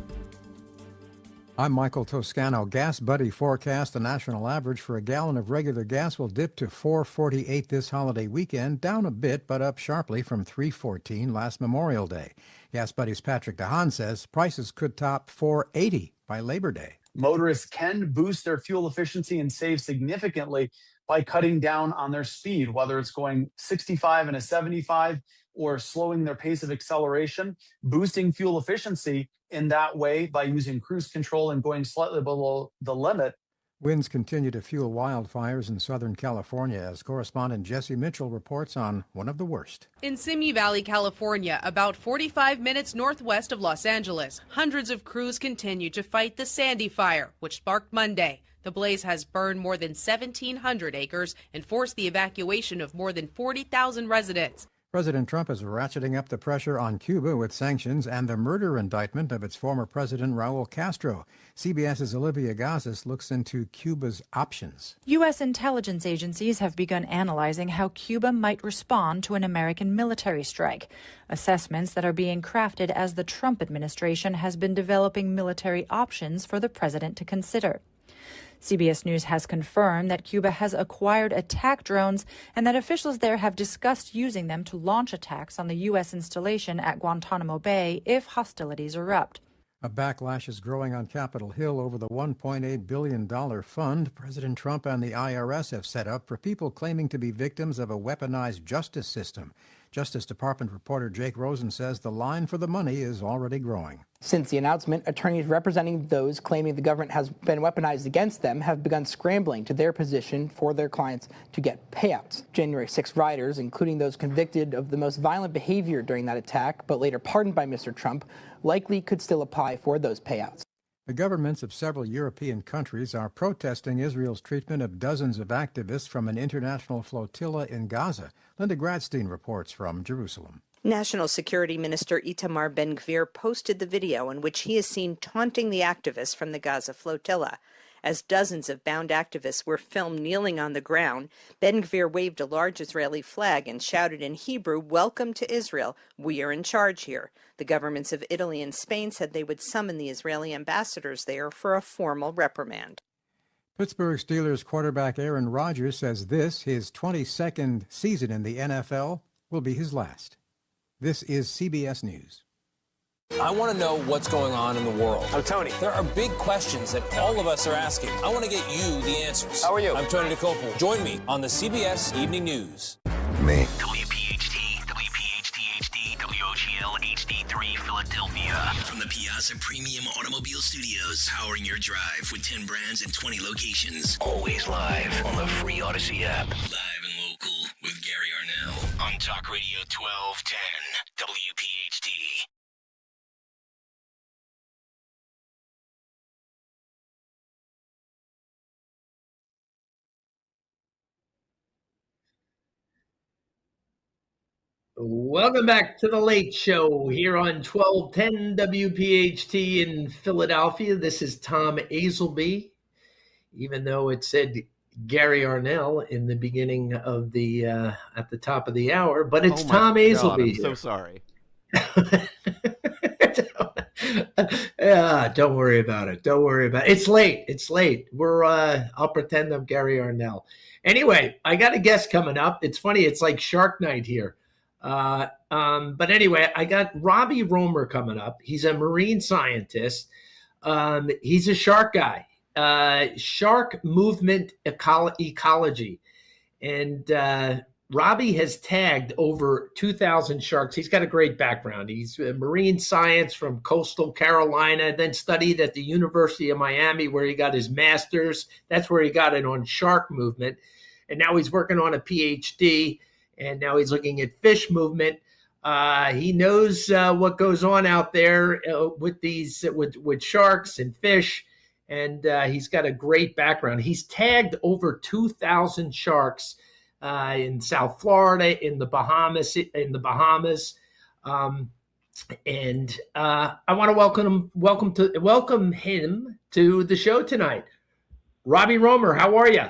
I'm Michael Toscano. Gas Buddy forecast the national average for a gallon of regular gas will dip to $4.48 this holiday weekend, down a bit but up sharply from $3.14 last Memorial Day. Gas Buddy's Patrick DeHaan says prices could top $4.80 by Labor Day. Motorists can boost their fuel efficiency and save significantly by cutting down on their speed, whether it's going 65 and a 75 or slowing their pace of acceleration, boosting fuel efficiency in that way by using cruise control and going slightly below the limit. Winds continue to fuel wildfires in Southern California as correspondent Jesse Mitchell reports on one of the worst. In Simi Valley, California, about 45 minutes northwest of Los Angeles, hundreds of crews continue to fight the Sandy Fire, which sparked Monday. The blaze has burned more than 1,700 acres and forced the evacuation of more than 40,000 residents. President Trump is ratcheting up the pressure on Cuba with sanctions and the murder indictment of its former president, Raul Castro. CBS's Olivia Gazis looks into Cuba's options. U.S. intelligence agencies have begun analyzing how Cuba might respond to an American military strike. Assessments that are being crafted as the Trump administration has been developing military options for the president to consider. CBS News has confirmed that Cuba has acquired attack drones and that officials there have discussed using them to launch attacks on the U.S. installation at Guantanamo Bay if hostilities erupt. A backlash is growing on Capitol Hill over the $1.8 billion fund President Trump and the IRS have set up for people claiming to be victims of a weaponized justice system. Justice Department reporter Jake Rosen says the line for the money is already growing. Since the announcement, attorneys representing those claiming the government has been weaponized against them have begun scrambling to their position for their clients to get payouts. January 6 rioters, including those convicted of the most violent behavior during that attack, but later pardoned by Mr. Trump, likely could still apply for those payouts. The governments of several European countries are protesting Israel's treatment of dozens of activists from an international flotilla in Gaza. Linda Gradstein reports from Jerusalem. National Security Minister Itamar Ben-Gvir posted the video in which he is seen taunting the activists from the Gaza flotilla. As dozens of bound activists were filmed kneeling on the ground, Ben-Gvir waved a large Israeli flag and shouted in Hebrew, "Welcome to Israel. We are in charge here." The governments of Italy and Spain said they would summon the Israeli ambassadors there for a formal reprimand. Pittsburgh Steelers quarterback Aaron Rodgers says this, his 22nd season in the NFL, will be his last. This is CBS News. I want to know what's going on in the world. I'm Tony. There are big questions that all of us are asking. I want to get you the answers. How are you? I'm Tony DeCopo. Join me on the CBS Evening News. Me. WPHT, WPHT HD, WOGL HD3 Philadelphia. From the Piazza Premium Automobile Studios, powering your drive with 10 brands and 20 locations. Always live on the free Odyssey app. Live and local with Gary Arnell on Talk Radio 1210 WPHT. Welcome back to the Late Show here on 1210 WPHT in Philadelphia. This is Tom Azelby, even though it said Gary Arnell in the beginning of the at the top of the hour, but it's Tom Azelby. I'm so sorry. Yeah, don't worry about it. Don't worry about it. It's late. It's late. I'll pretend I'm Gary Arnell. Anyway, I got a guest coming up. It's funny. It's like Shark Night here. But anyway, I got Robbie Romer coming up. He's a marine scientist. He's a shark guy, shark movement ecology. And Robbie has tagged over 2,000 sharks. He's got a great background. He's a marine science from coastal Carolina, then studied at the University of Miami where he got his master's. That's where he got it on shark movement. And now he's working on a PhD. And now he's looking at fish movement. He knows what goes on out there with sharks and fish, and he's got a great background. He's tagged over 2,000 sharks in South Florida, in the Bahamas. And I want to welcome him to the show tonight. Robbie Romer, how are you?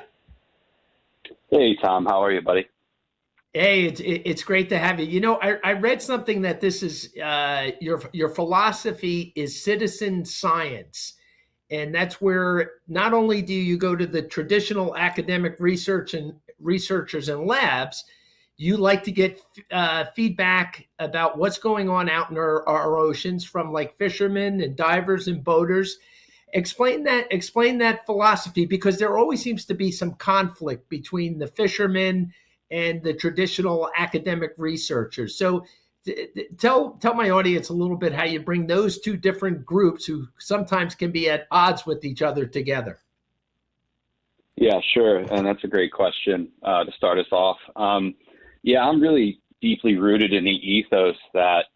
Hey Tom, how are you, buddy? Hey, it's great to have you. You know, I read something that this is your philosophy is citizen science, and that's where not only do you go to the traditional academic researchers and labs, you like to get feedback about what's going on out in our oceans from like fishermen and divers and boaters. Explain that philosophy, because there always seems to be some conflict between the fishermen and the traditional academic researchers. So tell my audience a little bit how you bring those two different groups who sometimes can be at odds with each other together. Yeah, sure. And that's a great question to start us off. Yeah, I'm really deeply rooted in the ethos that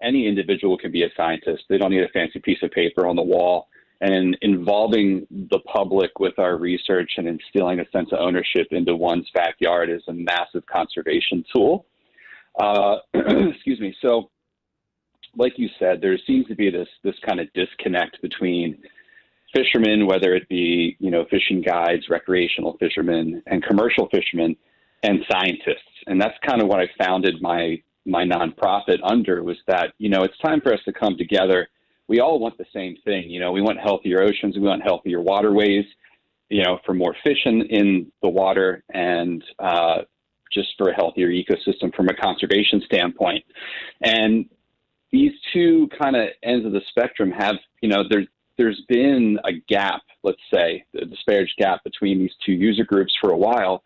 any individual can be a scientist. They don't need a fancy piece of paper on the wall. And involving the public with our research and instilling a sense of ownership into one's backyard is a massive conservation tool. Excuse me. So, like you said, there seems to be this kind of disconnect between fishermen, whether it be, fishing guides, recreational fishermen, and commercial fishermen, and scientists. And that's kind of what I founded my nonprofit under, was that, it's time for us to come together. We all want the same thing. We want healthier oceans. We want healthier waterways, for more fish in the water, and just for a healthier ecosystem from a conservation standpoint. And these two kind of ends of the spectrum have, there's been a gap, let's say, a disparaged gap between these two user groups for a while.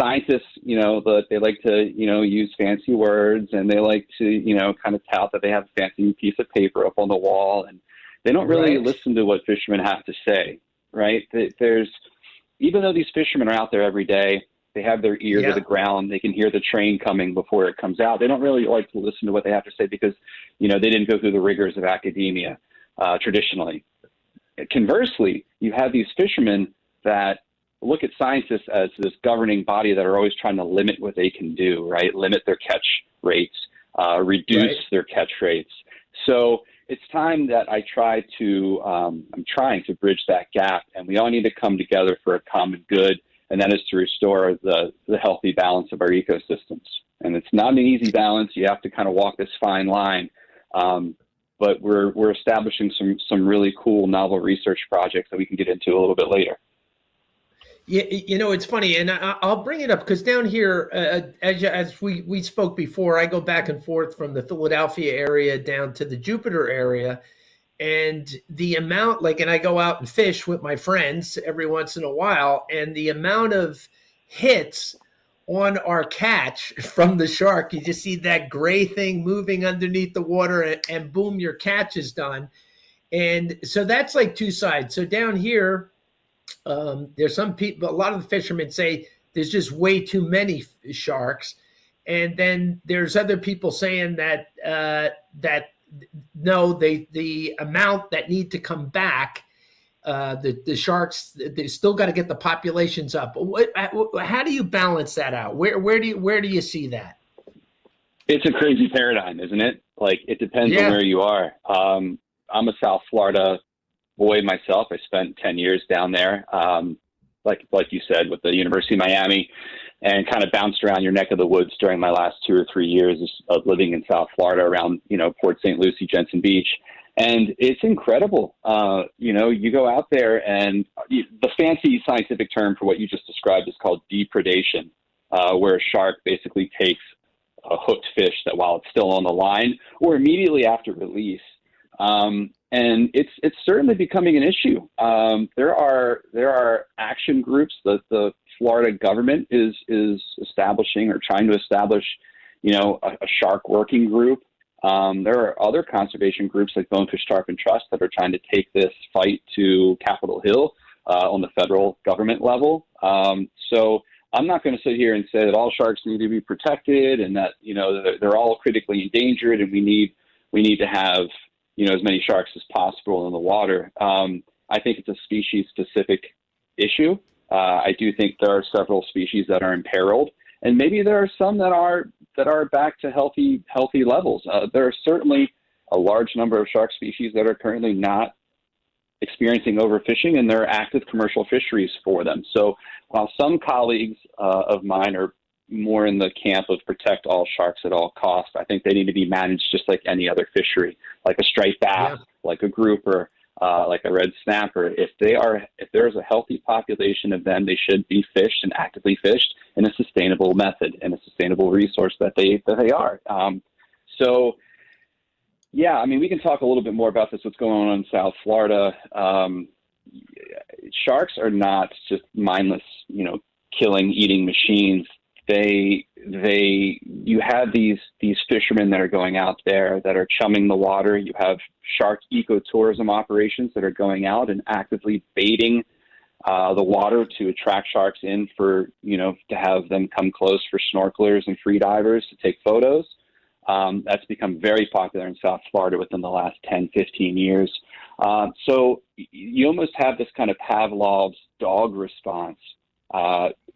Scientists, they like to, use fancy words, and they like to, kind of tout that they have a fancy piece of paper up on the wall, and they don't really listen to what fishermen have to say, right? Even though these fishermen are out there every day, they have their ear to the ground, they can hear the train coming before it comes out. They don't really like to listen to what they have to say because, they didn't go through the rigors of academia traditionally. Conversely, you have these fishermen that look at scientists as this governing body that are always trying to limit what they can do, right? Limit their catch rates, reduce their catch rates. So it's time that I'm trying to bridge that gap, and we all need to come together for a common good, and that is to restore the healthy balance of our ecosystems. And it's not an easy balance. You have to kind of walk this fine line. But we're establishing some really cool novel research projects that we can get into a little bit later. Yeah, it's funny, and I'll bring it up because down here, as we spoke before, I go back and forth from the Philadelphia area down to the Jupiter area, and the amount, and I go out and fish with my friends every once in a while, and the amount of hits on our catch from the shark, you just see that gray thing moving underneath the water, and boom, your catch is done. And so that's like two sides. So down here, there's some people, a lot of the fishermen say there's just way too many sharks. And then there's other people saying that no, the amount that need to come back, the sharks, they still got to get the populations up. How do you balance that out? Where do you see that? It's a crazy paradigm, isn't it? Like, it depends on where you are. I'm a South Florida boy myself. I spent 10 years down there, like you said, with the University of Miami, and kind of bounced around your neck of the woods during my last 2 or 3 years of living in South Florida around, Port St. Lucie, Jensen Beach. And it's incredible. You go out there and the fancy scientific term for what you just described is called depredation, where a shark basically takes a hooked fish that while it's still on the line or immediately after release. And it's certainly becoming an issue. There are action groups that the Florida government is establishing or trying to establish, a shark working group. There are other conservation groups like Bonefish Tarpon Trust that are trying to take this fight to Capitol Hill on the federal government level. So I'm not going to sit here and say that all sharks need to be protected and that, they're all critically endangered and we need to have, as many sharks as possible in the water. I think it's a species-specific issue. I do think there are several species that are imperiled, and maybe there are some that are back to healthy levels. There are certainly a large number of shark species that are currently not experiencing overfishing, and there are active commercial fisheries for them. So while some colleagues of mine are more in the camp of protect all sharks at all costs, I think they need to be managed just like any other fishery, like a striped bass, like a grouper, like a red snapper. If there's a healthy population of them, they should be fished and actively fished in a sustainable method and a sustainable resource that they are. So yeah, I mean, we can talk a little bit more about this, what's going on in South Florida. Sharks are not just mindless, killing, eating machines. You have these fishermen that are going out there that are chumming the water. You have shark ecotourism operations that are going out and actively baiting the water to attract sharks in for, to have them come close for snorkelers and free divers to take photos. That's become very popular in South Florida within the last 10, 15 years. So you almost have this kind of Pavlov's dog response.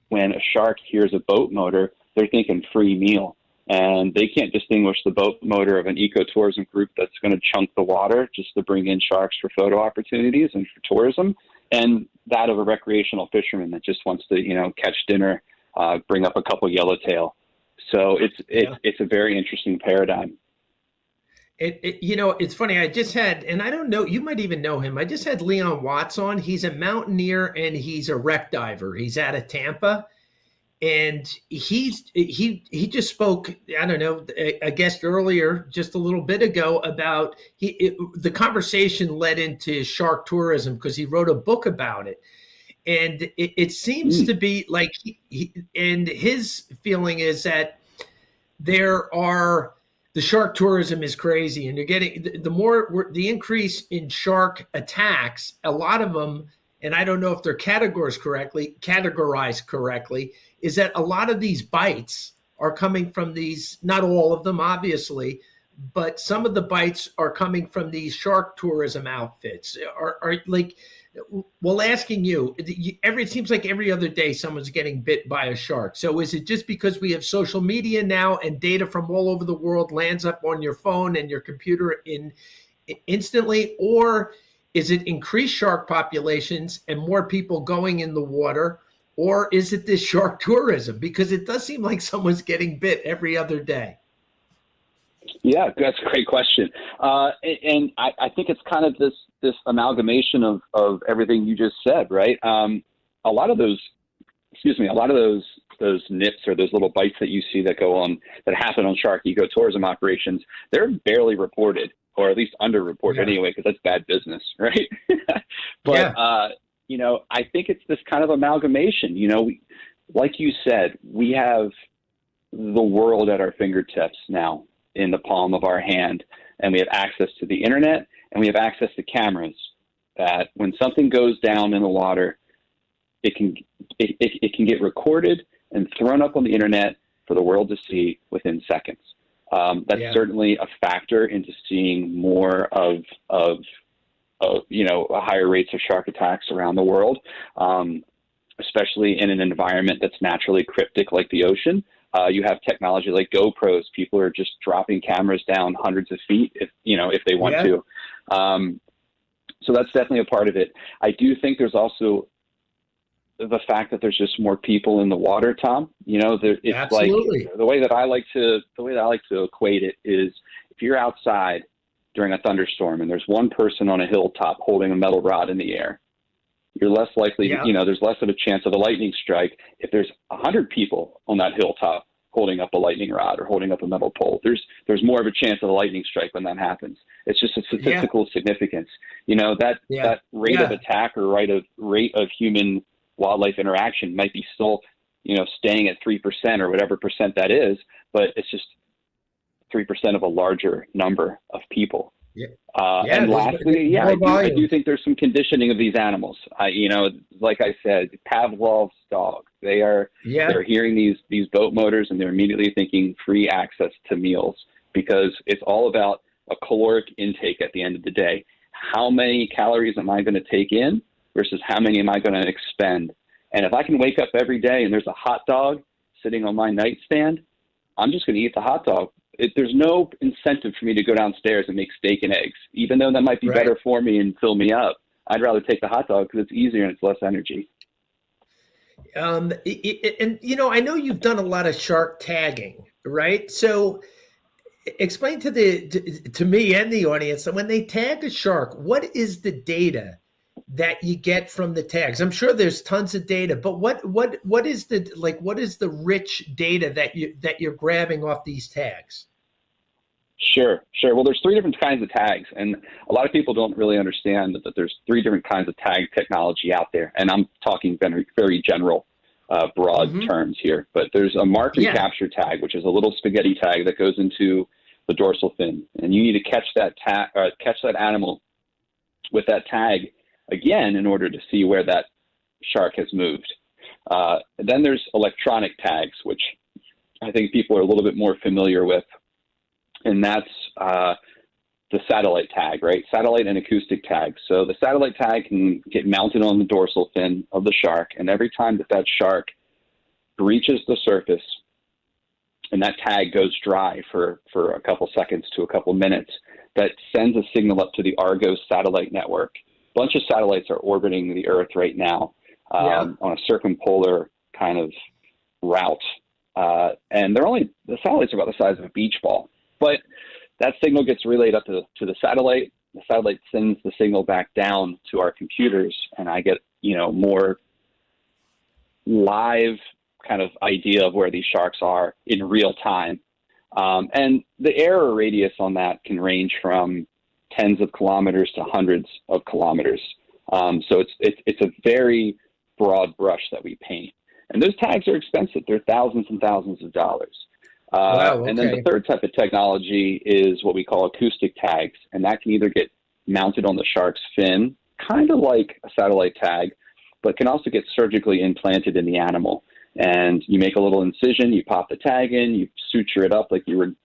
When a shark hears a boat motor, they're thinking free meal. And they can't distinguish the boat motor of an ecotourism group that's going to chunk the water just to bring in sharks for photo opportunities and for tourism, and that of a recreational fisherman that just wants to, catch dinner, bring up a couple yellowtail. So it's a very interesting paradigm. It's funny. I just had, and I don't know, you might even know him. I just had Leon Watts on. He's a mountaineer and he's a wreck diver. He's out of Tampa, and he just spoke. I don't know, a guest earlier, just a little bit ago, about the conversation led into shark tourism because he wrote a book about it, and it seems to be like and his feeling is that the shark tourism is crazy, and you're getting the increase in shark attacks. A lot of them, and I don't know if they're categorized correctly, is that a lot of these bites are coming from these, not all of them, obviously, but some of the bites are coming from these shark tourism outfits. Are like, well, asking you, it seems like every other day someone's getting bit by a shark. So is it just because we have social media now and data from all over the world lands up on your phone and your computer instantly, or is it increased shark populations and more people going in the water, or is it this shark tourism? Because it does seem like someone's getting bit every other day. Yeah, that's a great question. And I think it's kind of this amalgamation of everything you just said, right? A lot of those nips or those little bites that you see that happen on shark ecotourism operations, they're barely reported, or at least underreported anyway, because that's bad business, right? But, I think it's this kind of amalgamation. Like you said, we have the world at our fingertips now, in the palm of our hand, and we have access to the internet, and we have access to cameras that when something goes down in the water, it can get recorded and thrown up on the internet for the world to see within seconds. That's certainly a factor into seeing more of higher rates of shark attacks around the world, especially in an environment that's naturally cryptic like the ocean. You have technology like GoPros. People are just dropping cameras down hundreds of feet if they want to. So that's definitely a part of it. I do think there's also the fact that there's just more people in the water, Tom. It's Absolutely. like the way that I like to equate it is if you're outside during a thunderstorm and there's one person on a hilltop holding a metal rod in the air, you're less likely, there's less of a chance of a lightning strike. If there's 100 people on that hilltop holding up a lightning rod or holding up a metal pole, there's more of a chance of a lightning strike when that happens. It's just a statistical significance. That rate of attack or rate of human wildlife interaction might be still, staying at 3% or whatever percent that is, but it's just 3% of a larger number of people. And lastly, I do think there's some conditioning of these animals. Like I said, Pavlov's dog, they're hearing these boat motors and they're immediately thinking free access to meals, because it's all about a caloric intake at the end of the day. How many calories am I going to take in versus how many am I going to expend? And if I can wake up every day and there's a hot dog sitting on my nightstand, I'm just going to eat the hot dog. There's no incentive for me to go downstairs and make steak and eggs, even though that might be better for me and fill me up. I'd rather take the hot dog because it's easier and it's less energy. And I know you've done a lot of shark tagging, right? So explain to me and the audience that when they tag a shark, what is the data that you get from the tags? I'm sure there's tons of data, but what is the rich data that you're grabbing off these tags? Sure. Well, there's 3 different kinds of tags, and a lot of people don't really understand that there's 3 different kinds of tag technology out there. And I'm talking very, very general, broad terms here. But there's a mark and capture tag, which is a little spaghetti tag that goes into the dorsal fin, and you need to catch that animal with that tag again in order to see where that shark has moved. Then there's electronic tags, which I think people are a little bit more familiar with, and that's the satellite tag, right? Satellite and acoustic tag. So the satellite tag can get mounted on the dorsal fin of the shark, and every time that shark breaches the surface and that tag goes dry for a couple seconds to a couple minutes, that sends a signal up to the Argos satellite network. A bunch of satellites are orbiting the Earth right now on a circumpolar kind of route. And the satellites are about the size of a beach ball. But that signal gets relayed up to the satellite. The satellite sends the signal back down to our computers, and I get, more live kind of idea of where these sharks are in real time. And the error radius on that can range from tens of kilometers to hundreds of kilometers. So it's a very broad brush that we paint. And those tags are expensive. They're thousands and thousands of dollars. And then the third type of technology is what we call acoustic tags. And that can either get mounted on the shark's fin, kind of like a satellite tag, but can also get surgically implanted in the animal. And you make a little incision, you pop the tag in, you suture it up like you would,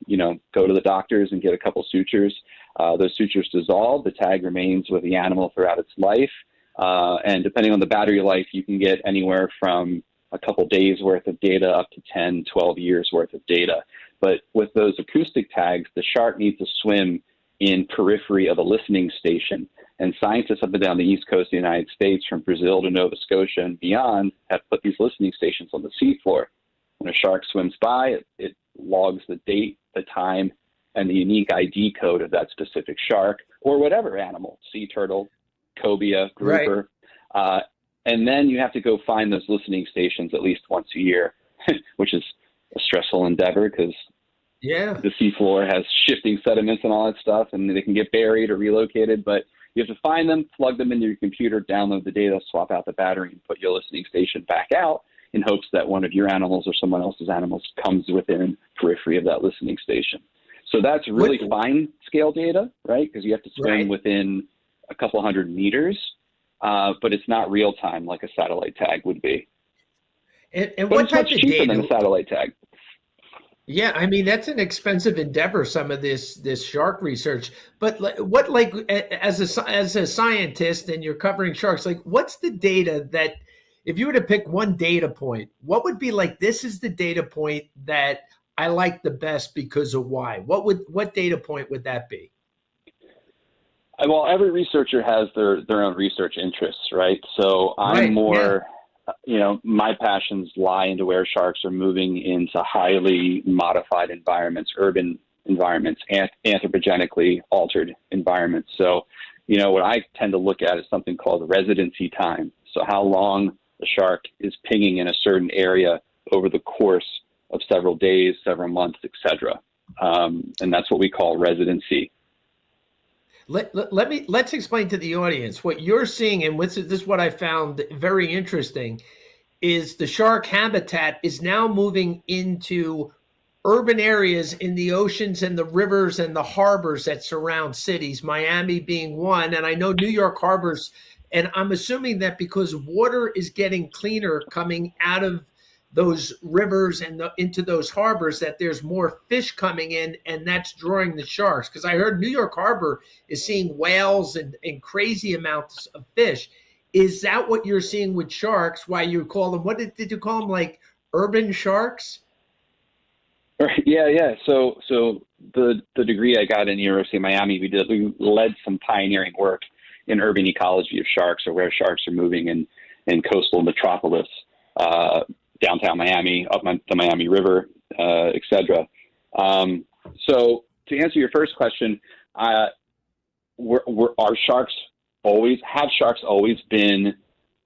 go to the doctors and get a couple sutures. Those sutures dissolve, the tag remains with the animal throughout its life. And depending on the battery life, you can get anywhere from a couple days worth of data up to 10, 12 years worth of data. But with those acoustic tags, the shark needs to swim in periphery of a listening station. And scientists up and down the east coast of the United States, from Brazil to Nova Scotia and beyond, have put these listening stations on the seafloor. When a shark swims by, it logs the date, the time, and the unique ID code of that specific shark or whatever animal, sea turtle, cobia, grouper. Right. And then you have to go find those listening stations at least once a year, which is a stressful endeavor because the seafloor has shifting sediments and all that stuff, and they can get buried or relocated. But you have to find them, plug them into your computer, download the data, swap out the battery, and put your listening station back out in hopes that one of your animals or someone else's animals comes within periphery of that listening station. So that's really fine scale data, right? Because you have to swim within a couple hundred meters, but it's not real time like a satellite tag would be. And what type of data? Cheaper than a satellite tag. Yeah, I mean, that's an expensive endeavor, some of this shark research. But what, like, as a scientist and you're covering sharks, like, what's the data that if you were to pick one data point, what would be like, this is the data point that I like the best because of why? What data point would that be? Well, every researcher has their own research interests, right? So I'm more, my passions lie into where sharks are moving into highly modified environments, urban environments, anthropogenically altered environments. So, what I tend to look at is something called residency time. So how long the shark is pinging in a certain area over the course of several days, several months, etc. And that's what we call residency. Let's explain to the audience what you're seeing, and this is what I found very interesting, is the shark habitat is now moving into urban areas in the oceans and the rivers and the harbors that surround cities, Miami being one. And I know New York harbors, and I'm assuming that because water is getting cleaner coming out of those rivers and into those harbors, that there's more fish coming in, and that's drawing the sharks. Because I heard New York Harbor is seeing whales and crazy amounts of fish. Is that what you're seeing with sharks? Why you call them, what did you call them, like urban sharks? Yeah. So the degree I got in the University of Miami, we led some pioneering work in urban ecology of sharks, or where sharks are moving in coastal metropolis, downtown Miami, up the Miami River, etc. So to answer your first question, have sharks always been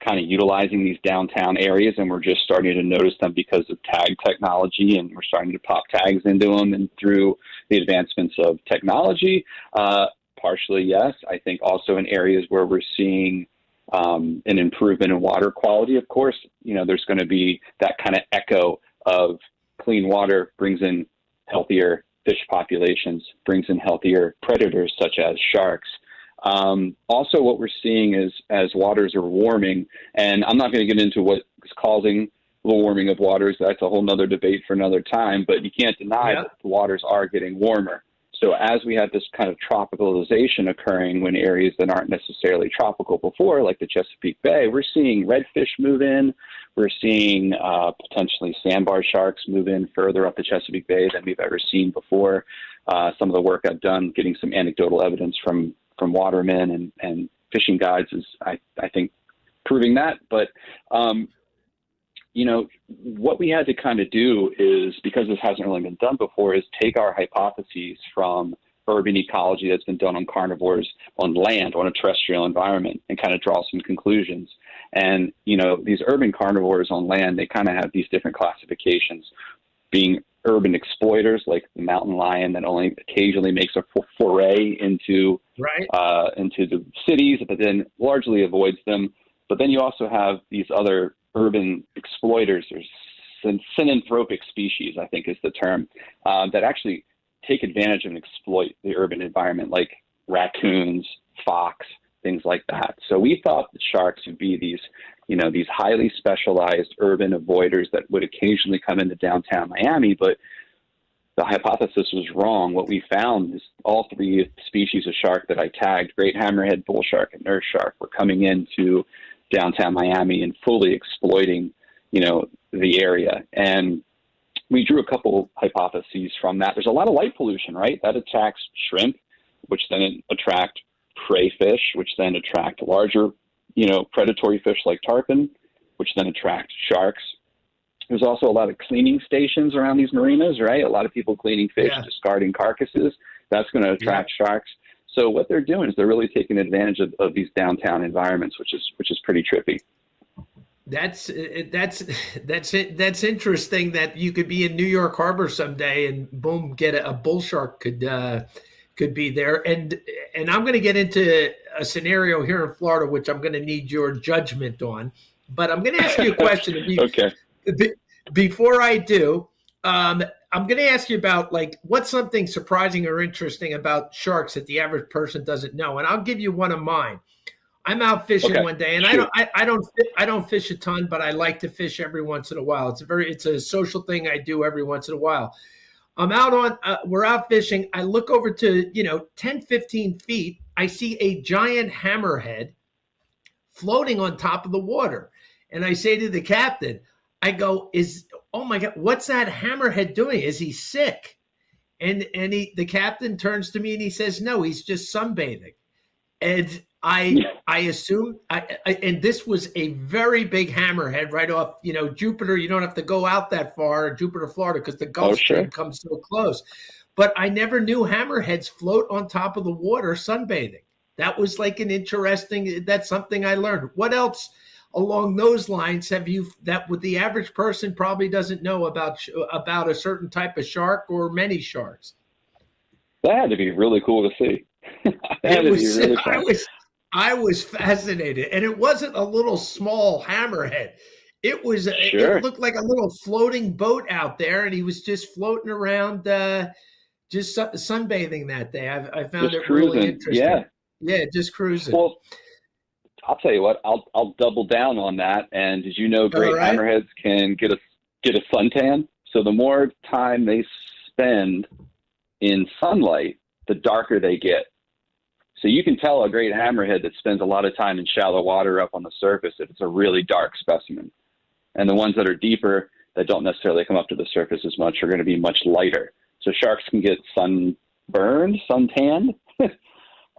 kind of utilizing these downtown areas, and we're just starting to notice them because of tag technology, and we're starting to pop tags into them and through the advancements of technology? Partially, yes. I think also in areas where we're seeing an improvement in water quality, of course, there's going to be that kind of echo of clean water brings in healthier fish populations, brings in healthier predators such as sharks. Also, what we're seeing is as waters are warming, and I'm not going to get into what is causing the warming of waters. That's a whole nother debate for another time, but you can't deny that the waters are getting warmer. So as we have this kind of tropicalization occurring when areas that aren't necessarily tropical before, like the Chesapeake Bay, we're seeing redfish move in. We're seeing potentially sandbar sharks move in further up the Chesapeake Bay than we've ever seen before. Some of the work I've done getting some anecdotal evidence from watermen and fishing guides is, I think, proving that. But, what we had to kind of do is, because this hasn't really been done before, is take our hypotheses from urban ecology that's been done on carnivores on land, on a terrestrial environment, and kind of draw some conclusions. And, these urban carnivores on land, they kind of have these different classifications, being urban exploiters, like the mountain lion that only occasionally makes a foray into the cities, but then largely avoids them. But then you also have these other urban exploiters, or synanthropic species, I think is the term, that actually take advantage and exploit the urban environment, like raccoons, fox, things like that. So we thought that sharks would be these highly specialized urban avoiders that would occasionally come into downtown Miami, but the hypothesis was wrong. What we found is all three species of shark that I tagged, great hammerhead bull shark and nurse shark, were coming into downtown Miami and fully exploiting, the area. And we drew a couple hypotheses from that. There's a lot of light pollution, right? That attracts shrimp, which then attract prey fish, which then attract larger, predatory fish like tarpon, which then attract sharks. There's also a lot of cleaning stations around these marinas, right? A lot of people cleaning fish, discarding carcasses. That's going to attract sharks. So what they're doing is they're really taking advantage of these downtown environments, which is pretty trippy. That's interesting that you could be in New York Harbor someday and boom, get a bull shark could be there. And I'm going to get into a scenario here in Florida, which I'm going to need your judgment on. But I'm going to ask you a question. Okay. Before I do, I'm going to ask you about, like, what's something surprising or interesting about sharks that the average person doesn't know. And I'll give you one of mine. I'm out fishing one day, and I don't fish a ton, but I like to fish every once in a while. It's a social thing I do every once in a while. I'm out we're out fishing. I look over to 10, 15 feet. I see a giant hammerhead floating on top of the water. And I say to the captain, I go, oh my God, what's that hammerhead doing? Is he sick? And the captain turns to me and he says, no, he's just sunbathing. And I assume, and this was a very big hammerhead right off, Jupiter. You don't have to go out that far, Jupiter, Florida, because the Gulf Stream comes so close. But I never knew hammerheads float on top of the water sunbathing. That was like that's something I learned. What else along those lines have you, that with the average person probably doesn't know about a certain type of shark or many sharks? That had to be really cool to see. I was fascinated, and it wasn't a little small hammerhead. It was. It looked like a little floating boat out there, and he was just floating around, just sunbathing that day. I found it really interesting. Yeah, just cruising. Well, I'll tell you what. I'll double down on that. And did you know great hammerheads can get a suntan? So the more time they spend in sunlight, the darker they get. So you can tell a great hammerhead that spends a lot of time in shallow water up on the surface if it's a really dark specimen. And the ones that are deeper, that don't necessarily come up to the surface as much, are going to be much lighter. So sharks can get sunburned, suntanned.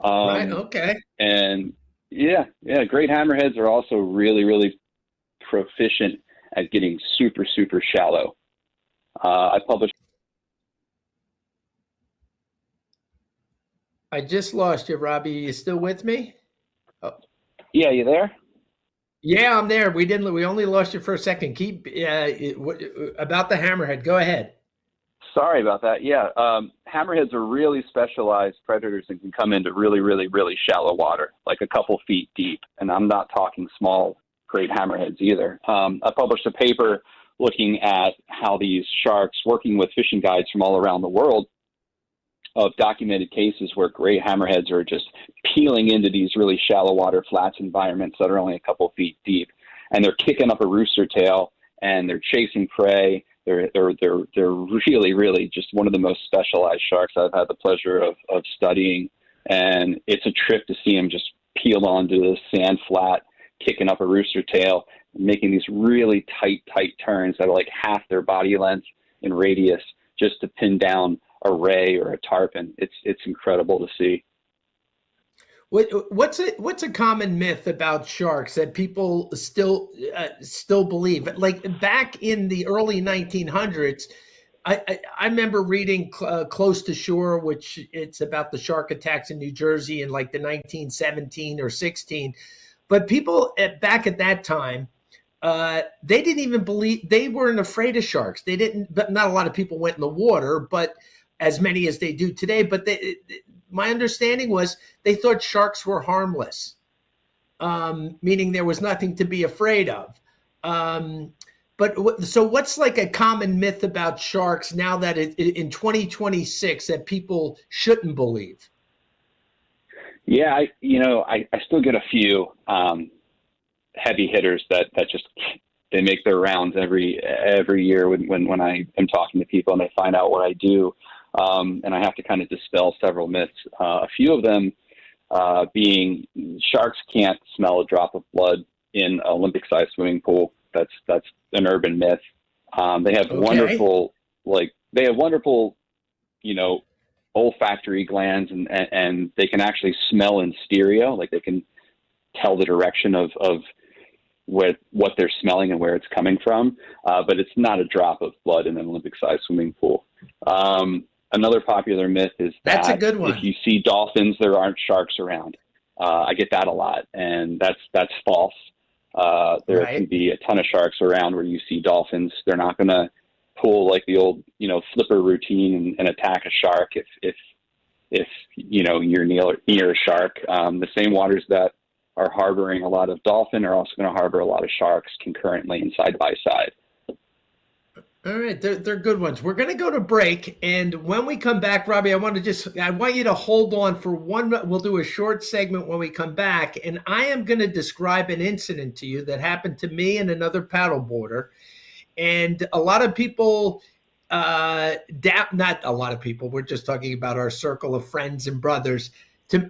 Right, okay. And great hammerheads are also really, really proficient at getting super, super shallow. I published. I just lost you, Robbie. You still with me? Oh. Yeah, you there? Yeah, I'm there. We only lost you for a second. Keep about the hammerhead. Go ahead. Sorry about that. Yeah, hammerheads are really specialized predators and can come into really, really, really shallow water, like a couple feet deep. And I'm not talking small great hammerheads either. I published a paper looking at how these sharks, working with fishing guides from all around the world, of documented cases where great hammerheads are just peeling into these really shallow water flats environments that are only a couple feet deep, and they're kicking up a rooster tail and they're chasing prey. They're really, really just one of the most specialized sharks I've had the pleasure of studying, and it's a trip to see them just peel onto the sand flat, kicking up a rooster tail, making these really tight turns that are like half their body length in radius just to pin down a ray or a tarpon. It's incredible to see. What's a common myth about sharks that people still believe? Like back in the early 1900s, I remember reading Close to Shore, which it's about the shark attacks in New Jersey in like the 1917 or 16. But people back at that time, they didn't even believe, they weren't afraid of sharks. They didn't, but not a lot of people went in the water, but as many as they do today. But my understanding was they thought sharks were harmless, meaning there was nothing to be afraid of. So what's like a common myth about sharks now that in 2026 that people shouldn't believe? Yeah, I still get a few heavy hitters that just they make their rounds every year when I am talking to people and they find out what I do. And I have to kind of dispel several myths. A few of them being sharks can't smell a drop of blood in an Olympic-sized swimming pool. That's an urban myth. They have wonderful, olfactory glands, and they can actually smell in stereo. Like they can tell the direction of what they're smelling and where it's coming from. But it's not a drop of blood in an Olympic-sized swimming pool. Another popular myth is that a good one. If you see dolphins, there aren't sharks around. I get that a lot, and that's false. There can be a ton of sharks around where you see dolphins. They're not going to pull like the old, flipper routine and attack a shark if you're near a shark. The same waters that are harboring a lot of dolphin are also going to harbor a lot of sharks concurrently and side by side. All right, they're good ones. We're going to go to break, and when we come back, Robbie, I want you to hold on for one. We'll do a short segment when we come back, and I am going to describe an incident to you that happened to me and another paddleboarder. And a lot of people, not a lot of people, we're just talking about our circle of friends and brothers.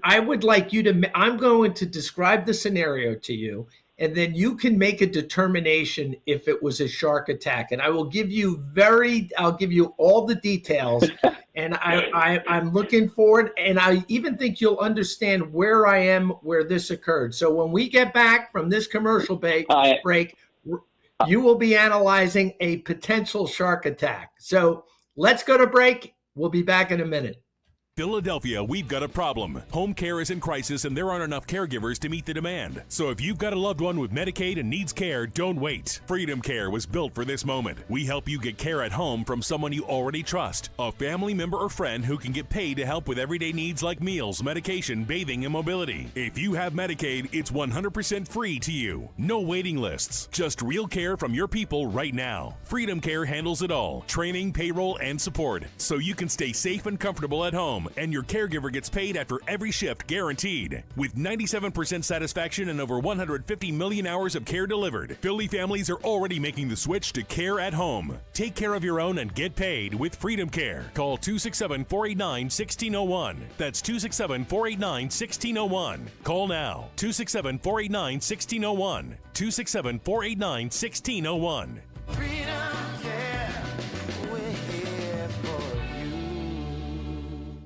I'm going to describe the scenario to you, and then you can make a determination if it was a shark attack. And I will give you I'll give you all the details. And I'm looking forward, and I even think you'll understand where I am, where this occurred. So when we get back from this commercial break, you will be analyzing a potential shark attack. So let's go to break. We'll be back in a minute. Philadelphia, we've got a problem. Home care is in crisis and there aren't enough caregivers to meet the demand. So if you've got a loved one with Medicaid and needs care, don't wait. Freedom Care was built for this moment. We help you get care at home from someone you already trust, a family member or friend who can get paid to help with everyday needs like meals, medication, bathing, and mobility. If you have Medicaid, it's 100% free to you. No waiting lists, just real care from your people right now. Freedom Care handles it all, training, payroll, and support, so you can stay safe and comfortable at home. And your caregiver gets paid after every shift, guaranteed. With 97% satisfaction and over 150 million hours of care delivered, Philly families are already making the switch to care at home. Take care of your own and get paid with Freedom Care. Call 267-489-1601. That's 267-489-1601. Call now. 267-489-1601. 267-489-1601.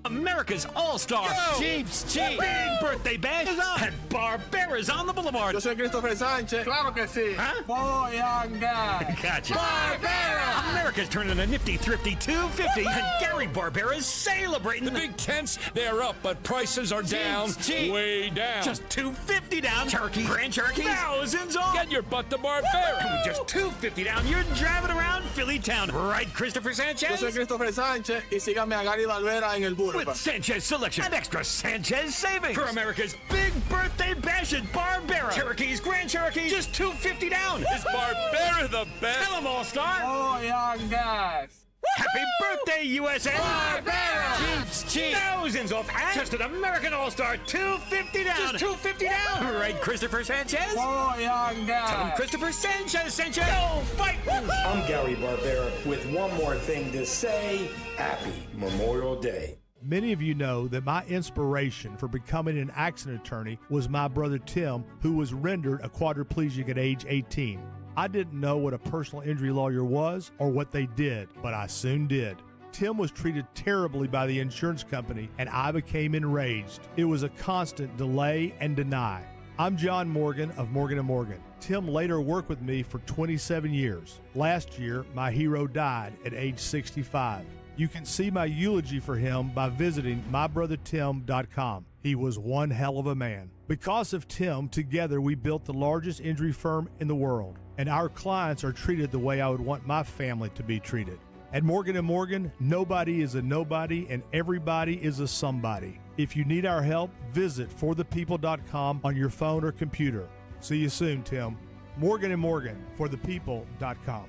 America's All-Star Chiefs Big Birthday Bash is on, and Barbera's on the Boulevard. Yo soy Christopher Sánchez. Claro que sí. Huh? Boyanga. Gotcha. Barbera. America's turning a nifty, thrifty 250, and Gary Barbera's celebrating. The big tents, they're up, but prices are down. Cheap. Way down. Just $250 down. Cherokee, Grand Cherokee, thousands off. Get your butt to Barbera. And with just $250 down, you're driving around Philly town. Right, Christopher Sanchez? Yo soy Christopher Sánchez y síganme a Gary Barbera en el Boulevard. With Sanchez Selection and extra Sanchez savings for America's Big Birthday Bash at Barbera. Cherokees, Grand Cherokee, just $250 down. Is Barbera the best? Tell them, All-Star. Boyangas. Happy birthday, USA! Barbera. Chiefs cheap. Thousands off. And just an American All-Star, $250 down. Just $250 down. Right, Christopher Sanchez? Boyangas. Tell him Christopher Sanchez sent you. Go fight! I'm Gary Barbera with one more thing to say. Happy Memorial Day. Many of you know that my inspiration for becoming an accident attorney was my brother Tim, who was rendered a quadriplegic at age 18. I didn't know what a personal injury lawyer was or what they did, but I soon did. Tim was treated terribly by the insurance company, and I became enraged. It was a constant delay and deny. I'm John Morgan of Morgan & Morgan. Tim later worked with me for 27 years. Last year, my hero died at age 65. You can see my eulogy for him by visiting mybrothertim.com. He was one hell of a man. Because of Tim, together we built the largest injury firm in the world, and our clients are treated the way I would want my family to be treated. At Morgan & Morgan, nobody is a nobody and everybody is a somebody. If you need our help, visit forthepeople.com on your phone or computer. See you soon, Tim. Morgan & Morgan, forthepeople.com.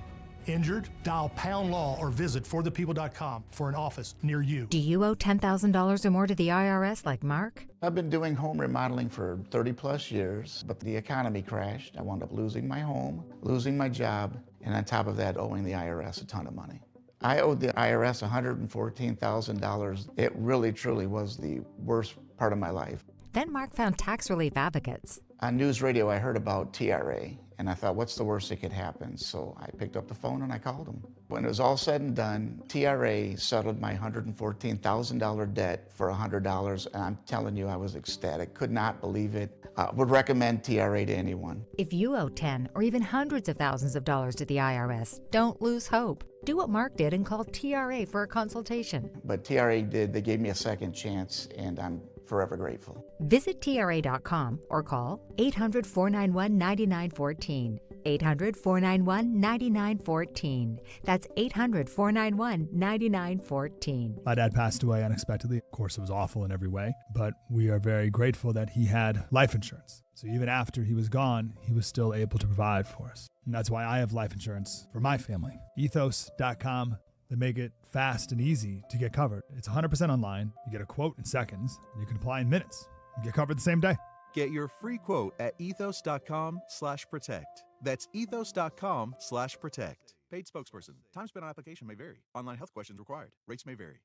Injured? Dial Pound Law or visit forthepeople.com for an office near you. Do you owe $10,000 or more to the IRS like Mark? I've been doing home remodeling for 30 plus years, but the economy crashed. I wound up losing my home, losing my job, and on top of that, owing the IRS a ton of money. I owed the IRS $114,000. It really, truly was the worst part of my life. Then Mark found tax relief advocates. On news radio, I heard about TRA. And I thought, what's the worst that could happen? So I picked up the phone and I called them. When it was all said and done, TRA settled my $114,000 debt for $100. And I'm telling you, I was ecstatic. Could not believe it. Would recommend TRA to anyone. If you owe 10 or even hundreds of thousands of dollars to the IRS, don't lose hope. Do what Mark did and call TRA for a consultation. But TRA did. They gave me a second chance, and I'm forever grateful. Visit TRA.com or call 800-491-9914. 800-491-9914. That's 800-491-9914. My dad passed away unexpectedly. Of course, it was awful in every way, but we are very grateful that he had life insurance. So even after he was gone, he was still able to provide for us. And that's why I have life insurance for my family. Ethos.com. They make it fast and easy to get covered. It's 100% online. You get a quote in seconds. You can apply in minutes. You get covered the same day. Get your free quote at ethos.com/protect. That's ethos.com/protect. Paid spokesperson. Time spent on application may vary. Online health questions required. Rates may vary.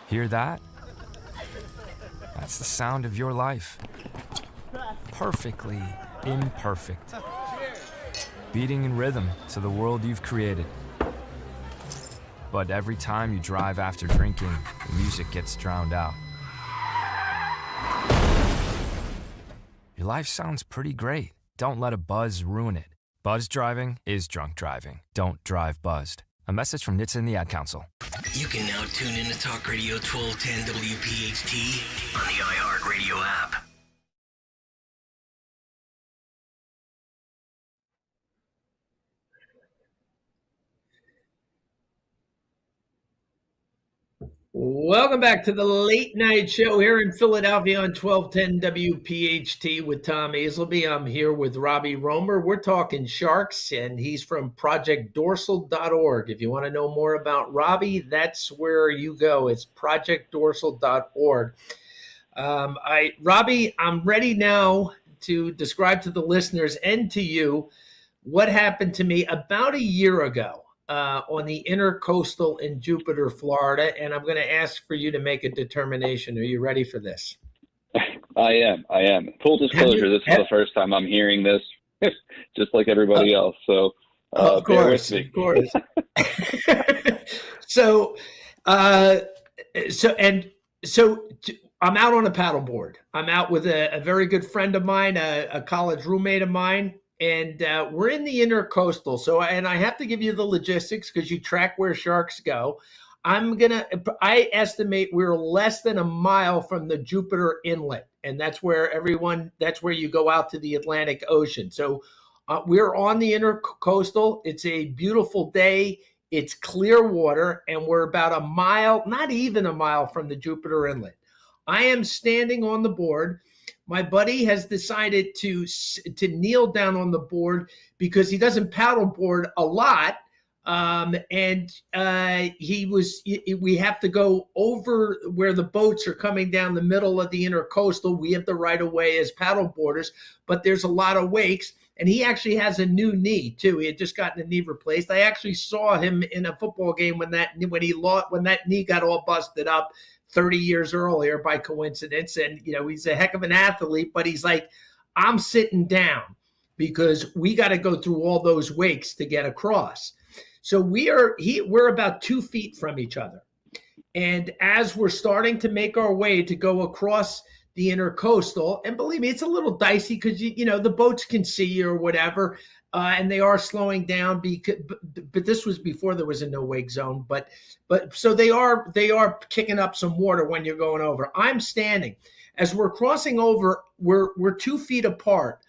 Hear that? That's the sound of your life. perfectly imperfect. Beating in rhythm to the world you've created. But every time you drive after drinking, the music gets drowned out. Your life sounds pretty great. Don't let a buzz ruin it. Buzz driving is drunk driving. Don't drive buzzed. A message from NHTSA and the Ad Council. You can now tune in to Talk Radio 1210 WPHT on the iHeartRadio app. Welcome back to the late night show here in Philadelphia on 1210 WPHT with Tom Azelby. I'm here with Robbie Romer. We're talking sharks, and he's from projectdorsal.org. If you want to know more about Robbie, that's where you go. It's projectdorsal.org. Robbie, I'm ready now to describe to the listeners and to you what happened to me about a year ago. On the intercoastal in Jupiter, Florida, and I'm going to ask for you to make a determination. Are you ready for this? I am. Full disclosure, this is the first time I'm hearing this, just like everybody else. So, of course, bear with me. Of course. So I'm out on a paddleboard. I'm out with a very good friend of mine, a college roommate of mine. And we're in the intercoastal. And I have to give you the logistics because you track where sharks go. I estimate we're less than a mile from the Jupiter Inlet. And that's where you go out to the Atlantic Ocean. So we're on the intercoastal. It's a beautiful day. It's clear water. And we're about a mile, not even a mile from the Jupiter Inlet. I am standing on the board. My buddy has decided to kneel down on the board because he doesn't paddleboard a lot. We have to go over where the boats are coming down the middle of the intercoastal. We have the right of way as paddleboarders, but there's a lot of wakes. And he actually has a new knee too. He had just gotten a knee replaced. I actually saw him in a football game when that knee got all busted up 30 years earlier by coincidence. And, he's a heck of an athlete, but he's like, I'm sitting down because we got to go through all those wakes to get across. So we're about 2 feet from each other. And as we're starting to make our way to go across the intercoastal, and believe me, it's a little dicey because, the boats can see you or whatever. And they are slowing down but this was before there was a no wake zone. But so they are kicking up some water when you're going over. I'm standing as we're crossing over. We're 2 feet apart.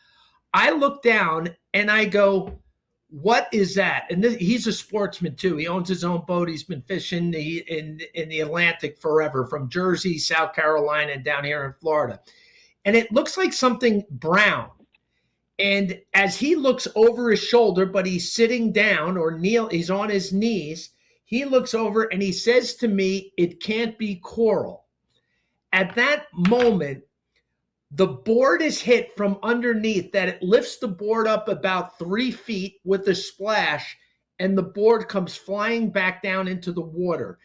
I look down and I go, what is that? And he's a sportsman too. He owns his own boat. He's been fishing in the Atlantic forever, from Jersey, South Carolina, and down here in Florida. And it looks like something brown. And as he looks over his shoulder, but he's sitting down he's on his knees, he looks over and he says to me, it can't be coral. At that moment, the board is hit from underneath, that it lifts the board up about 3 feet with a splash, and the board comes flying back down into the water.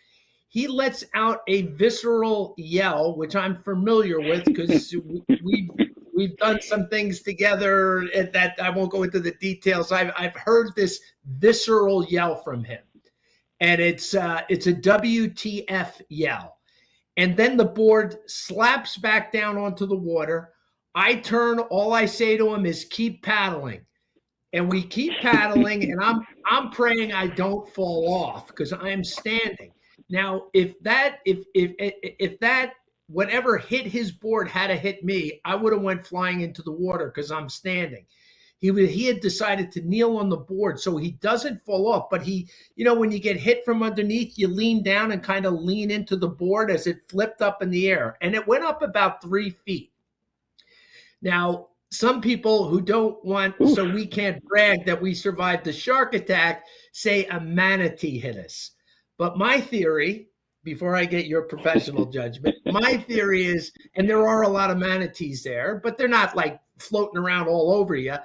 He lets out a visceral yell, which I'm familiar with because we've done some things together that I won't go into the details. I've heard this visceral yell from him, and it's a WTF yell. And then the board slaps back down onto the water. I turn, all I say to him is keep paddling. And we keep paddling, and I'm praying I don't fall off because I am standing. Now, if that whatever hit his board had to hit me, I would have went flying into the water because I'm standing. He had decided to kneel on the board so he doesn't fall off. But when you get hit from underneath, you lean down and kind of lean into the board as it flipped up in the air. And it went up about 3 feet. Now, some people who don't want, so we can't brag that we survived the shark attack, say a manatee hit us. But my theory, before I get your professional judgment, my theory is, and there are a lot of manatees there, but they're not like floating around all over you.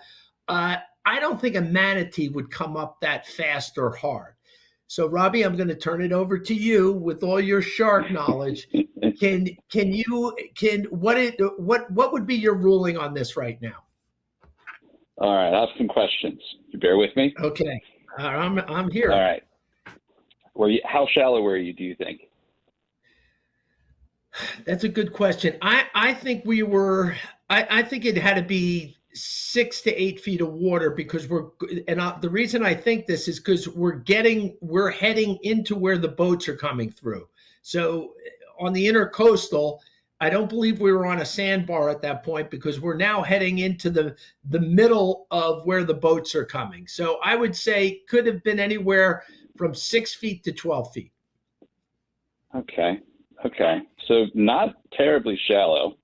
I don't think a manatee would come up that fast or hard. So, Robbie, I'm going to turn it over to you with all your shark knowledge. What would be your ruling on this right now? All right, I have some questions. You bear with me? Okay. I'm here. All right. How shallow were you, do you think? That's a good question. I think we were. I think it had to be 6 to 8 feet of water because the reason I think this is because we're heading into where the boats are coming through. So on the intercoastal, I don't believe we were on a sandbar at that point because we're now heading into the middle of where the boats are coming. So I would say could have been anywhere from 6 feet to 12 feet. Okay. So not terribly shallow.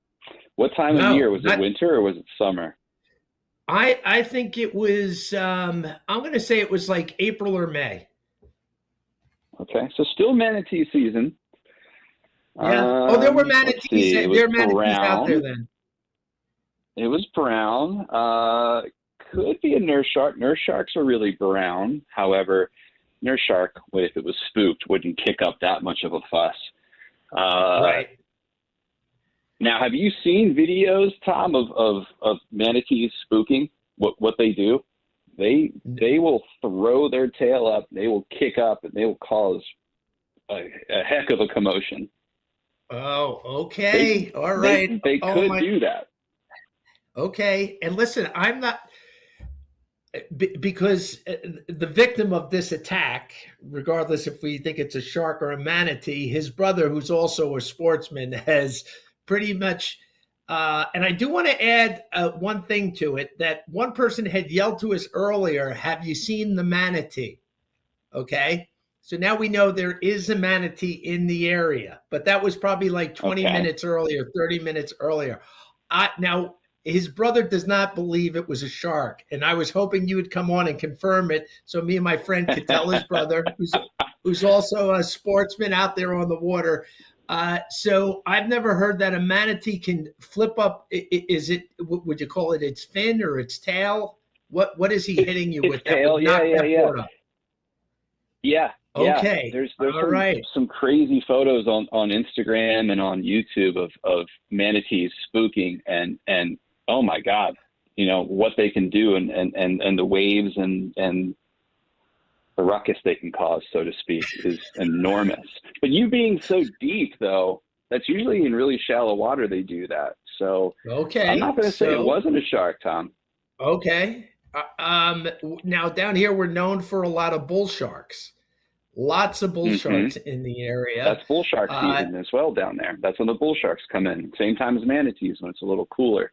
What time of year? Was it winter or was it summer? I think it was, I'm going to say it was like April or May. Okay. So still manatee season. Yeah. There were manatees. There were manatees out there then. It was brown. Could be a nurse shark. Nurse sharks are really brown. However, nurse shark, if it was spooked, wouldn't kick up that much of a fuss. Right. Now, have you seen videos, Tom, of manatees spooking? What they do? They will throw their tail up, they will kick up, and they will cause a heck of a commotion. Oh, okay. All right. They could do that. Okay. And listen, I'm not, because the victim of this attack, regardless if we think it's a shark or a manatee, his brother, who's also a sportsman, has pretty much, and I do want to add one thing to it, that one person had yelled to us earlier, have you seen the manatee? Okay. So now we know there is a manatee in the area, but that was probably like 20 minutes earlier, 30 minutes earlier. Now, his brother does not believe it was a shark, and I was hoping you would come on and confirm it so me and my friend could tell his brother, who's also a sportsman out there on the water. So I've never heard that a manatee can flip up. Is it? Would you call it its fin or its tail? What is he hitting you with? Tail, yeah. Okay. There's all some crazy photos on Instagram and on YouTube of manatees spooking and oh my God, what they can do and the waves and the ruckus they can cause, so to speak, is enormous. But you being so deep, though, that's usually in really shallow water they do that. So I'm not going to say it wasn't a shark, Tom. Okay. Now down here we're known for a lot of bull sharks. Lots of bull sharks in the area. That's bull shark season as well down there. That's when the bull sharks come in. Same time as manatees when it's a little cooler.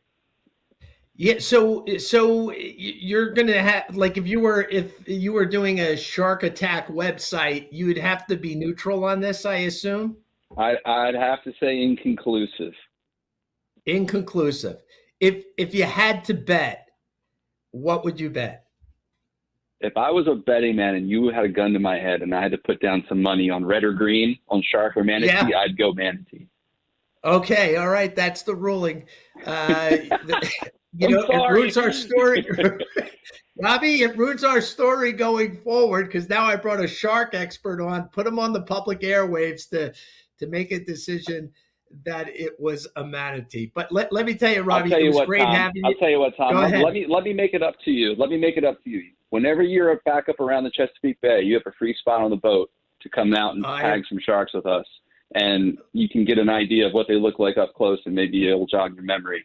Yeah, so you're gonna have, like, if you were doing a shark attack website, you would have to be neutral on this, I assume. I'd have to say inconclusive. Inconclusive. If you had to bet, what would you bet? If I was a betting man and you had a gun to my head and I had to put down some money on red or green, on shark or manatee, I'd go manatee. Okay, all right, that's the ruling. It ruins our story. Robbie, it ruins our story going forward because now I brought a shark expert on, put him on the public airwaves to make a decision that it was a manatee. But let me tell you, Robbie, it was great having you. I'll tell you what, Tom. Go ahead. Let me make it up to you. Whenever you're back up around the Chesapeake Bay, you have a free spot on the boat to come out and tag some sharks with us. And you can get an idea of what they look like up close, and maybe it'll jog your memory.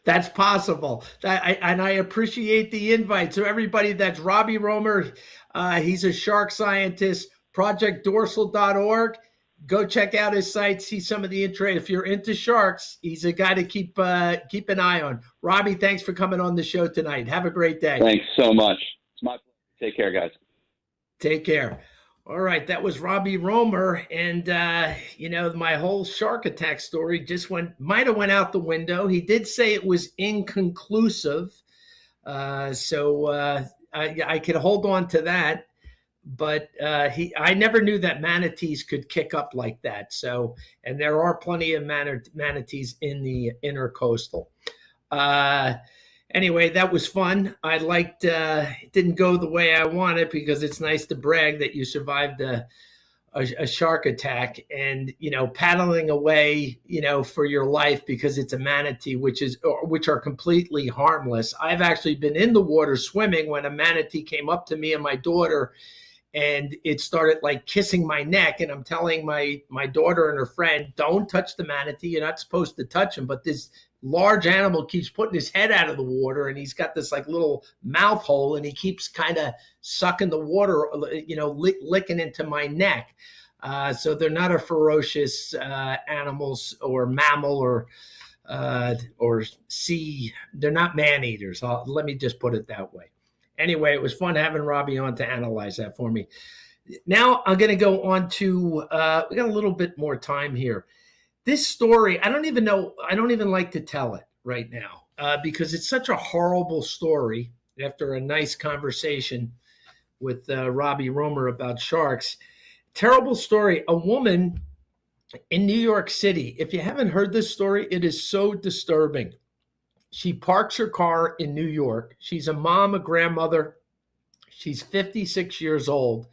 That's possible. And I appreciate the invite. So everybody, that's Robbie Romer. He's a shark scientist, projectdorsal.org. Go check out his site, see some of the interest. If you're into sharks, he's a guy to keep an eye on. Robbie, thanks for coming on the show tonight. Have a great day. Thanks so much. It's my pleasure. Take care, guys. Take care. All right, that was Robbie Romer, and my whole shark attack story might have went out the window. He did say it was inconclusive, so I could hold on to that. But I never knew that manatees could kick up like that. So, and there are plenty of manatees in the intercoastal. Anyway, that was fun. I liked, it didn't go the way I wanted because it's nice to brag that you survived a shark attack and, paddling away, for your life because it's a manatee, which are completely harmless. I've actually been in the water swimming when a manatee came up to me and my daughter and it started like kissing my neck. And I'm telling my daughter and her friend, don't touch the manatee. You're not supposed to touch him. But this large animal keeps putting his head out of the water and he's got this like little mouth hole and he keeps kind of sucking the water, licking into my neck. So they're not a ferocious animals or mammal or sea. They're not man eaters. Let me just put it that way. Anyway, it was fun having Robbie on to analyze that for me. Now I'm going to go on to, we got a little bit more time here. This story, I don't even like to tell it right now because it's such a horrible story after a nice conversation with Robbie Romer about sharks. Terrible story. A woman in New York City, if you haven't heard this story, it is so disturbing. She parks her car in New York. She's a mom, a grandmother. She's 56 years old.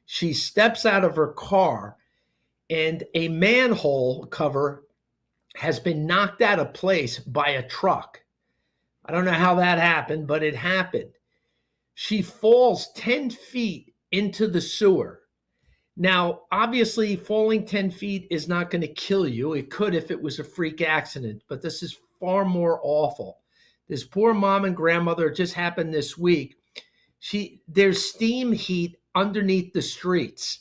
She steps out of her car and a manhole cover has been knocked out of place by a truck. I don't know how that happened, but it happened. She falls 10 feet into the sewer. Now, obviously, falling 10 feet is not going to kill you. It could if it was a freak accident, but this is far more awful. This poor mom and grandmother, just happened this week. There's steam heat underneath the streets.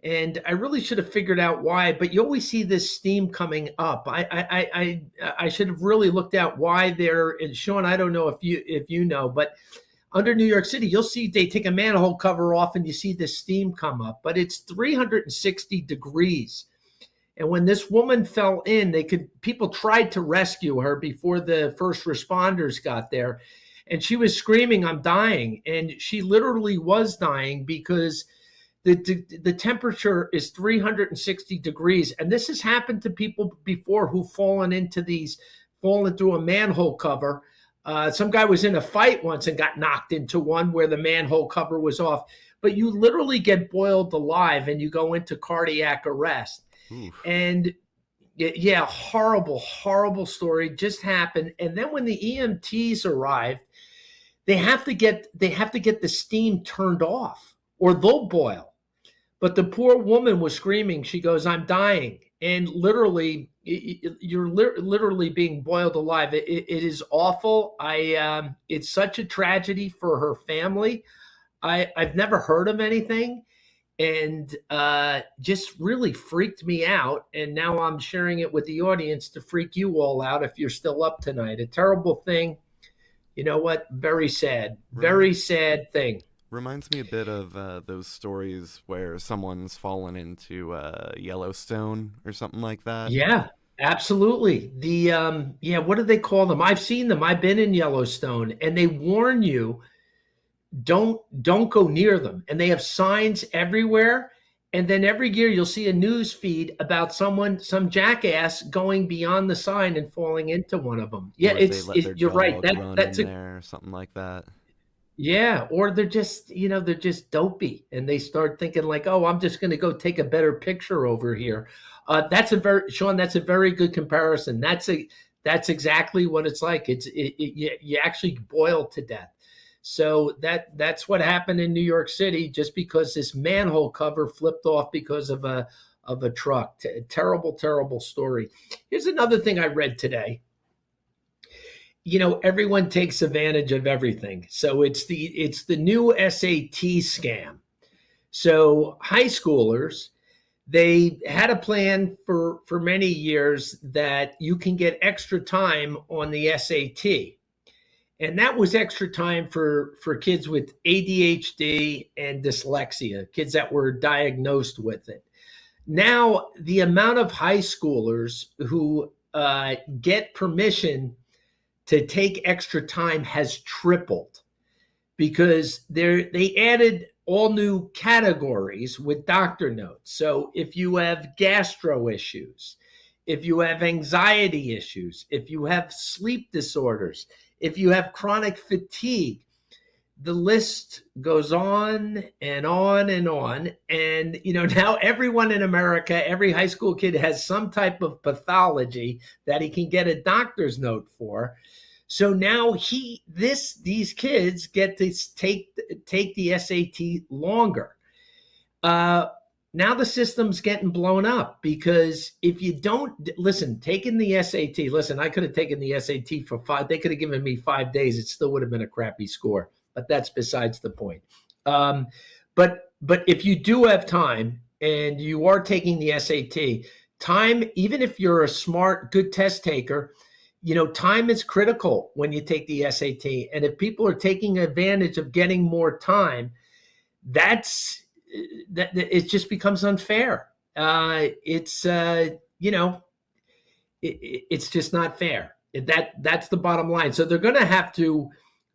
And I really should have figured out why, but you always see this steam coming up. I should have really looked at why there. And Sean, I don't know if you know, but under New York City, you'll see they take a manhole cover off and you see the steam come up, but it's 360 degrees. And when this woman fell in, people tried to rescue her before the first responders got there. And she was screaming, "I'm dying." And she literally was dying because the temperature is 360 degrees. And this has happened to people before who've fallen through a manhole cover. Some guy was in a fight once and got knocked into one where the manhole cover was off. But you literally get boiled alive and you go into cardiac arrest. Oof. And yeah, horrible, horrible story just happened. And then when the EMTs arrived, they have to get the steam turned off or they'll boil. But the poor woman was screaming. She goes, "I'm dying." And literally, you're literally being boiled alive. It is awful. It's such a tragedy for her family. I've never heard of anything. And just really freaked me out. And now I'm sharing it with the audience to freak you all out if you're still up tonight. A terrible thing. You know what? Very sad. Very sad thing. Reminds me a bit of those stories where someone's fallen into Yellowstone or something like that. Yeah, absolutely. What do they call them? I've seen them. I've been in Yellowstone, and they warn you, don't go near them. And they have signs everywhere. And then every year you'll see a news feed about some jackass going beyond the sign and falling into one of them. Yeah, you're right. That's there, something like that. Yeah, or they're just dopey and they start thinking like, "Oh, I'm just going to go take a better picture over here." That's a very good comparison. That's exactly what it's like. You actually boil to death. So that's what happened in New York City, just because this manhole cover flipped off because of a truck. Terrible, terrible story. Here's another thing I read today. Everyone takes advantage of everything. So it's the new SAT scam. So high schoolers, they had a plan for many years that you can get extra time on the SAT. And that was extra time for kids with ADHD and dyslexia, kids that were diagnosed with it. Now, the amount of high schoolers who get permission to take extra time has tripled because they added all new categories with doctor notes. So if you have gastro issues, if you have anxiety issues, if you have sleep disorders, if you have chronic fatigue. The list goes on and on and on. And, now everyone in America, every high school kid has some type of pathology that he can get a doctor's note for. So now these kids get to take the SAT longer. Now the system's getting blown up because if you don't taking the SAT, I could have taken the SAT for they could have given me 5 days. It still would have been a crappy score. But that's besides the point. But if you do have time and you are taking the SAT, time, even if you're a smart, good test taker, time is critical when you take the SAT. And if people are taking advantage of getting more time, that it just becomes unfair. It's just not fair. That's the bottom line. So they're going to have to.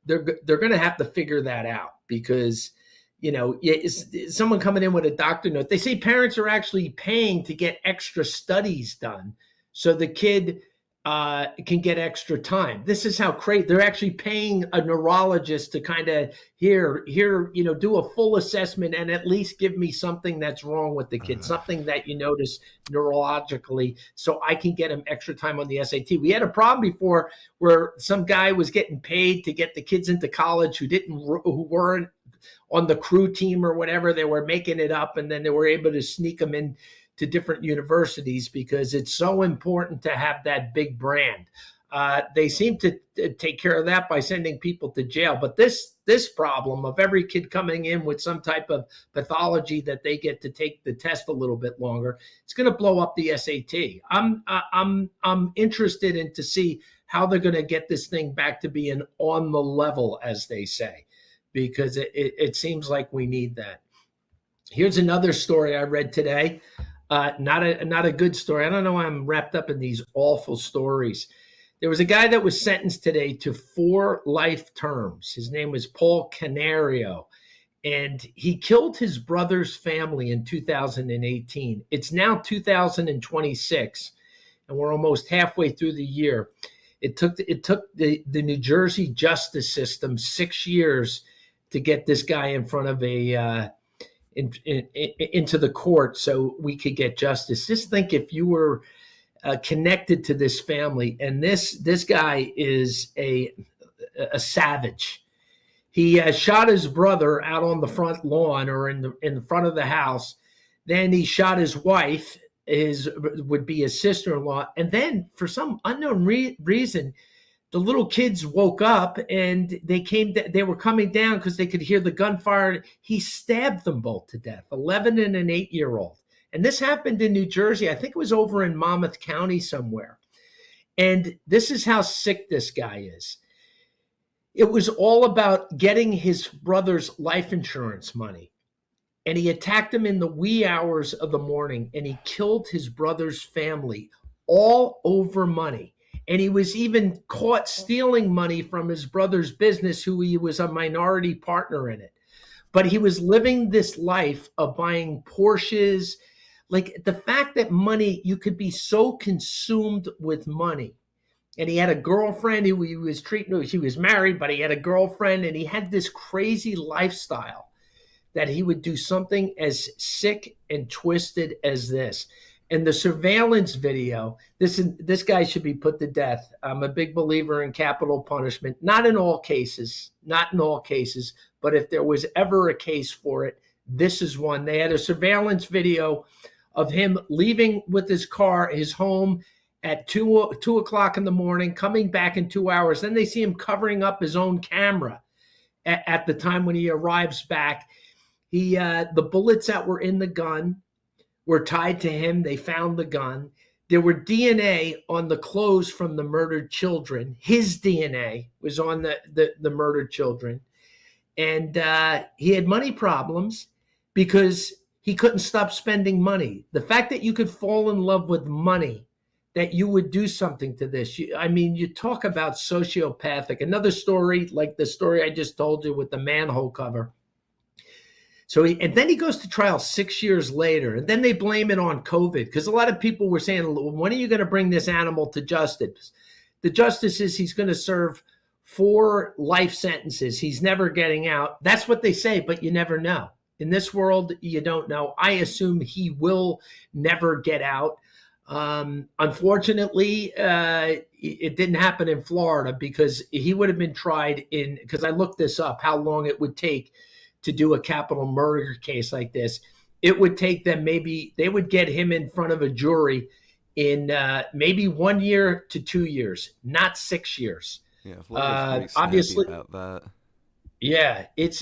They're going to have to figure that out because, someone coming in with a doctor note, they say parents are actually paying to get extra studies done so the kid can get extra time. This is how crazy. They're actually paying a neurologist to kind of do a full assessment and at least give me something that's wrong with the kid, something that you notice neurologically, so I can get him extra time on the SAT. We had a problem before where some guy was getting paid to get the kids into college who weren't on the crew team or whatever. They were making it up, and then they were able to sneak them in to different universities because it's so important to have that big brand. They seem to take care of that by sending people to jail. But this problem of every kid coming in with some type of pathology that they get to take the test a little bit longer, it's going to blow up the SAT. I'm interested in to see how they're going to get this thing back to being on the level, as they say, because it seems like we need that. Here's another story I read today. Not a good story. I don't know why I'm wrapped up in these awful stories. There was a guy that was sentenced today to 4 life terms. His name was Paul Canario, and he killed his brother's family in 2018. It's now 2026, and we're almost halfway through the year. It took the New Jersey justice system 6 years to get this guy in front of into the court so we could get justice. Just think if you were connected to this family, and this guy is a savage. He shot his brother out on the front lawn or in the front of the house. Then he shot his wife, would be his sister-in-law, and then for some unknown reason, the little kids woke up and they were coming down because they could hear the gunfire. He stabbed them both to death, 11 and an 8-year-old. And this happened in New Jersey. I think it was over in Monmouth County somewhere. And this is how sick this guy is. It was all about getting his brother's life insurance money. And he attacked him in the wee hours of the morning, and he killed his brother's family all over money. And he was even caught stealing money from his brother's business, who he was a minority partner in it. But he was living this life of buying Porsches. Like the fact that money, you could be so consumed with money. And he had a girlfriend who he was treating. She was married, but he had a girlfriend, and he had this crazy lifestyle that he would do something as sick and twisted as this. And the surveillance video, this guy should be put to death. I'm a big believer in capital punishment. Not in all cases, but if there was ever a case for it, this is one. They had a surveillance video of him leaving with his car, his home, at 2 o'clock in the morning, coming back in 2 hours. Then they see him covering up his own camera at the time when he arrives back. The bullets that were in the gun were tied to him. They found the gun. There were DNA on the clothes from the murdered children. His DNA was on the murdered children. And he had money problems because he couldn't stop spending money. The fact that you could fall in love with money, that you would do something to this. You talk about sociopathic. Another story, like the story I just told you with the manhole cover. And then he goes to trial 6 years later, and then they blame it on COVID because a lot of people were saying, when are you going to bring this animal to justice? The justice is he's going to serve 4 life sentences. He's never getting out. That's what they say, but you never know. In this world, you don't know. I assume he will never get out. Unfortunately, it didn't happen in Florida because he would have been tried because I looked this up, how long it would take to do a capital murder case like this. It would take them, maybe they would get him in front of a jury in maybe 1 year to 2 years, not 6 years. Yeah, Florida's pretty obviously about that. Yeah, it's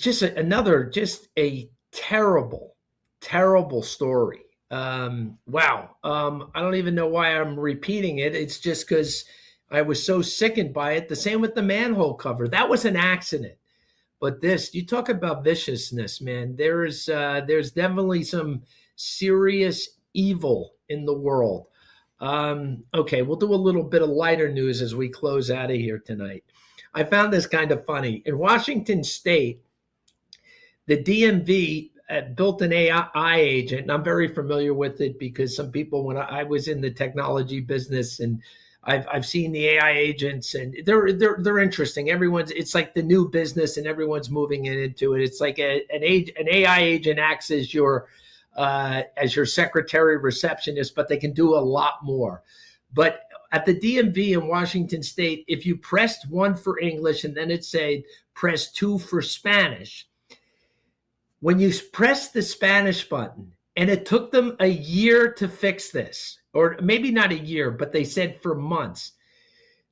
just a terrible story. Wow. I don't even know why I'm repeating it. It's just because I was so sickened by it. The same with the manhole cover. That was an accident. But this, you talk about viciousness, man. There's definitely some serious evil in the world. Okay, we'll do a little bit of lighter news as we close out of here tonight. I found this kind of funny. In Washington State, the DMV built an AI agent, and I'm very familiar with it because some people, when I was in the technology business, and I've seen the AI agents, and they're interesting. It's like the new business, and everyone's moving into it. It's like an AI agent acts as your secretary receptionist, but they can do a lot more. But at the DMV in Washington State, if you pressed 1 for English and then it said press 2 for Spanish, when you press the Spanish button, and it took them a year to fix this, or maybe not a year, but they said for months,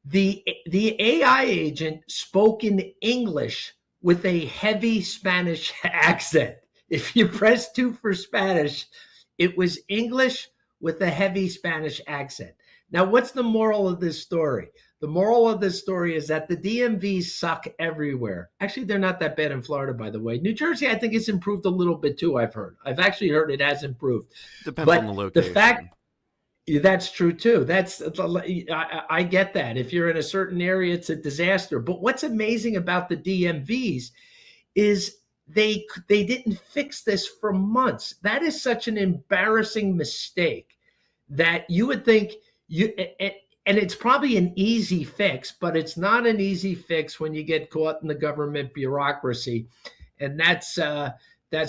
the AI agent spoke in English with a heavy Spanish accent. If you press 2 for Spanish, it was English with a heavy Spanish accent. Now, what's the moral of this story? The moral of this story is that the DMVs suck everywhere. Actually, they're not that bad in Florida, by the way. New Jersey, I think, it's improved a little bit too, I've heard. I've actually heard it has improved. Depends on the location. That's true too. I get that. If you're in a certain area, it's a disaster. But what's amazing about the DMVs is they didn't fix this for months. That is such an embarrassing mistake that you would think and it's probably an easy fix, but it's not an easy fix when you get caught in the government bureaucracy. And that's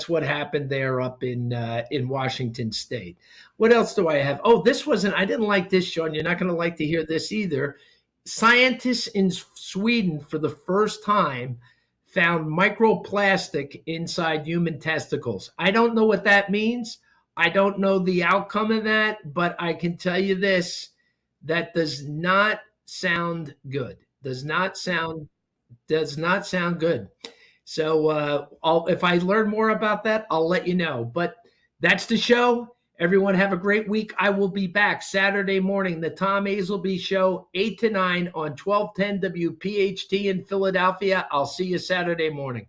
what happened there up in Washington State. What else do I have? Oh, I didn't like this, Sean. You're not going to like to hear this either. Scientists in Sweden for the first time found microplastic inside human testicles. I don't know what that means. I don't know the outcome of that, but I can tell you this, that does not sound good. Does not sound good. So if I learn more about that, I'll let you know. But that's the show. Everyone have a great week. I will be back Saturday morning, the Tom Azelby Show, 8 to 9 on 1210 WPHT in Philadelphia. I'll see you Saturday morning.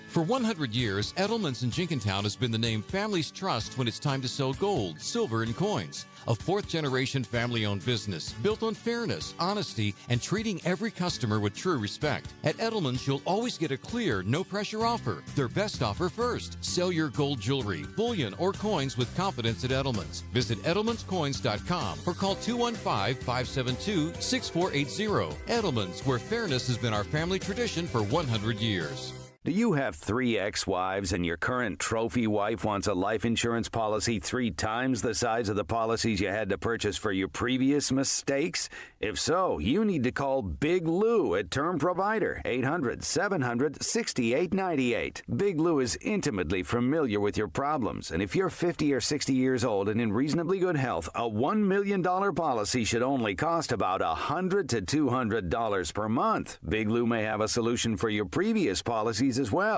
For 100 years, Edelman's in Jenkintown has been the name families trust when it's time to sell gold, silver, and coins. A fourth-generation family-owned business built on fairness, honesty, and treating every customer with true respect. At Edelman's, you'll always get a clear, no-pressure offer. Their best offer first. Sell your gold jewelry, bullion, or coins with confidence at Edelman's. Visit edelmanscoins.com or call 215-572-6480. Edelman's, where fairness has been our family tradition for 100 years. Do you have 3 ex-wives and your current trophy wife wants a life insurance policy 3 times the size of the policies you had to purchase for your previous mistakes? If so, you need to call Big Lou at Term Provider, 800-700-6898. Big Lou is intimately familiar with your problems, and if you're 50 or 60 years old and in reasonably good health, a $1 million policy should only cost about $100 to $200 per month. Big Lou may have a solution for your previous policies as well.